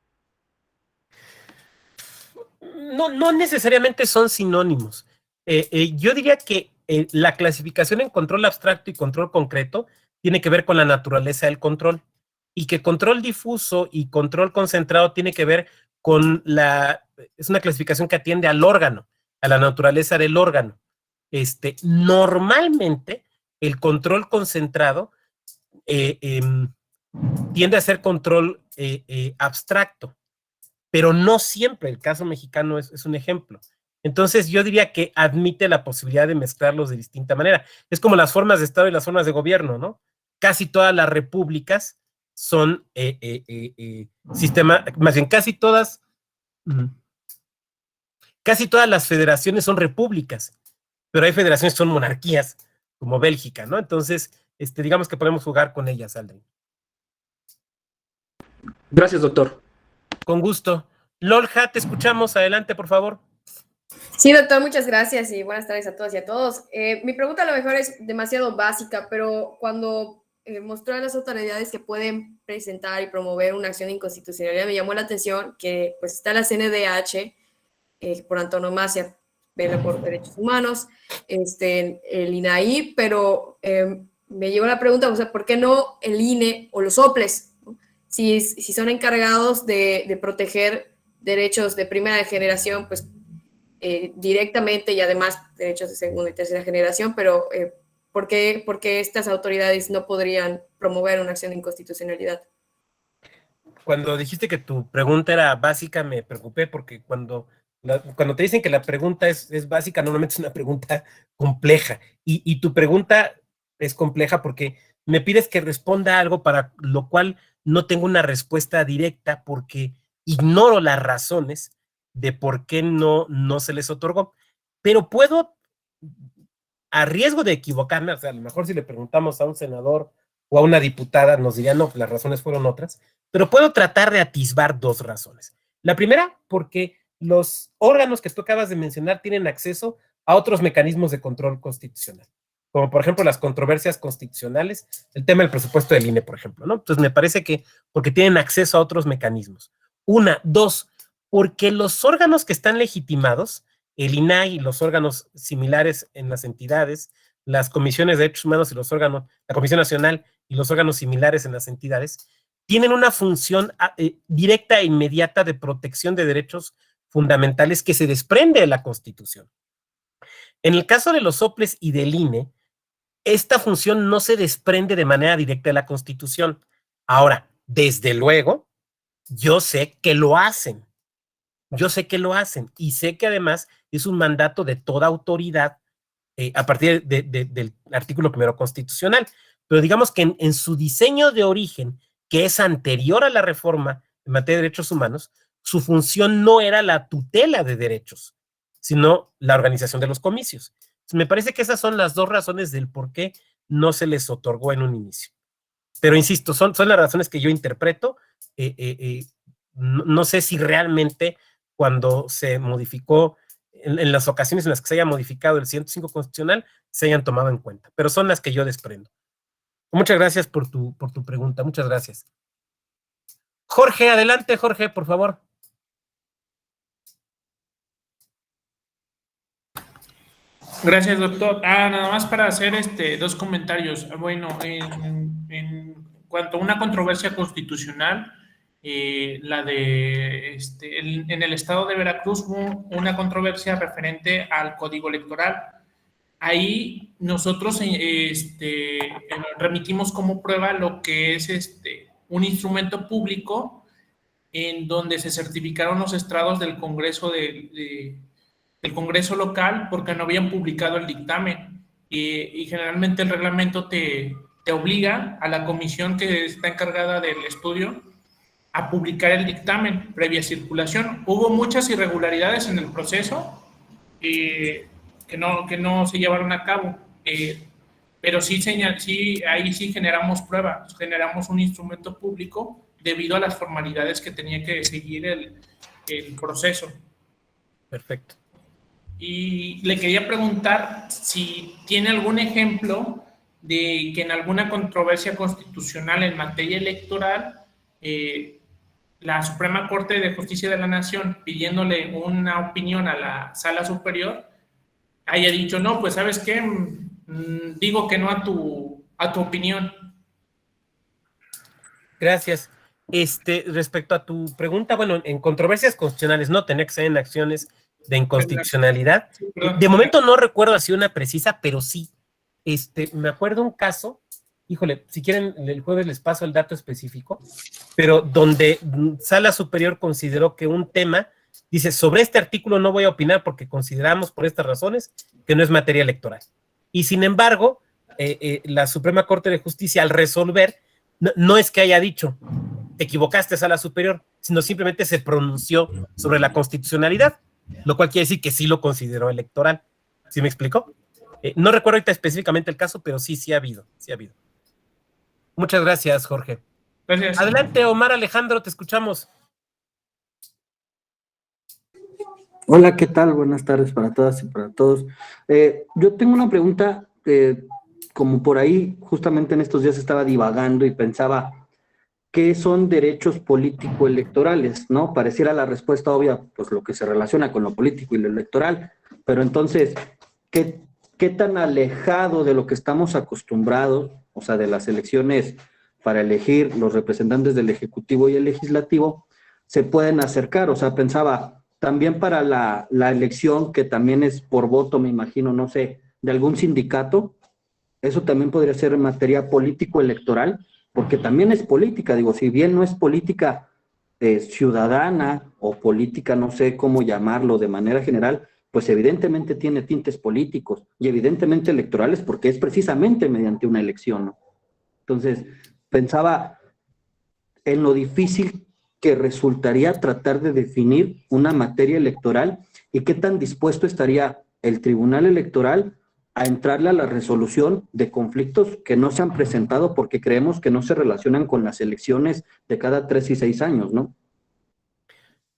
No necesariamente son sinónimos. Yo diría que la clasificación en control abstracto y control concreto tiene que ver con la naturaleza del control, y que control difuso y control concentrado tiene que ver con es una clasificación que atiende al órgano, a la naturaleza del órgano. Normalmente el control concentrado tiende a ser control abstracto, pero no siempre. El caso mexicano es un ejemplo. Entonces yo diría que admite la posibilidad de mezclarlos de distinta manera. Es como las formas de Estado y las formas de gobierno, ¿no? Casi todas las repúblicas son más bien casi todas las federaciones son repúblicas, pero hay federaciones que son monarquías, como Bélgica, ¿no? Entonces, digamos que podemos jugar con ellas, Aldrin. Gracias, doctor. Con gusto. Lolja, te escuchamos. Adelante, por favor. Sí, doctor, muchas gracias y buenas tardes a todas y a todos. Mi pregunta a lo mejor es demasiado básica, pero cuando mostró a las autoridades que pueden presentar y promover una acción de inconstitucionalidad, me llamó la atención que pues está la CNDH, por antonomasia, vela por derechos humanos, el INAI, pero me llevó la pregunta, o sea, ¿por qué no el INE o los OPLES? ¿No? Si son encargados de proteger derechos de primera generación, pues directamente, y además derechos de segunda y tercera generación, pero ¿por qué estas autoridades no podrían promover una acción de inconstitucionalidad? Cuando dijiste que tu pregunta era básica, me preocupé, porque cuando te dicen que la pregunta es básica, normalmente es una pregunta compleja, y tu pregunta es compleja porque me pides que responda algo para lo cual no tengo una respuesta directa, porque ignoro las razones de por qué no se les otorgó. Pero puedo, a riesgo de equivocarme, o sea, a lo mejor si le preguntamos a un senador o a una diputada nos dirían, no, las razones fueron otras, pero puedo tratar de atisbar dos razones. La primera, porque los órganos que tú acabas de mencionar tienen acceso a otros mecanismos de control constitucional, como por ejemplo las controversias constitucionales, el tema del presupuesto del INE, por ejemplo, ¿no? Entonces me parece que porque tienen acceso a otros mecanismos. Una, dos, porque los órganos que están legitimados, el INAI y los órganos similares en las entidades, las comisiones de derechos humanos y los órganos, la Comisión Nacional y los órganos similares en las entidades, tienen una función directa e inmediata de protección de derechos fundamentales que se desprende de la Constitución. En el caso de los OPLES y del INE, esta función no se desprende de manera directa de la Constitución. Ahora, desde luego, yo sé que lo hacen. Y sé que además es un mandato de toda autoridad a partir del artículo 1 constitucional. Pero digamos que en su diseño de origen, que es anterior a la reforma en materia de derechos humanos, su función no era la tutela de derechos, sino la organización de los comicios. Entonces, me parece que esas son las dos razones del por qué no se les otorgó en un inicio. Pero insisto, son las razones que yo interpreto. No sé si realmente cuando se modificó, en las ocasiones en las que se haya modificado el 105 constitucional, se hayan tomado en cuenta, pero son las que yo desprendo. Muchas gracias por tu pregunta, muchas gracias. Jorge, adelante, Jorge, por favor. Gracias, doctor. Nada más para hacer dos comentarios. Bueno, en cuanto a una controversia constitucional, la de, en el estado de Veracruz hubo una controversia referente al código electoral. Ahí nosotros remitimos como prueba lo que es un instrumento público en donde se certificaron los estrados del Congreso del Congreso local porque no habían publicado el dictamen. Y generalmente el reglamento te obliga a la comisión que está encargada del estudio a publicar el dictamen previa circulación. Hubo muchas irregularidades en el proceso que no se llevaron a cabo, pero ahí sí generamos pruebas, generamos un instrumento público debido a las formalidades que tenía que seguir el proceso. Perfecto. Y le quería preguntar si tiene algún ejemplo de que en alguna controversia constitucional en materia electoral, la Suprema Corte de Justicia de la Nación, pidiéndole una opinión a la Sala Superior, haya dicho, no, pues ¿sabes qué? Digo que no a tu opinión. Gracias. Respecto a tu pregunta, bueno, en controversias constitucionales no tenía que ser en acciones de inconstitucionalidad. De momento no recuerdo así una precisa, pero sí. Me acuerdo un caso, híjole, si quieren el jueves les paso el dato específico, pero donde Sala Superior consideró que un tema, dice, sobre este artículo no voy a opinar porque consideramos por estas razones que no es materia electoral. Y sin embargo, la Suprema Corte de Justicia al resolver, no es que haya dicho, te equivocaste Sala Superior, sino simplemente se pronunció sobre la constitucionalidad, lo cual quiere decir que sí lo consideró electoral. ¿Sí me explico? No recuerdo ahorita específicamente el caso, pero sí ha habido. Muchas gracias, Jorge. Gracias. Adelante, Omar Alejandro, te escuchamos. Hola, ¿qué tal? Buenas tardes para todas y para todos. Yo tengo una pregunta, como por ahí justamente en estos días estaba divagando y pensaba, ¿qué son derechos político-electorales? ¿No? Pareciera la respuesta obvia, pues lo que se relaciona con lo político y lo electoral, pero entonces, ¿qué tan alejado de lo que estamos acostumbrados, o sea, de las elecciones para elegir los representantes del Ejecutivo y el Legislativo, se pueden acercar? O sea, pensaba, también para la elección, que también es por voto, me imagino, no sé, de algún sindicato, eso también podría ser en materia político-electoral, porque también es política, digo, si bien no es política ciudadana o política, no sé cómo llamarlo de manera general, pues evidentemente tiene tintes políticos y evidentemente electorales porque es precisamente mediante una elección, ¿no? Entonces, pensaba en lo difícil que resultaría tratar de definir una materia electoral y qué tan dispuesto estaría el Tribunal Electoral a entrarle a la resolución de conflictos que no se han presentado porque creemos que no se relacionan con las elecciones de cada 3 y 6 años, ¿no?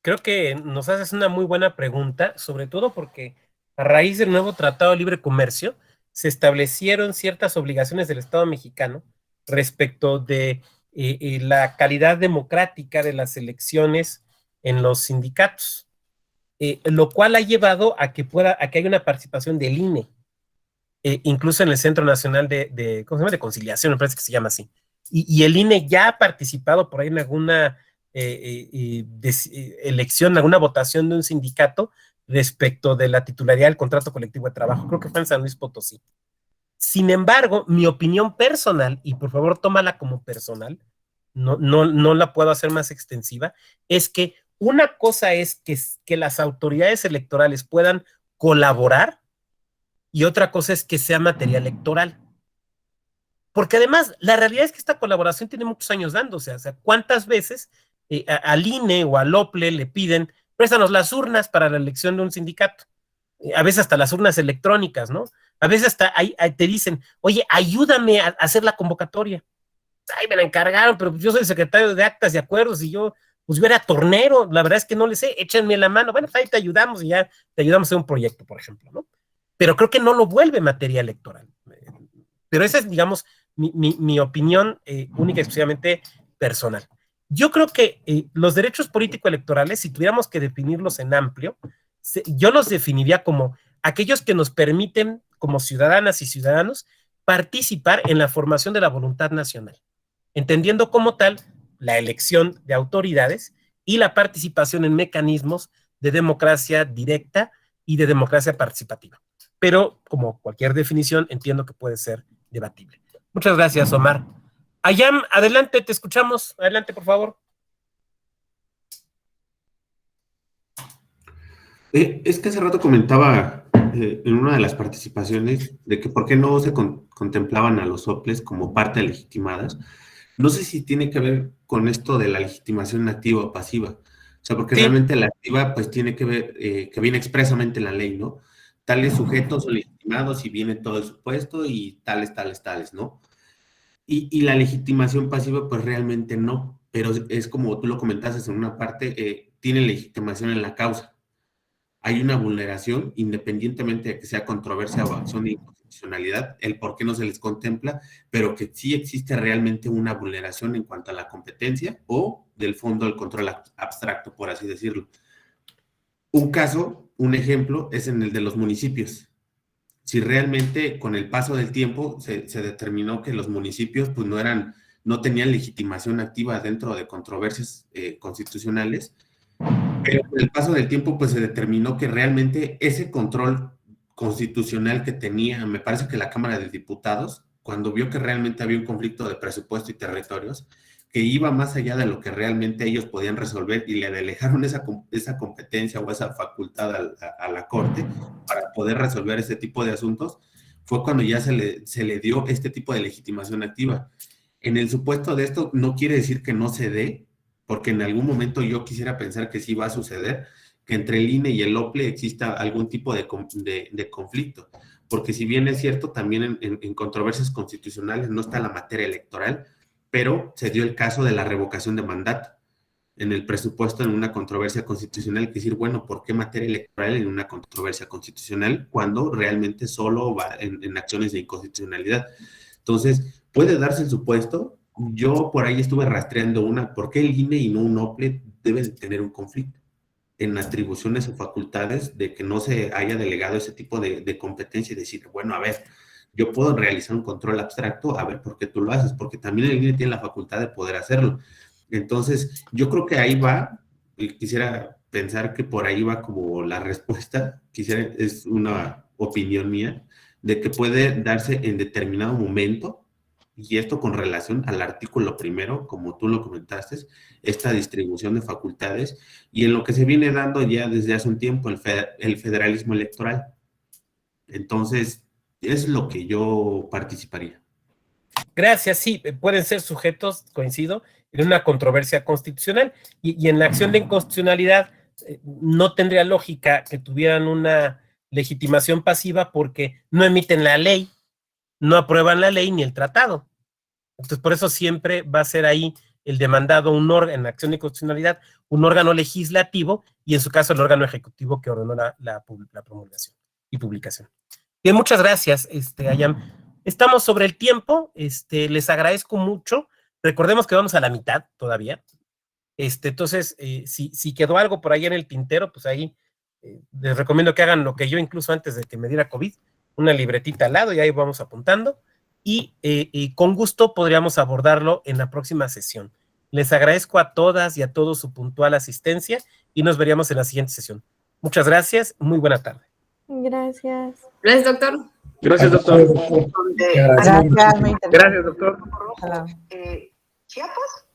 Creo que nos haces una muy buena pregunta, sobre todo porque a raíz del nuevo Tratado de Libre Comercio se establecieron ciertas obligaciones del Estado mexicano respecto de la calidad democrática de las elecciones en los sindicatos, lo cual ha llevado a que haya una participación del INE, incluso en el Centro Nacional de Conciliación, me parece que se llama así, y el INE ya ha participado por ahí en alguna elección, alguna votación de un sindicato respecto de la titularidad del contrato colectivo de trabajo, creo que fue en San Luis Potosí. Sin embargo, mi opinión personal, y por favor tómala como personal, no la puedo hacer más extensiva, es que una cosa es que las autoridades electorales puedan colaborar y otra cosa es que sea materia electoral. Porque además, la realidad es que esta colaboración tiene muchos años dándose, o sea, ¿cuántas veces al INE o al OPLE le piden, préstanos las urnas para la elección de un sindicato? A veces hasta las urnas electrónicas, ¿no? A veces hasta ahí te dicen, oye, ayúdame a hacer la convocatoria. Ay, me la encargaron, pero yo soy el secretario de actas y acuerdos y yo era tornero, la verdad es que no le sé, échenme la mano, bueno, ahí te ayudamos y ya te ayudamos a hacer un proyecto, por ejemplo, ¿no? Pero creo que no lo vuelve materia electoral. Pero esa es, digamos, mi opinión única y exclusivamente personal. Yo creo que los derechos político-electorales, si tuviéramos que definirlos en amplio, yo los definiría como aquellos que nos permiten, como ciudadanas y ciudadanos, participar en la formación de la voluntad nacional, entendiendo como tal la elección de autoridades y la participación en mecanismos de democracia directa y de democracia participativa. Pero, como cualquier definición, entiendo que puede ser debatible. Muchas gracias, Omar. Ayam, adelante, te escuchamos. Adelante, por favor. Es que hace rato comentaba en una de las participaciones de que por qué no se contemplaban a los soples como parte legitimadas. No sé si tiene que ver con esto de la legitimación activa o pasiva. O sea, porque realmente la activa pues tiene que ver, que viene expresamente en la ley, ¿no? Tales sujetos son legitimados y viene todo el supuesto y tales, ¿no? Y la legitimación pasiva pues realmente no, pero es como tú lo comentaste en una parte, tiene legitimación en la causa. Hay una vulneración, independientemente de que sea controversia o acción de inconstitucionalidad, el por qué no se les contempla, pero que sí existe realmente una vulneración en cuanto a la competencia o del fondo del control abstracto, por así decirlo. Un caso, un ejemplo, es en el de los municipios. Si realmente con el paso del tiempo se determinó que los municipios pues no tenían legitimación activa dentro de controversias constitucionales, pero con el paso del tiempo pues se determinó que realmente ese control constitucional que tenía, me parece que la Cámara de Diputados, cuando vio que realmente había un conflicto de presupuesto y territorios, que iba más allá de lo que realmente ellos podían resolver y le delegaron esa competencia o esa facultad a la Corte para poder resolver este tipo de asuntos, fue cuando ya se le dio este tipo de legitimación activa. En el supuesto de esto no quiere decir que no se dé, porque en algún momento yo quisiera pensar que sí va a suceder, que entre el INE y el OPLE exista algún tipo de conflicto, porque si bien es cierto, también en controversias constitucionales no está la materia electoral, pero se dio el caso de la revocación de mandato en el presupuesto en una controversia constitucional, que decir, bueno, ¿por qué materia electoral en una controversia constitucional cuando realmente solo va en acciones de inconstitucionalidad? Entonces, puede darse el supuesto. Yo por ahí estuve rastreando ¿por qué el INE y no un OPLE deben tener un conflicto en atribuciones o facultades de que no se haya delegado ese tipo de competencia y decir, bueno, a ver, yo puedo realizar un control abstracto, a ver por qué tú lo haces, porque también el INE tiene la facultad de poder hacerlo. Entonces, yo creo que ahí va, y quisiera pensar que por ahí va como la respuesta, es una opinión mía, de que puede darse en determinado momento, y esto con relación al artículo primero, como tú lo comentaste, esta distribución de facultades, y en lo que se viene dando ya desde hace un tiempo, el federalismo electoral. Entonces, es lo que yo participaría. Gracias, sí, pueden ser sujetos, coincido, en una controversia constitucional, y en la acción de inconstitucionalidad no tendría lógica que tuvieran una legitimación pasiva porque no emiten la ley, no aprueban la ley ni el tratado. Entonces, por eso siempre va a ser ahí el demandado en la acción de inconstitucionalidad, un órgano legislativo, y en su caso el órgano ejecutivo que ordenó la promulgación y publicación. Bien, muchas gracias, Ayam. Estamos sobre el tiempo, les agradezco mucho. Recordemos que vamos a la mitad todavía. Entonces, si quedó algo por ahí en el tintero, pues ahí les recomiendo que hagan lo que yo incluso antes de que me diera COVID, una libretita al lado y ahí vamos apuntando. Y con gusto podríamos abordarlo en la próxima sesión. Les agradezco a todas y a todos su puntual asistencia y nos veríamos en la siguiente sesión. Muchas gracias, muy buena tarde. Gracias. Gracias, doctor. Gracias, doctor. Gracias, muy interesante. Gracias, doctor. Hola. Chiapas